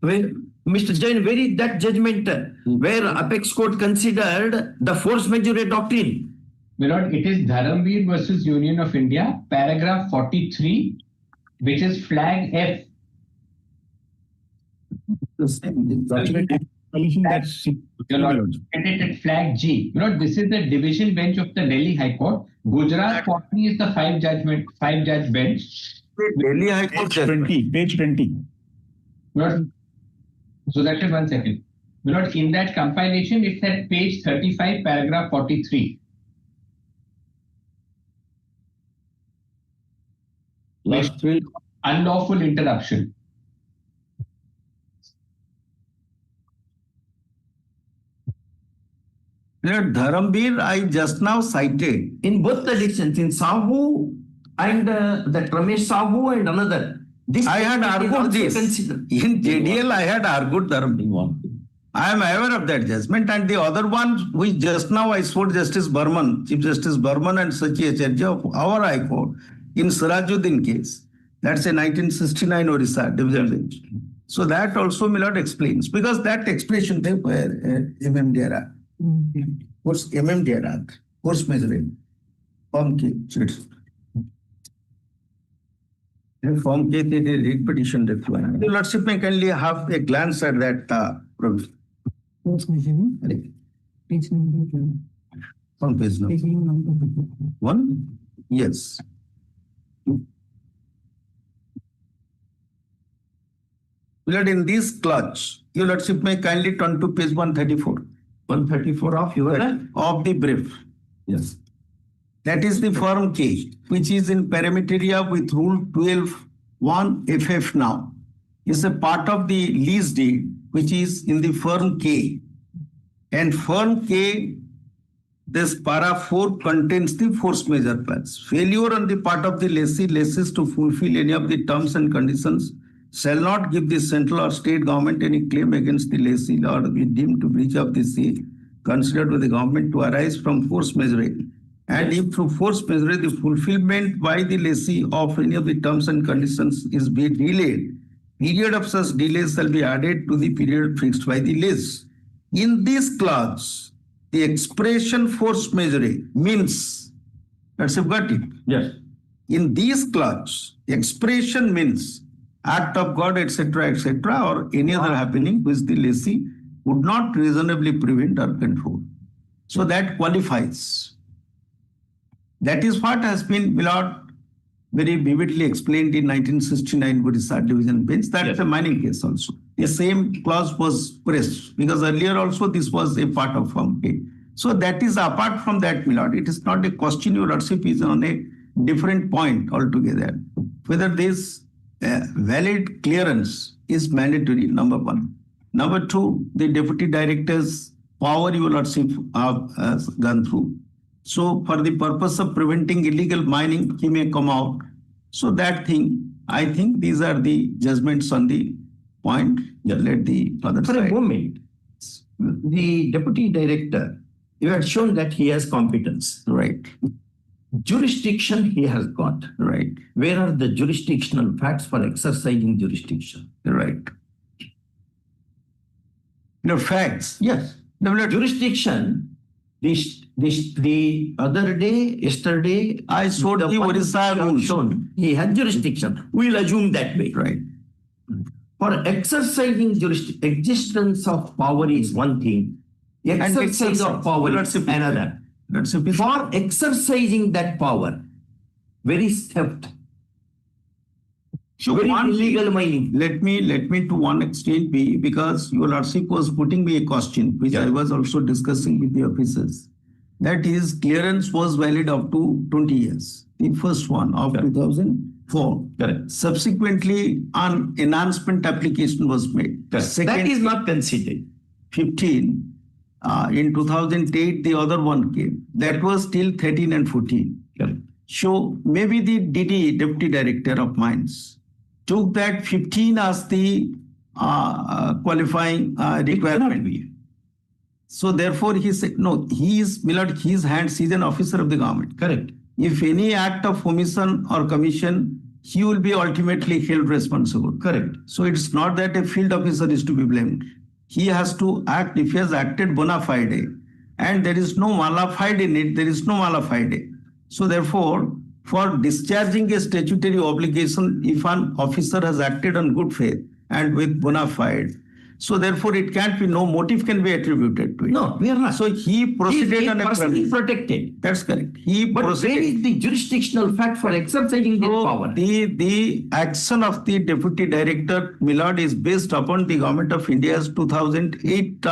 Where, Mr. Jain, where is that judgment where apex court considered the force majeure doctrine? My lord, it is Dharamveer versus Union of India, paragraph 43, which is flag F. Your lord, it at flag G. You know, this is the division bench of the Delhi High Court. Gujarat 40 is the five judge bench. Delhi High Court Page 20. Lord, so that's it, 1 second. Lord, in that compilation, it's at page 35, paragraph 43. Unlawful interruption. Dharamveer, I just now cited. In both the decisions, in Sahu and that Ramesh Sahu and another. This I had argued this. In JDL, I had argued Dharamveer. I am aware of that judgment, and the other one, which just now I swore Justice Burman, Chief Justice Burman and Sachi Acharya of our High Court in Sirajuddin case, that's a 1969 Orissa division bench. So that also Milord explains, because that expression they were MMDR, what's MMDR, force measuring, form K. Form K, the read petition requirement. Your Lordship may kindly have a glance at that provision. On page number 1? Yes. Lord, in this clause, your Lordship may kindly turn to page 134. 134 of your Of the brief. yes. That is the form K, which is in parameteria with rule 12(1) FF now. Is a part of the lease deed, which is in the firm K. And firm K, this para 4 contains the force majeure clause. Failure on the part of the lessee, lessees to fulfill any of the terms and conditions shall not give the central or state government any claim against the lessee or be deemed to breach of the seal considered by the government to arise from force majeure. And if through force majeure the fulfillment by the lessee of any of the terms and conditions is be delayed, period of such delay shall be added to the period fixed by the lease. In this clause, the expression force majeure means, that's you've got it. Yes. In this clause, expression means act of God, etc., or any other happening which the lessee would not reasonably prevent or control. So that qualifies. That is what has been, Milord, very vividly explained in 1969 Orissa Division Bench. That's Yes. a mining case also. The same clause was pressed because earlier also this was a part of Form K. So that is apart from that, Milord. It is not a question your Lordship is on a different point altogether. Whether this valid clearance is mandatory, number one. Number two, the deputy director's power your Lordship has gone through. So for the purpose of preventing illegal mining, he may come out. So that thing, I think these are the judgments on the point. Let the other For side. a moment, the deputy director, you had shown that he has competence. Right, Jurisdiction he has got. right, Where are the jurisdictional facts for exercising jurisdiction? right. No facts. Yes. Jurisdiction, the other day, yesterday, I showed the one Orissa rules. shown, he had jurisdiction. We'll assume that way. Right. For exercising existence of power is one thing. Exercise of power is another. For exercising that power, very theft, So very one illegal mining. Let me to one extent be, because your Lordship was putting me a question, which I was also discussing with the officers. That his clearance was valid up to 20 years. The first one of 2004. Correct. Subsequently, an enhancement application was made. That is not considered. 15. In 2008, the other one came. That was till 13 and 14. Correct. So maybe the DD, Deputy Director of Mines, took that 15 as the qualifying requirement. So therefore he said, no, he is, Milord, his hands, he is an officer of the government. Correct. If any act of omission or commission, he will be ultimately held responsible. Correct. So it's not that a field officer is to be blamed. He has to act, if he has acted bona fide, and there is no mala fide in it, there is no mala fide. So therefore, for discharging a statutory obligation, if an officer has acted on good faith and with bona fide, so therefore it can't be, no motive can be attributed to it. No, we are not. So he proceeded on a personally protected. That's correct. He But where proceeded. is the jurisdictional fact for exercising that power? The action of the Deputy Director, Milord, is based upon the Government of India's 2008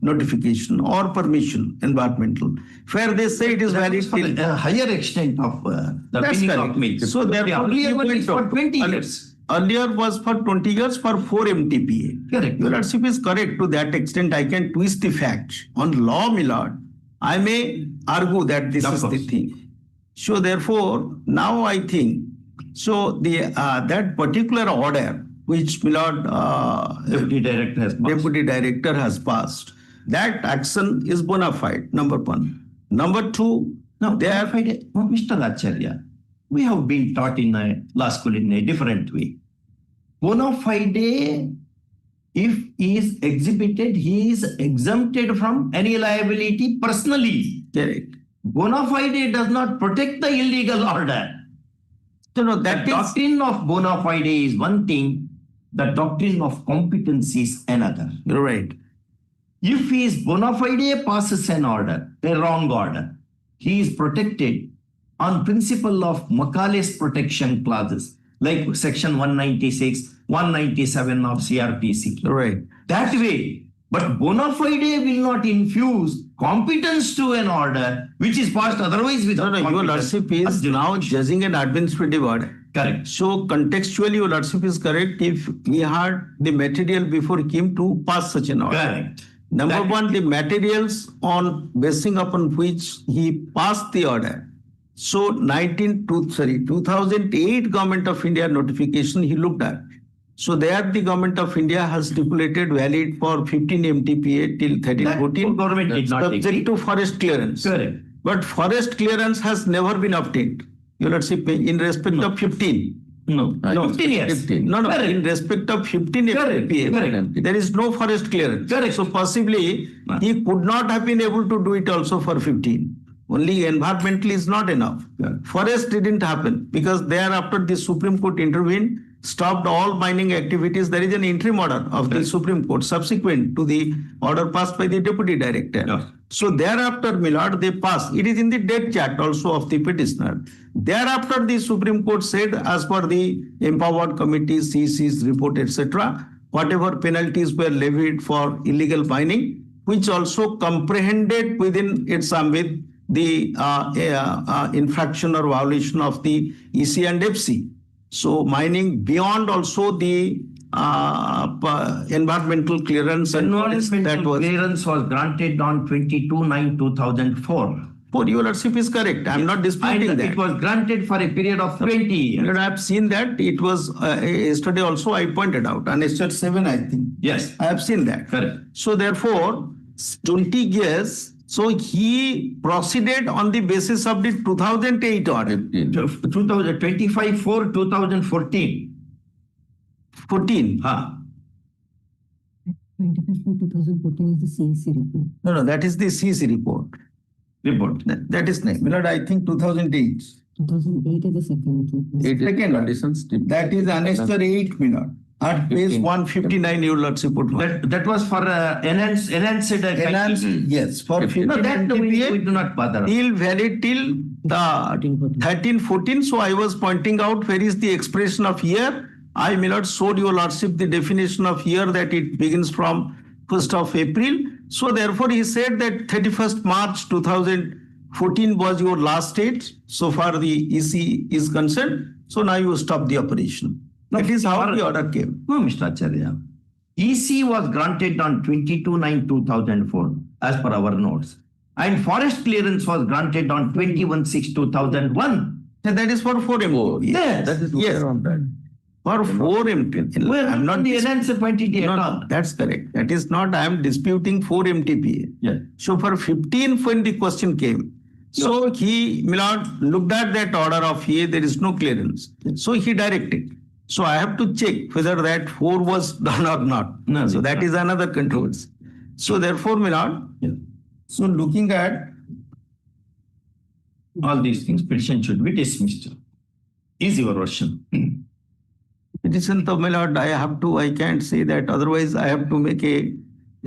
notification or permission, environmental, where they say it is valid For till. a higher extent of the That's meaning correct. of milk. So The therefore, earlier he one went is for on. 20 years. Earlier was for 20 years for 4 MTPA. Correct. Your Lordship is correct to that extent. I can twist the fact. On law, Milord, I may argue that this is the thing. So therefore, now I think, so the that particular order, which Milord Deputy Director has passed. That action is bona fide, number one. Number two, Now, Mr. Acharya, we have been taught in a law school in a different way. Bona fide, if he is exhibited, he is exempted from any liability personally. correct. Bona fide does not protect the illegal order. So The that is doctrine of bona fide is one thing, the doctrine of competency is another. right. If he is bona fide passes an order, a wrong order, he is protected on principle of Macaulay's protection clauses, like section 196, 197 of CRPC. Right. That way, but bona fide will not infuse competence to an order which is passed otherwise with No, your Lordship is now judging an administrative order. Correct. So contextually, your Lordship is correct if he had the material before he came to pass such an order. Correct. Number one, the materials on basing upon which he passed the order. So 2008 Government of India notification he looked at. So there the Government of India has stipulated valid for 15 MTPA till 1314. Government did not take subject it. to forest clearance. Correct. But forest clearance has never been obtained. Your Lordship, in respect of 15. No, 15 years. 15. No, Correct. in respect of 15 Correct. MTPA, Correct. there is no forest clearance. Correct. So possibly he could not have been able to do it also for 15. Only environmental is not enough. Forest didn't happen because thereafter the Supreme Court intervened, stopped all mining activities. There is an interim order of the Supreme Court subsequent to the order passed by the Deputy Director. Yeah. So thereafter, Milord, they passed. It is in the death chat also of the petitioner. Thereafter, the Supreme Court said, as per the empowered committee, CC's report, etc., whatever penalties were levied for illegal mining, which also comprehended within its ambit the infraction or violation of the EC and FC. So mining beyond also the environmental clearance and Environmental clearance was granted on 22/9/2004. For your Lordship is correct. I'm not disputing And that. it was granted for a period of 20 years. I have seen that. It was yesterday also I pointed out. Annexure 7, I think. Yes. I have seen that. Correct. So therefore, 20 years. So he proceeded on the basis of the 2008 order. 2025/4/2014. 14. 2014 is the CEC report. No, that is the CC report. That is nice. Milord, I think 2008. 2008 is the second. Second conditions. That is Annexure 8, Milord. At page 159, your Lordship put one. That was for enhanced. Yes, for 15 No, that we MTPA, do not bother. till valid till the 1314. So I was pointing out where is the expression of year. I, Milord, showed your Lordship the definition of year that it begins from 1st of April. So therefore he said that 31st March 2014 was your last date. So far the EC is concerned. So now you stop the operation. That is how the order came. No, Mr. Acharya. EC was granted on 22/9/2004 as per our notes. And forest clearance was granted on 21/6/2001. So that is for 4 MTPA. Yes. That is yes. For 4 MTPA. Well, I'm not the enhanced quantity at all. No, that's correct. That is not, I am disputing 4 MTPA. Yeah. So for 15, when the question came, so he, Milord, looked at that order of here, there is no clearance. So he directed. So I have to check whether that 4 was done or not. No, So that is another controversy. So therefore, Milord, so looking at all these things, petition should be dismissed. Is your version. petition to Milord, I can't say that. Otherwise, I have to make a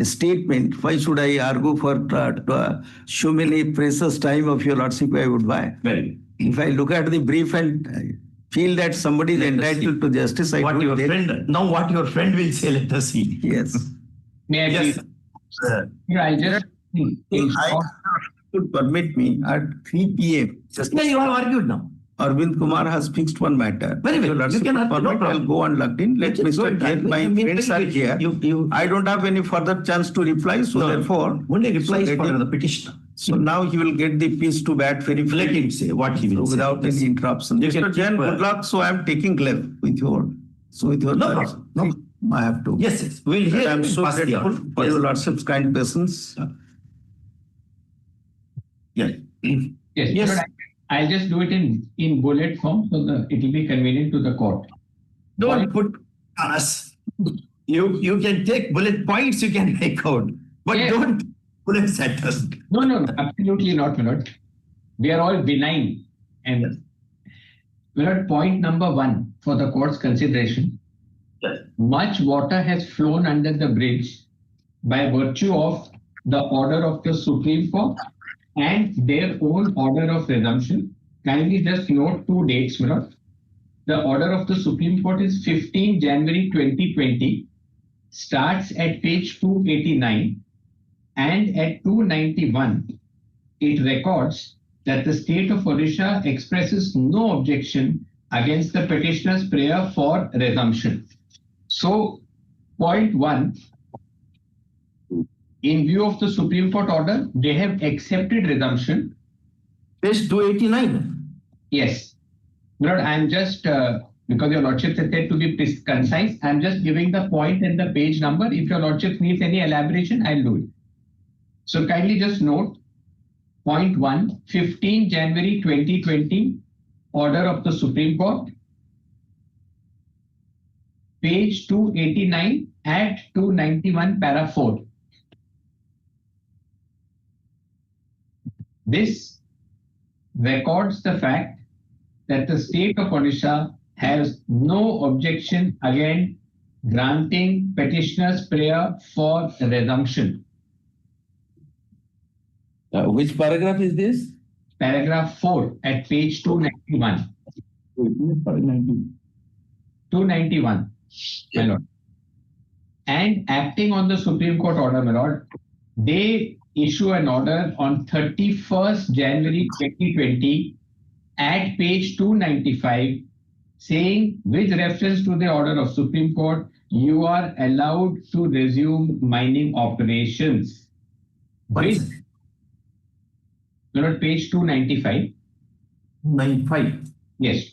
statement. Why should I argue for so many precious time of your Lordship I would buy? Very. If I look at the brief and feel that somebody is entitled to justice, I What do your it. what your friend will say, let us see. Yes. May I Yes. please? Yeah, I just. I could permit me at 3 p.m. Yeah, you have argued now. Arvind Kumar has fixed one matter. Very well. Your Lordship You can have no permit, I'll problem. go on logged in. Let Let's go Mr. and Jain, my friends are here. I don't have any further chance to reply, so No, therefore. only replies so for let him- the petitioner. So now he will get the piece to bat very Let him say what he will say. without any interruption. You Mr. can Jain, keep, good luck. So I am taking leave with your So with your No. I have to. Yes. We'll hear. I'm and so pass the grateful order. for Yes. your lordship's kind patience. Yeah. Yes, Yes. but I'll just do it in bullet form so that it will be convenient to the court. Don't put us. You can take bullet points, you can make out, but Yes. don't bullets at us. No, absolutely not, my lord. We are all benign. And my lord, point number 1 for the court's consideration. Yes. Much water has flown under the bridge by virtue of the order of the Supreme Court and their own order of resumption. Kindly just note 2 dates, my lord. The order of the Supreme Court is 15 January 2020, starts at page 289, and at 291, it records that the state of Orissa expresses no objection against the petitioner's prayer for resumption. So, point 1, in view of the Supreme Court order, they have accepted resumption. Page 289. Yes. Lord, I'm just, because your lordship said to be concise, I'm just giving the point and the page number. If your lordship needs any elaboration, I'll do it. So kindly just note, point 1, 15 January 2020, order of the Supreme Court, page 289 at 291, para 4. This records the fact that the state of Odisha has no objection against granting petitioner's prayer for resumption. Which paragraph is this? Paragraph 4 at page 291. 291, my lord. And acting on the Supreme Court order, my lord, they issue an order on 31st January 2020 at page 295 saying, with reference to the order of Supreme Court, you are allowed to resume mining operations. With, my lord, page 295. 95. Yes,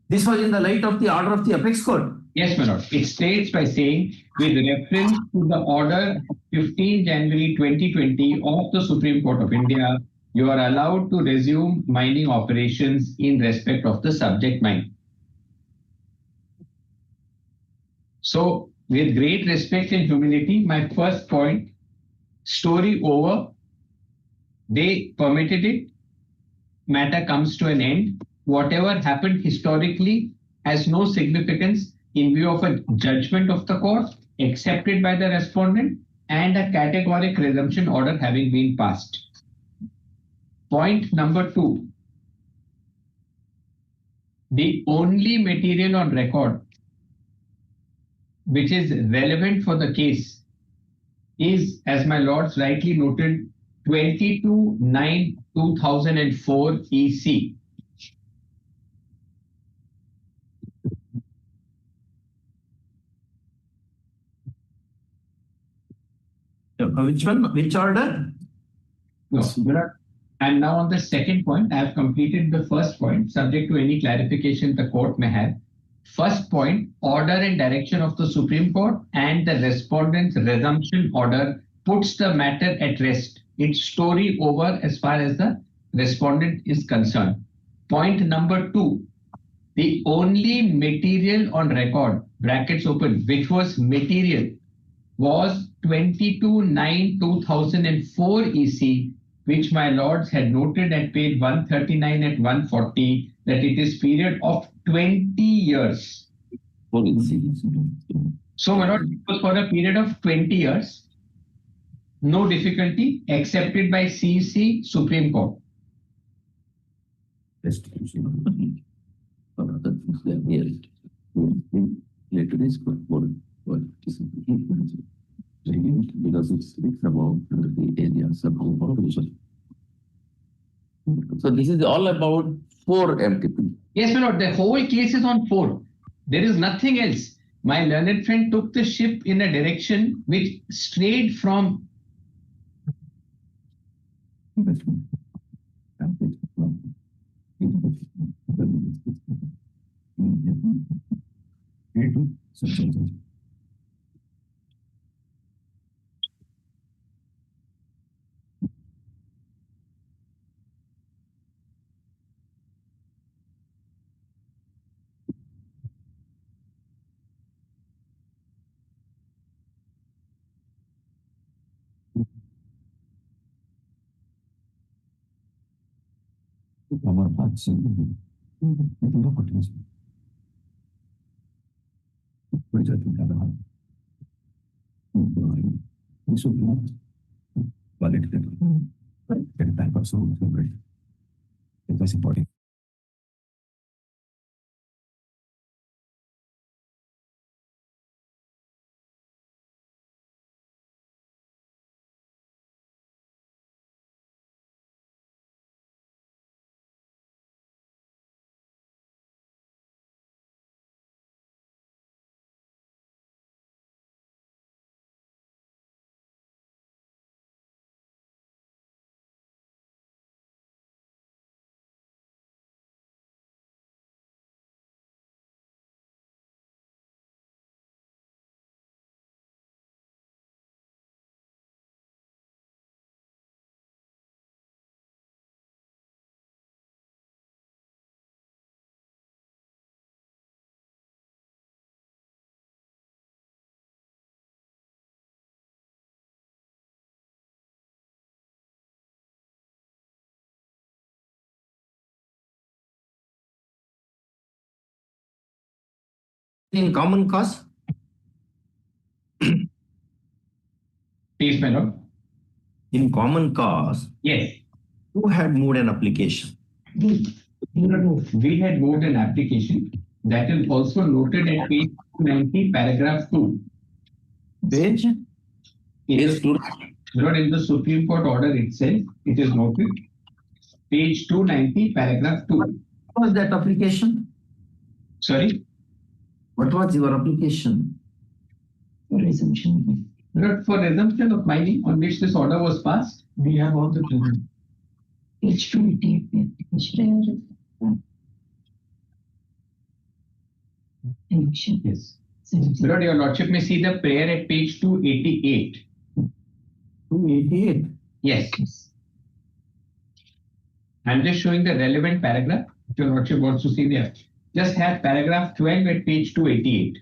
This was in the light of the order of the apex court. Yes, my lord. It states by saying, with reference to the order 15 January 2020 of the Supreme Court of India, you are allowed to resume mining operations in respect of the subject mine. So, with great respect and humility, my first point, story over. They permitted it. Matter comes to an end. Whatever happened historically has no significance in view of a judgment of the court accepted by the respondent and a categoric resumption order having been passed. Point number 2. The only material on record which is relevant for the case is, as my lords rightly noted, 22/9/2004 EC. Which one? Which order? No, and now on the second point, I have completed the first point, subject to any clarification the court may have. First point, order and direction of the Supreme Court and the respondent's resumption order puts the matter at rest. It's story over as far as the respondent is concerned. Point number 2, the only material on record, brackets open, which was material, was 22/9/2004 EC, which my lords had noted at page 139 at 140 that it is period of 20 years. So my lord, it was for a period of 20 years. No difficulty, accepted by CEC Supreme Court. Because it speaks about the areas of population. So this is all about 4 MTP. Yes, my lord, the whole case is on 4. There is nothing else. My learned friend took the ship in a direction which strayed from. In common cause? Please, my lord. In common cause, Yes. who had moved an application? We had moved an application that is also noted at page 90, paragraph 2. Page? It is not in the Supreme Court order itself. It is noted. Page 290, paragraph 2. What was that application? Sorry? What was your application? Resumption. Not for resumption of mining on which this order was passed. We have all the Page 288. Election. Yes. Lord, your lordship may see the prayer at page 288. 288. Yes. I'm just showing the relevant paragraph. If your lordship wants to see there. Just have paragraph 12 at page 288.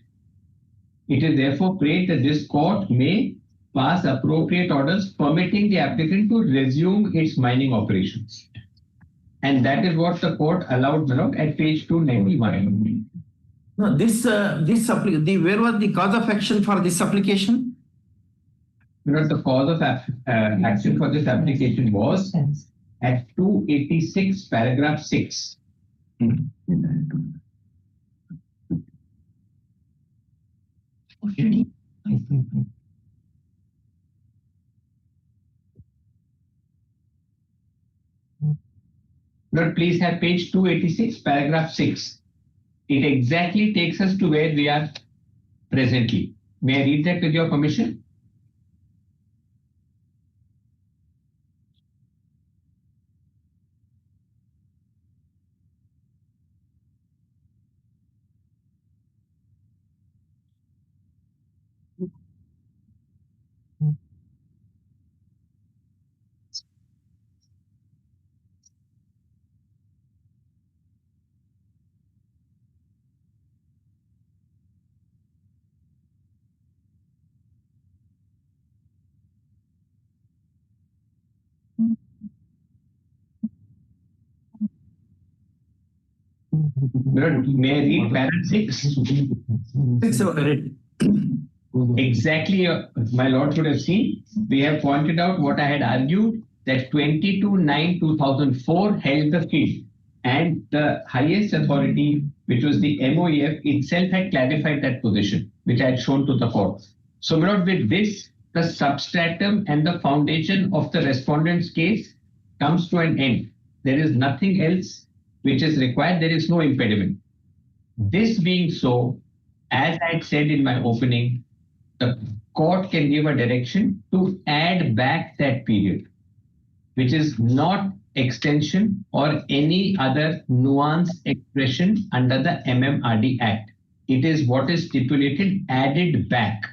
It is therefore prayed that this court may pass appropriate orders permitting the applicant to resume its mining operations. And that is what the court allowed now at page 291. No, where was the cause of action for this application? The cause of action for this application was at 286, paragraph 6. Lord, please have page 286, paragraph 6. It exactly takes us to where we are presently. May I read that with your permission? Lord, may I read paragraph 6? Exactly, my lord should have seen. We have pointed out what I had argued, that 22/9/2004 held the field, and the highest authority, which was the MOEF itself, had clarified that position, which I had shown to the court. So, my lord, with this, the substratum and the foundation of the respondent's case comes to an end. There is nothing else which is required. There is no impediment. This being so, as I had said in my opening, the court can give a direction to add back that period, which is not extension or any other nuanced expression under the MMRD Act. it is what is stipulated added back.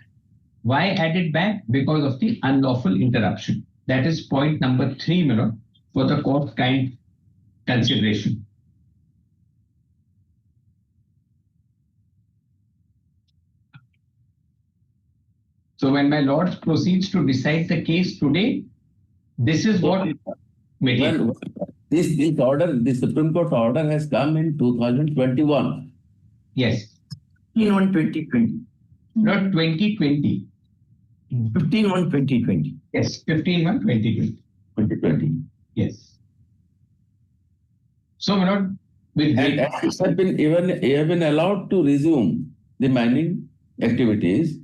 Why added back? Because of the unlawful interruption. That is point number 3, my lord, for the court kind consideration. So when my lord proceeds to decide the case today, this is what Well, this order, the Supreme Court order has come in 2021. Yes. 15/1/2020. Not 2020. 15/1/2020. Yes, 15/1/2020. 2020. Yes. So, my lord, with And actors have been allowed to resume the mining activities.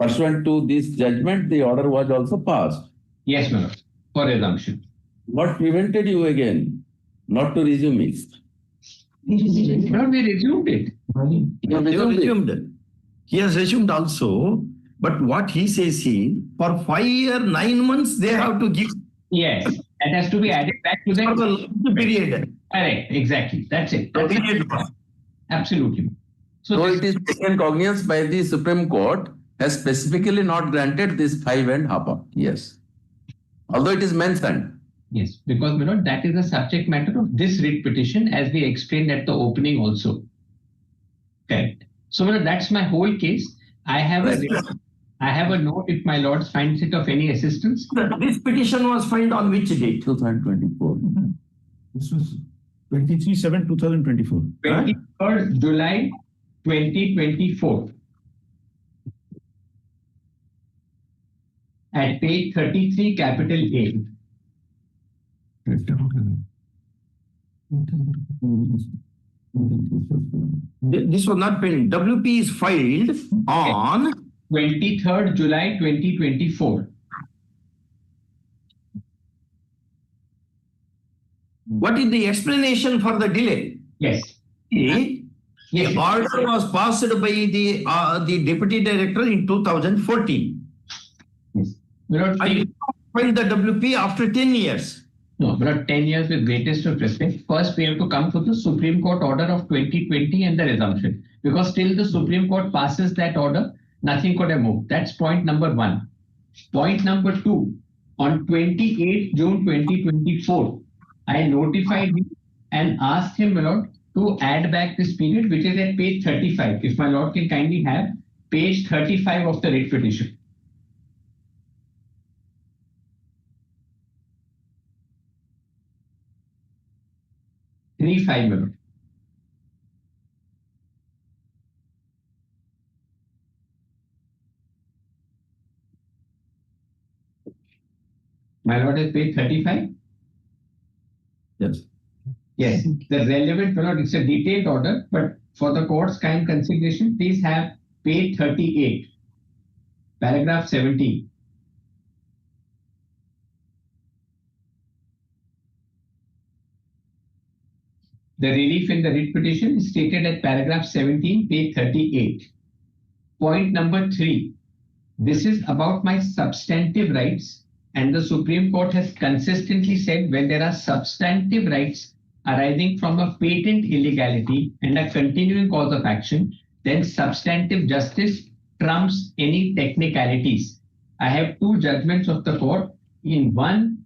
Pursuant to this judgment, the order was also passed. Yes, my lord, for resumption. What prevented you again not to resume it? No, we resumed it. He has resumed. He has resumed also. But what he says, for 5 years, 9 months, they have to give. Yes, that has to be added back to For the the period. correct. Exactly. That's it. That's it. Absolutely. So it is taken cognizance by the Supreme Court has specifically not granted this 5.5 years. Although it is mentioned. Yes, because, my lord, that is the subject matter of this writ petition, as we explained at the opening also. Correct. So, my lord, that's my whole case. I have a note if my lord finds it of any assistance. This petition was filed on which date? 2024. This was 23/7/2024. 23rd July 2024. At page 33, capital A. This was not filed. WP is filed on 23rd July 2024. What is the explanation for the delay? Yes. The order was passed by the deputy director in 2014. Yes. I filed the WP after 10 years. No, but 10 years with greatest of respect. First, we have to come to the Supreme Court order of 2020 and the resumption. Because till the Supreme Court passes that order, nothing could have moved. That's point number 1. Point number 2, on 28 June 2024, I notified him and asked him, my lord, to add back this period, which is at page 35. If my lord can kindly have page 35 of the writ petition. 35, my lord. My lord has page 35? Yes. Yes. The relevant, my lord, it's a detailed order, but for the court's kind consideration, please have page 38, paragraph 17. The relief in the writ petition is stated at paragraph 17, page 38. Point number 3. This is about my substantive rights, and the Supreme Court has consistently said when there are substantive rights arising from a patent illegality and a continuing cause of action, then substantive justice trumps any technicalities. I have 2 judgments of the court. In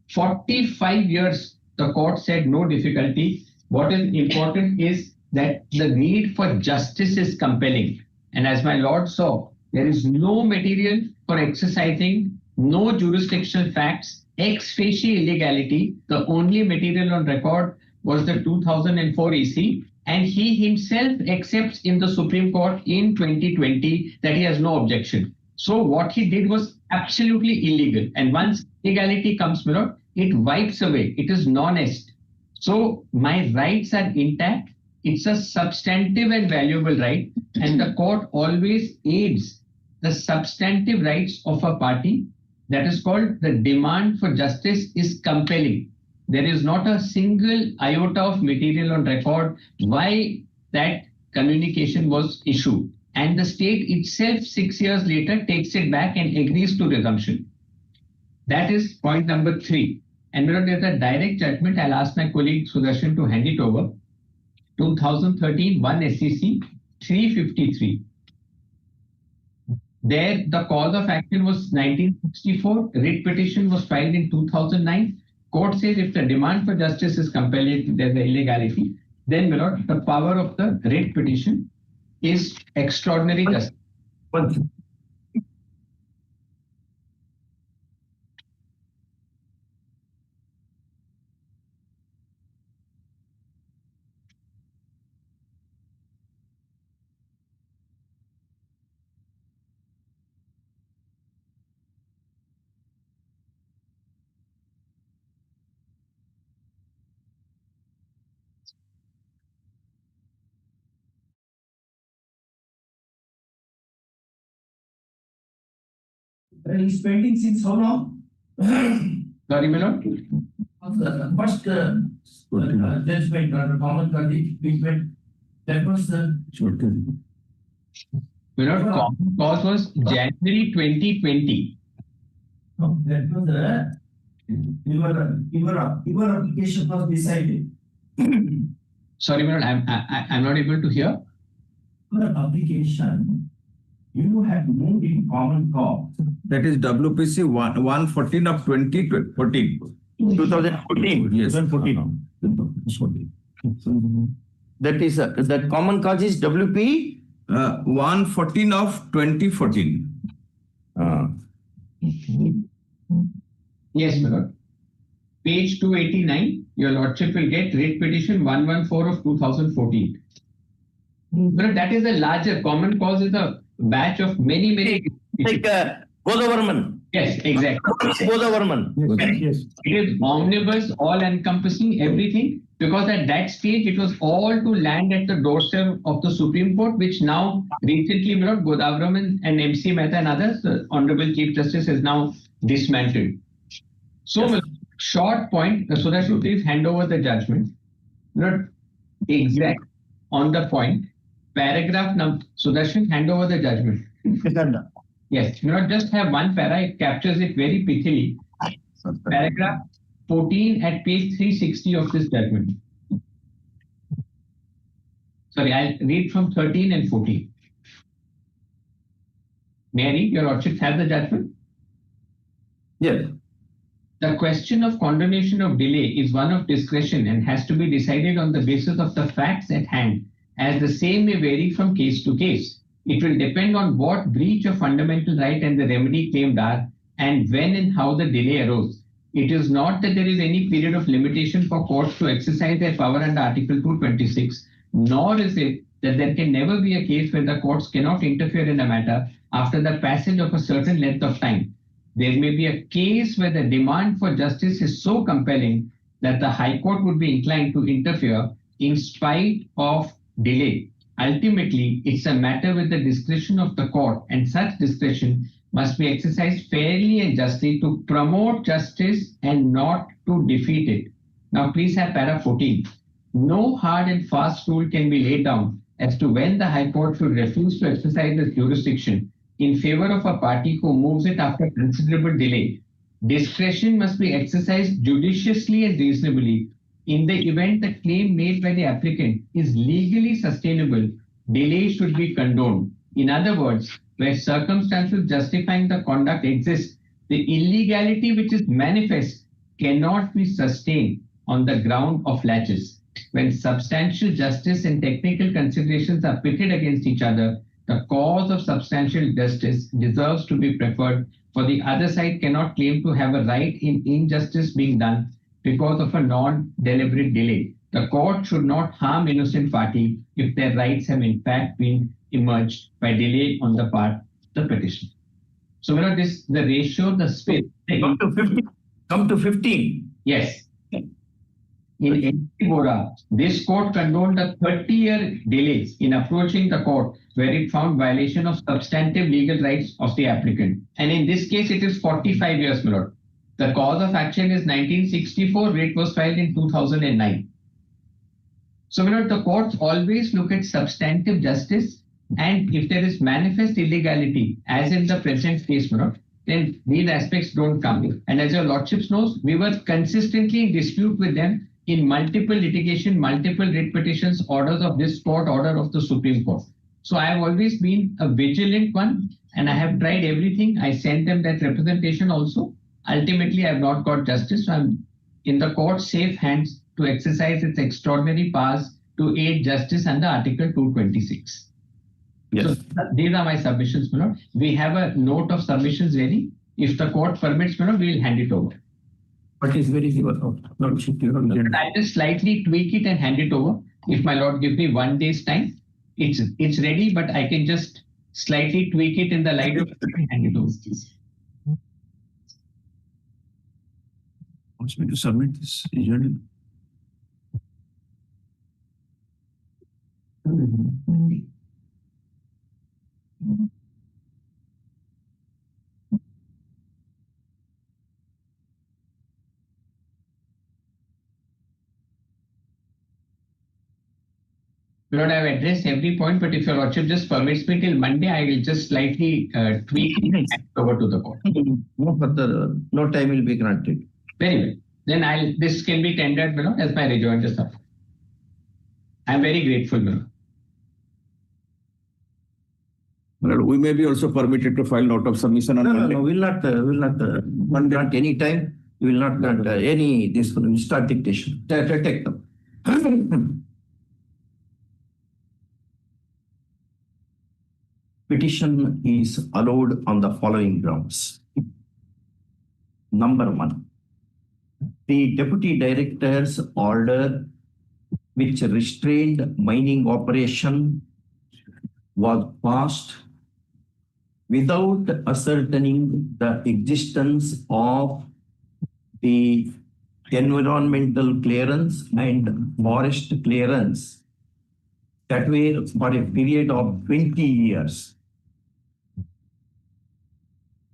45 years, the court said no difficulty. What is important is that the need for justice is compelling. And as my lord saw, there is no material for exercising, no jurisdictional facts, ex facie illegality. The only material on record was the 2004 EC, and he himself accepts in the Supreme Court in 2020 that he has no objection. So what he did was absolutely illegal. And once illegality comes, my lord, it wipes away. It is non-est. So my rights are intact. It's a substantive and valuable right, and the court always aids the substantive rights of a party. That is called the demand for justice is compelling. There is not a single iota of material on record why that communication was issued. And the state itself 6 years later takes it back and agrees to resumption. That is point number 3. And when there's a direct judgment, I'll ask my colleague Sudarshan to hand it over. 2013 1 SEC 353. There, the cause of action was 1964. Writ petition was filed in 2009. Court says if the demand for justice is compelled, there's an illegality. Then, my lord, the power of the writ petition is extraordinary justice. He's pending since how long? Sorry, my lord. The first judgment or common judgment, that was the. My lord, common cause was January 2020. No, that was the. Your application was decided. Sorry, my lord, I'm not able to hear. Your application, you have moved in common cause. That is WPC 114 of 2014. 2014. Yes. 2014. That is that common cause is WP 114 of 2014. Yes, my lord. Page 289, your lordship will get writ petition 114 of 2014. But that is a larger common cause is a batch of many. Like Godavarman. Yes, exactly. Godavarman. Yes. It is omnibus, all encompassing everything, because at that stage it was all to land at the doorstep of the Supreme Court, which now recently, my lord, Godavarman and MC Mehta and others, the Honorable Chief Justice has now dismantled. So, yes. Short point, so that you please hand over the judgment. Not exact on the point. Paragraph number, Sudarshan, hand over the judgment. Yes, you not just have one para, it captures it very prettily. Paragraph 14 at page 360 of this judgment. Sorry, I'll read from 13 and 14. May I read? Your lordship have the judgment? Yes. The question of condonation of delay is one of discretion and has to be decided on the basis of the facts at hand, as the same may vary from case to case. It will depend on what breach of fundamental right and the remedy claimed are, and when and how the delay arose. It is not that there is any period of limitation for courts to exercise their power under Article 226, nor is it that there can never be a case where the courts cannot interfere in a matter after the passage of a certain length of time. There may be a case where the demand for justice is so compelling that the High Court would be inclined to interfere in spite of delay. Ultimately, it's a matter with the discretion of the court, and such discretion must be exercised fairly and justly to promote justice and not to defeat it. Now, please have para 14. No hard and fast rule can be laid down as to when the High Court should refuse to exercise its jurisdiction in favor of a party who moves it after considerable delay. Discretion must be exercised judiciously and reasonably. In the event the claim made by the applicant is legally sustainable, delay should be condoned. In other words, where circumstances justifying the conduct exist, the illegality which is manifest cannot be sustained on the ground of laches. When substantial justice and technical considerations are pitted against each other, the cause of substantial justice deserves to be preferred, for the other side cannot claim to have a right in injustice being done because of a non-deliberate delay. The court should not harm innocent party if their rights have in fact been emerged by delay on the part of the petitioner. So, this the ratio, the space. Come to 15. Come to 15. Yes. In Bora, this court condoned a 30-year delay in approaching the court where it found violation of substantive legal rights of the applicant. And in this case, it is 45 years, my lord. The cause of action is 1964, writ was filed in 2009. So, my lord, the courts always look at substantive justice, and if there is manifest illegality, as in the present case, my lord, then these aspects don't come in. And as your lordships knows, we were consistently in dispute with them in multiple litigation, multiple writ petitions, orders of this court, order of the Supreme Court. So I have always been a vigilant one and I have tried everything. I sent them that representation also. Ultimately, I have not got justice. So I'm in the court's safe hands to exercise its extraordinary powers to aid justice under Article 226. Yes. So these are my submissions, my lord. We have a note of submissions ready. If the court permits, my lord, we will hand it over. What is very your lordship? I'll just slightly tweak it and hand it over. If my lord gives me 1 day's time, it's ready, but I can just slightly tweak it in the light of and hand it over. Wants me to submit this usually. Lord, I have addressed every point, but if your lordship just permits me till Monday, I will just slightly tweak it and hand it over to the court. No further, no time will be granted. Very well. Then this can be tendered, my lord, as my rejoinder stuff. I am very grateful, my lord. Well, we may be also permitted to file note of submission on Monday. No, will not grant any time. We will not grant any, this will start dictation. Take them. Petition is allowed on the following grounds. Number one, the deputy director's order which restrained mining operation was passed without ascertaining the existence of the environmental clearance and forest clearance that were for a period of 20 years.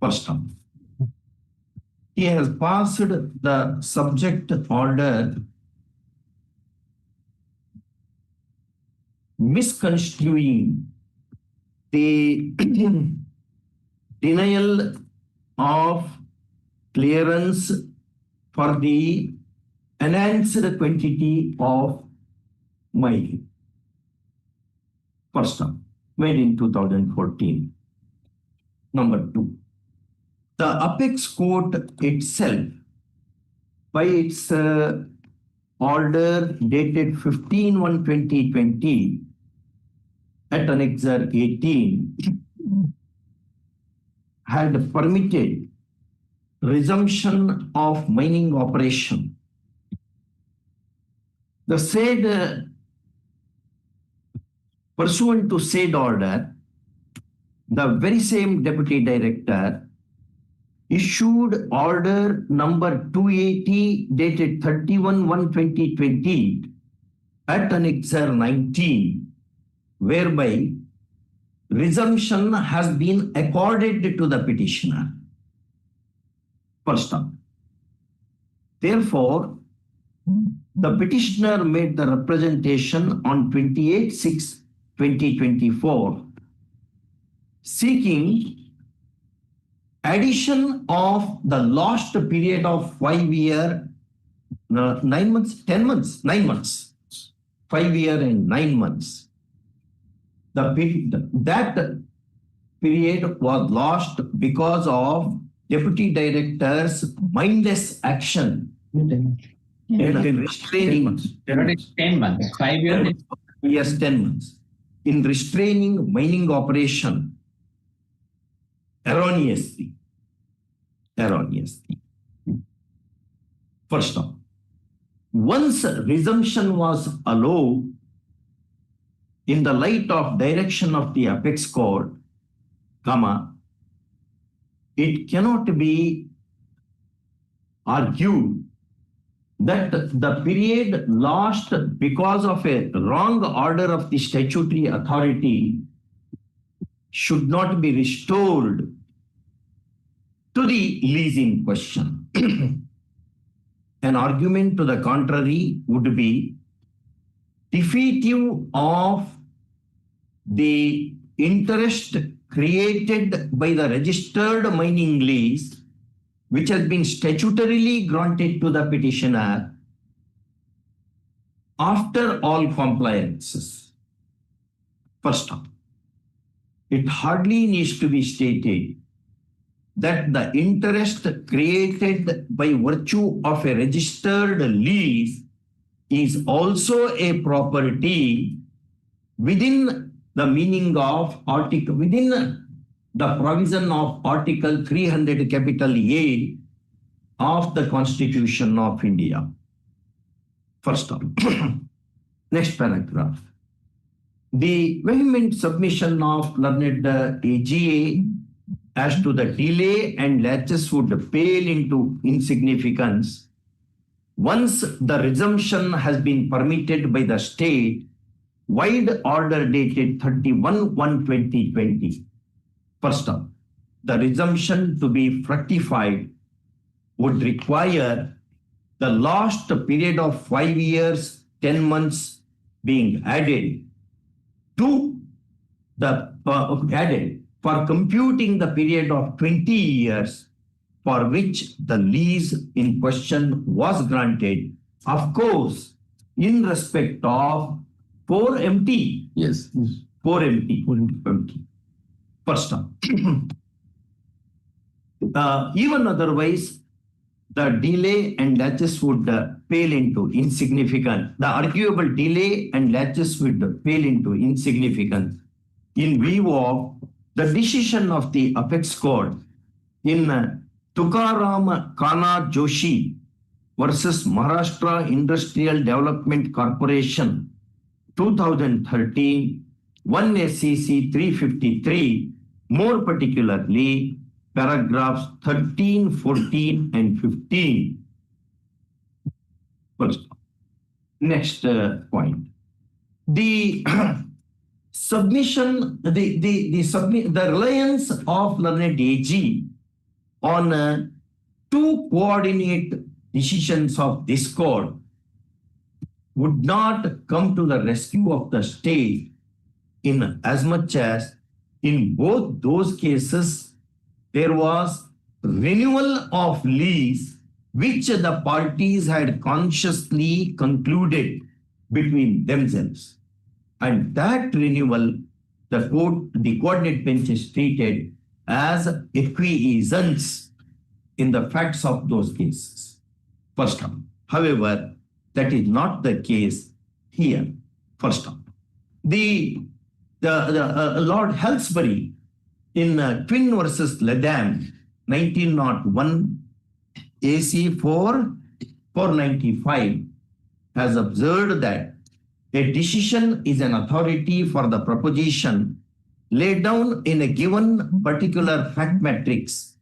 First time. He has passed the subject order misconstruing the denial of clearance for the enhanced quantity of mining. First time, made in 2014. Number two, the apex court itself, by its order dated 15/1/2020 at Annexure 18, had permitted resumption of mining operation. The said pursuant to said order, the very same deputy director issued order number 280 dated 31/1/2020 at Annexure 19, whereby resumption has been accorded to the petitioner. First time. Therefore, the petitioner made the representation on 28/6/2024 seeking addition of the lost period of 5 years, 9 months, 10 months, 9 months, 5 years and 9 months. That period was lost because of deputy director's mindless action in restraining 10 months, 5 years. Yes, 10 months. In restraining mining operation erroneously. First off, once resumption was allowed in the light of direction of the apex court, it cannot be argued that the period lost because of a wrong order of the statutory authority should not be restored to the leasing question. An argument to the contrary would be defeative of the interest created by the registered mining lease, which has been statutorily granted to the petitioner after all compliances. First off. it hardly needs to be stated that the interest created by virtue of a registered lease is also a property within the meaning of article, within the provision of Article 300 capital A of the Constitution of India. First of next paragraph. The vehement submission of learned AGA as to the delay and latches would pale into insignificance once the resumption has been permitted by the state wide order dated 31/1/2020. First up, the resumption to be fructified would require the last period of 5 years, 10 months being added to the added for computing the period of 20 years for which the lease in question was granted, of course, in respect of 4MT. Yes. 4MT. First up. Even otherwise, the delay and latches would pale into insignificance. The arguable delay and latches would pale into insignificance in view of the decision of the apex court in Tukaram Kana Joshi versus Maharashtra Industrial Development Corporation 2013, 1 SCC 353, more particularly paragraphs 13, 14, and 15. First, next point. The submission, the reliance of learned AG on two coordinate decisions of this court would not come to the rescue of the state in as much as in both those cases there was renewal of lease which the parties had consciously concluded between themselves. And that renewal, the coordinate bench is treated as acquiescence in the facts of those cases. First up. However, that is not the case here. First up. The Lord Halsbury in Twin versus Ledam, 1901, AC 495, has observed that a decision is an authority for the proposition laid down in a given particular fact matrix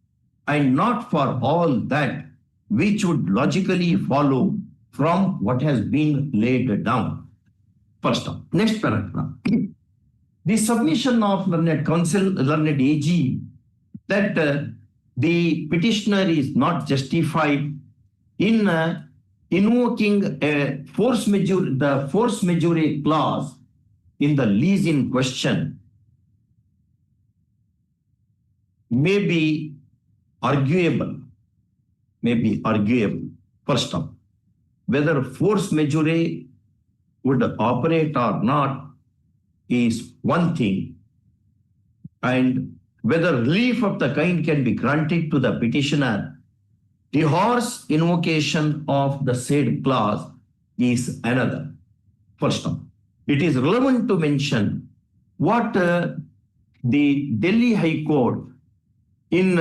and not for all that which would logically follow from what has been laid down. First up. Next paragraph. The submission of learned AG that the petitioner is not justified in invoking a force majeure clause in the lease in question may be arguable. First up, whether force majeure would operate or not is one thing, and whether relief of the kind can be granted to the petitioner, the horse invocation of the said clause is another. First up, it is relevant to mention what the Delhi High Court in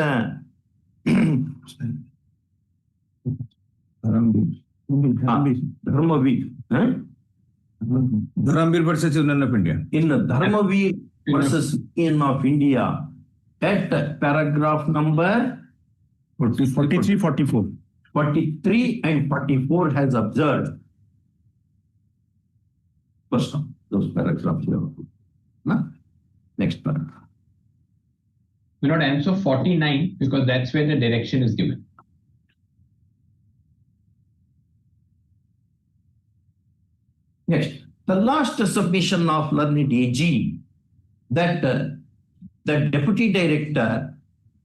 Dharamveer versus Union of India. In Dharamveer versus Union of India, at paragraph number 43, 44. 43 and 44 has observed. First of those paragraphs. Next paragraph. We're not answer 49 because that's where the direction is given. Next, the last submission of learned AG that the deputy director,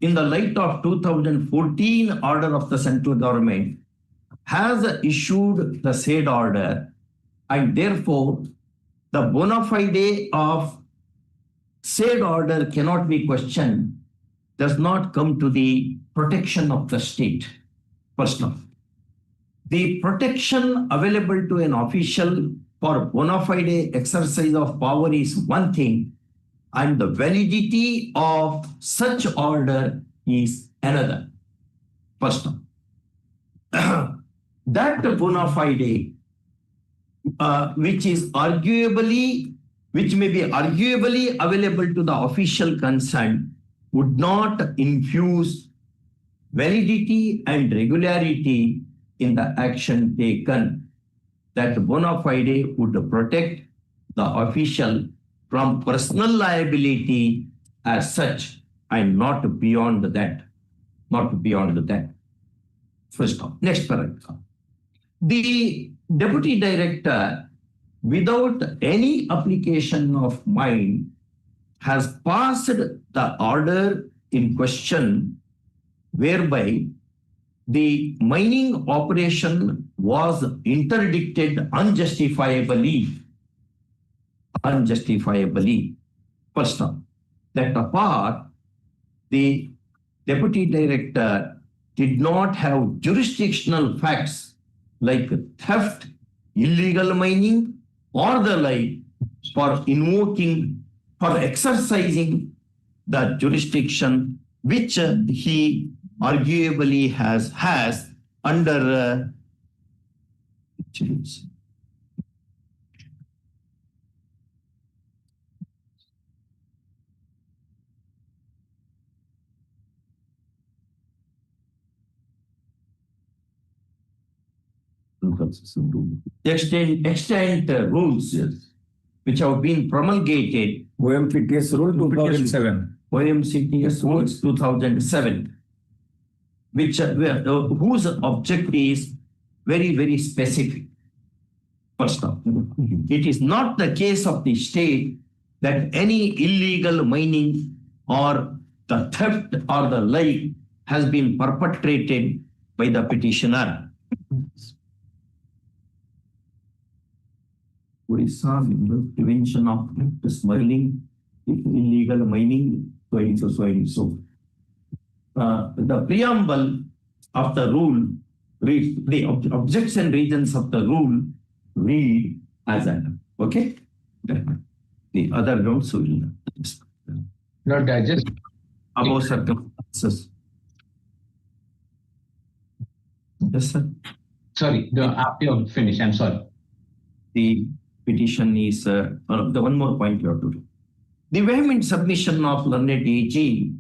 in the light of 2014 order of the central government, has issued the said order, and therefore the bona fide of said order cannot be questioned does not come to the protection of the state. First off, the protection available to an official for bona fide exercise of power is one thing, and the validity of such order is another. First off, that bona fide, which may be arguably available to the official concerned, would not infuse validity and regularity in the action taken. That bona fide would protect the official from personal liability as such, and not beyond that. Not beyond that. First off, next paragraph. The deputy director, without any application of mine, has passed the order in question whereby the mining operation was interdicted unjustifiably. First off, that apart, the deputy director did not have jurisdictional facts like theft, illegal mining, or the like for exercising the jurisdiction which he arguably has under extant rules which have been promulgated. OMCTS rule 2007. OMCTS rules 2007, which whose object is very, very specific. First off, it is not the case of the state that any illegal mining or the theft or the like has been perpetrated by the petitioner. Orissa prevention of smuggling, illegal mining, so and so. The preamble of the rule reads, the objects and reasons of the rule read as an. Okay? The other grounds will No, just above circumstances. Yes, sir. sorry, after you finish, I'm sorry. The petition is the one more point you have to do. The vehement submission of learned AG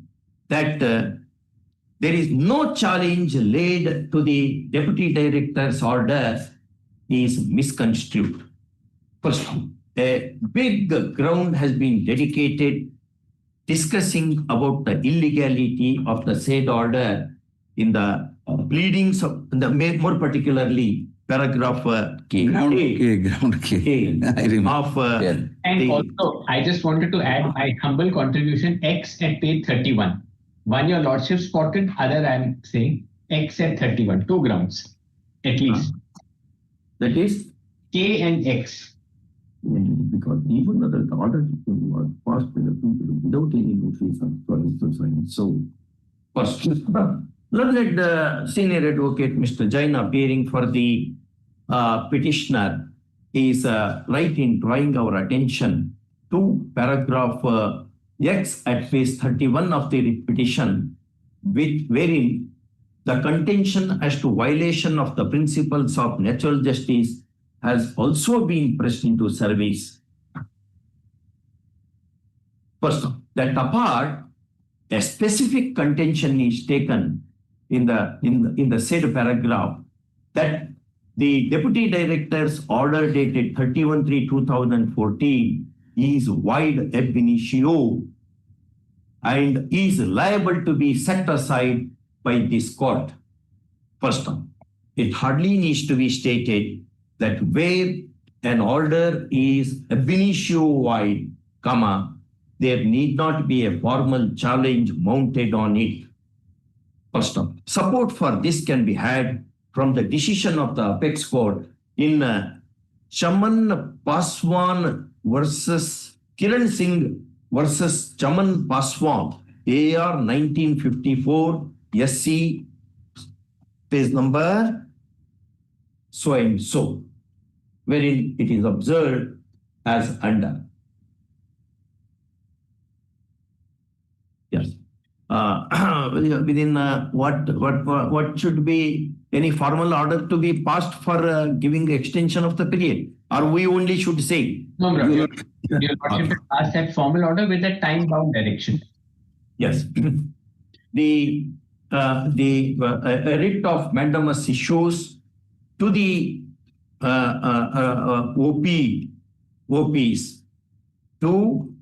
that there is no challenge laid to the deputy director's order is misconstrued. First, a big ground has been dedicated discussing about the illegality of the said order in the pleadings of more particularly paragraph K. Ground K. I remember. And also, I just wanted to add my humble contribution X at page 31. One your lordship spotted, other I'm saying X at 31. 2 grounds, at least. That is? K and X. Because even the order was passed without any notice. So, first, let the senior advocate, Mr. Jain, appearing for the petitioner, is right in drawing our attention to paragraph X at page 31 of the petition, wherein the contention as to violation of the principles of natural justice has also been pressed into service. First, that apart, a specific contention is taken in the said paragraph that the deputy director's order dated 31/3/2014 is void ab initio and is liable to be set aside by this court. First, it hardly needs to be stated that where an order is ab initio void, there need not be a formal challenge mounted on it. First, support for this can be had from the decision of the apex court in Chaman Paswan versus Kiran Singh versus Chaman Paswan, AR 1954, SC, page number so and so, wherein it is observed as under. Yes. Within what should be any formal order to be passed for giving extension of the period, or we only should say? No, bro. Your lordship pass that formal order with a time-bound direction. Yes. The writ of mandamus issues to the OPs to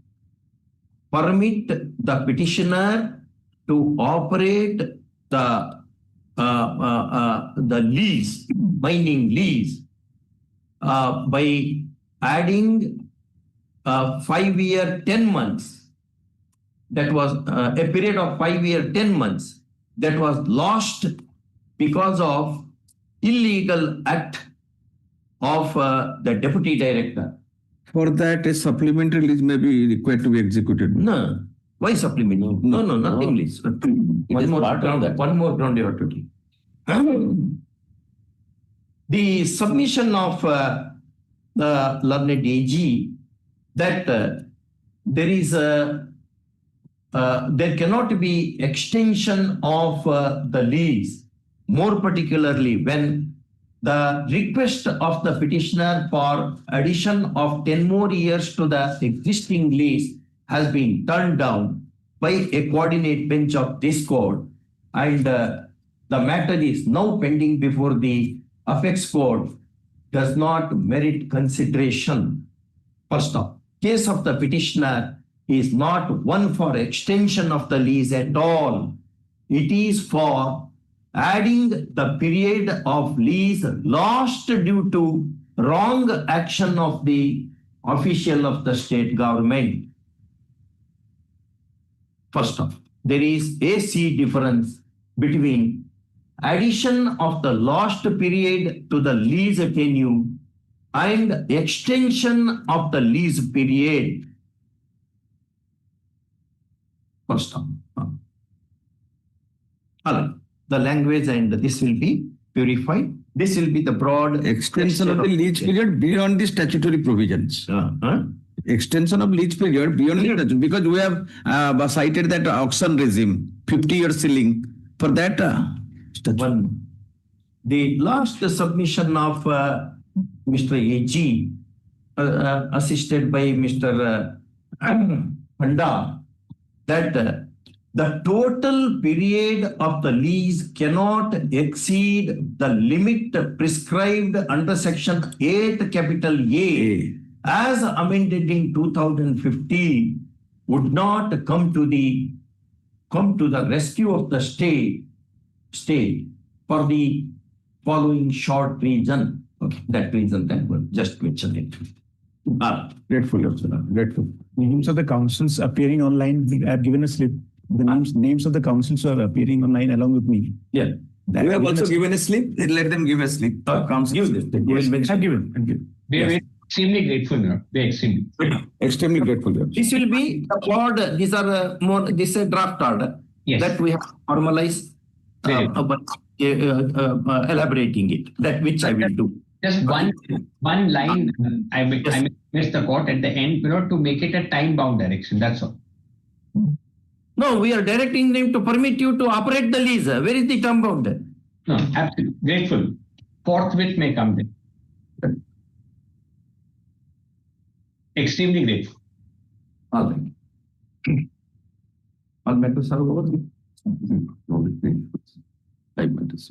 permit the petitioner to operate the lease, mining lease, by adding 5 year, 10 months. That was a period of 5 year, 10 months that was lost because of illegal act of the deputy director. For that, a supplementary lease may be required to be executed. No. Why supplementary? No, nothing lease. One more ground you have to take. The submission of the learned AG that there is there cannot be extension of the lease, more particularly when the request of the petitioner for addition of 10 more years to the existing lease has been turned down by a coordinate bench of this court, and the matter is now pending before the apex court, does not merit consideration. First off, case of the petitioner is not one for extension of the lease at all. It is for adding the period of lease lost due to wrong action of the official of the state government. First off, there is a C difference between addition of the lost period to the lease tenure and extension of the lease period. First off, the language and this will be purified. This will be the broad extension of the lease period beyond the statutory provisions. Extension of lease period beyond the statute, because we have cited that auction regime, 50-year ceiling. For that, the last submission of Mr. AG, assisted by Mr. Panda, that the total period of the lease cannot exceed the limit prescribed under section 8 capital A as amended in 2015 would not come to the rescue of the state for the following short reason. Okay, that reason that was just mentioned it. Grateful, grateful. Names of the councils appearing online. I have given a slip. The names of the councils are appearing online along with me. Yeah. We have also given a slip. Let them give a slip. Give this. I've given. We're extremely grateful now. We're extremely grateful. This will be the order. These are more. This is a draft order that we have formalized. Elaborating it. That which I will do. Just one line. I missed the court at the end, to make it a time-bound direction. That's all. No, we are directing them to permit you to operate the lease. Where is the term bound? No, absolutely grateful. Forthwith may come there. Extremely grateful. All right. All matters are over. 5 minutes.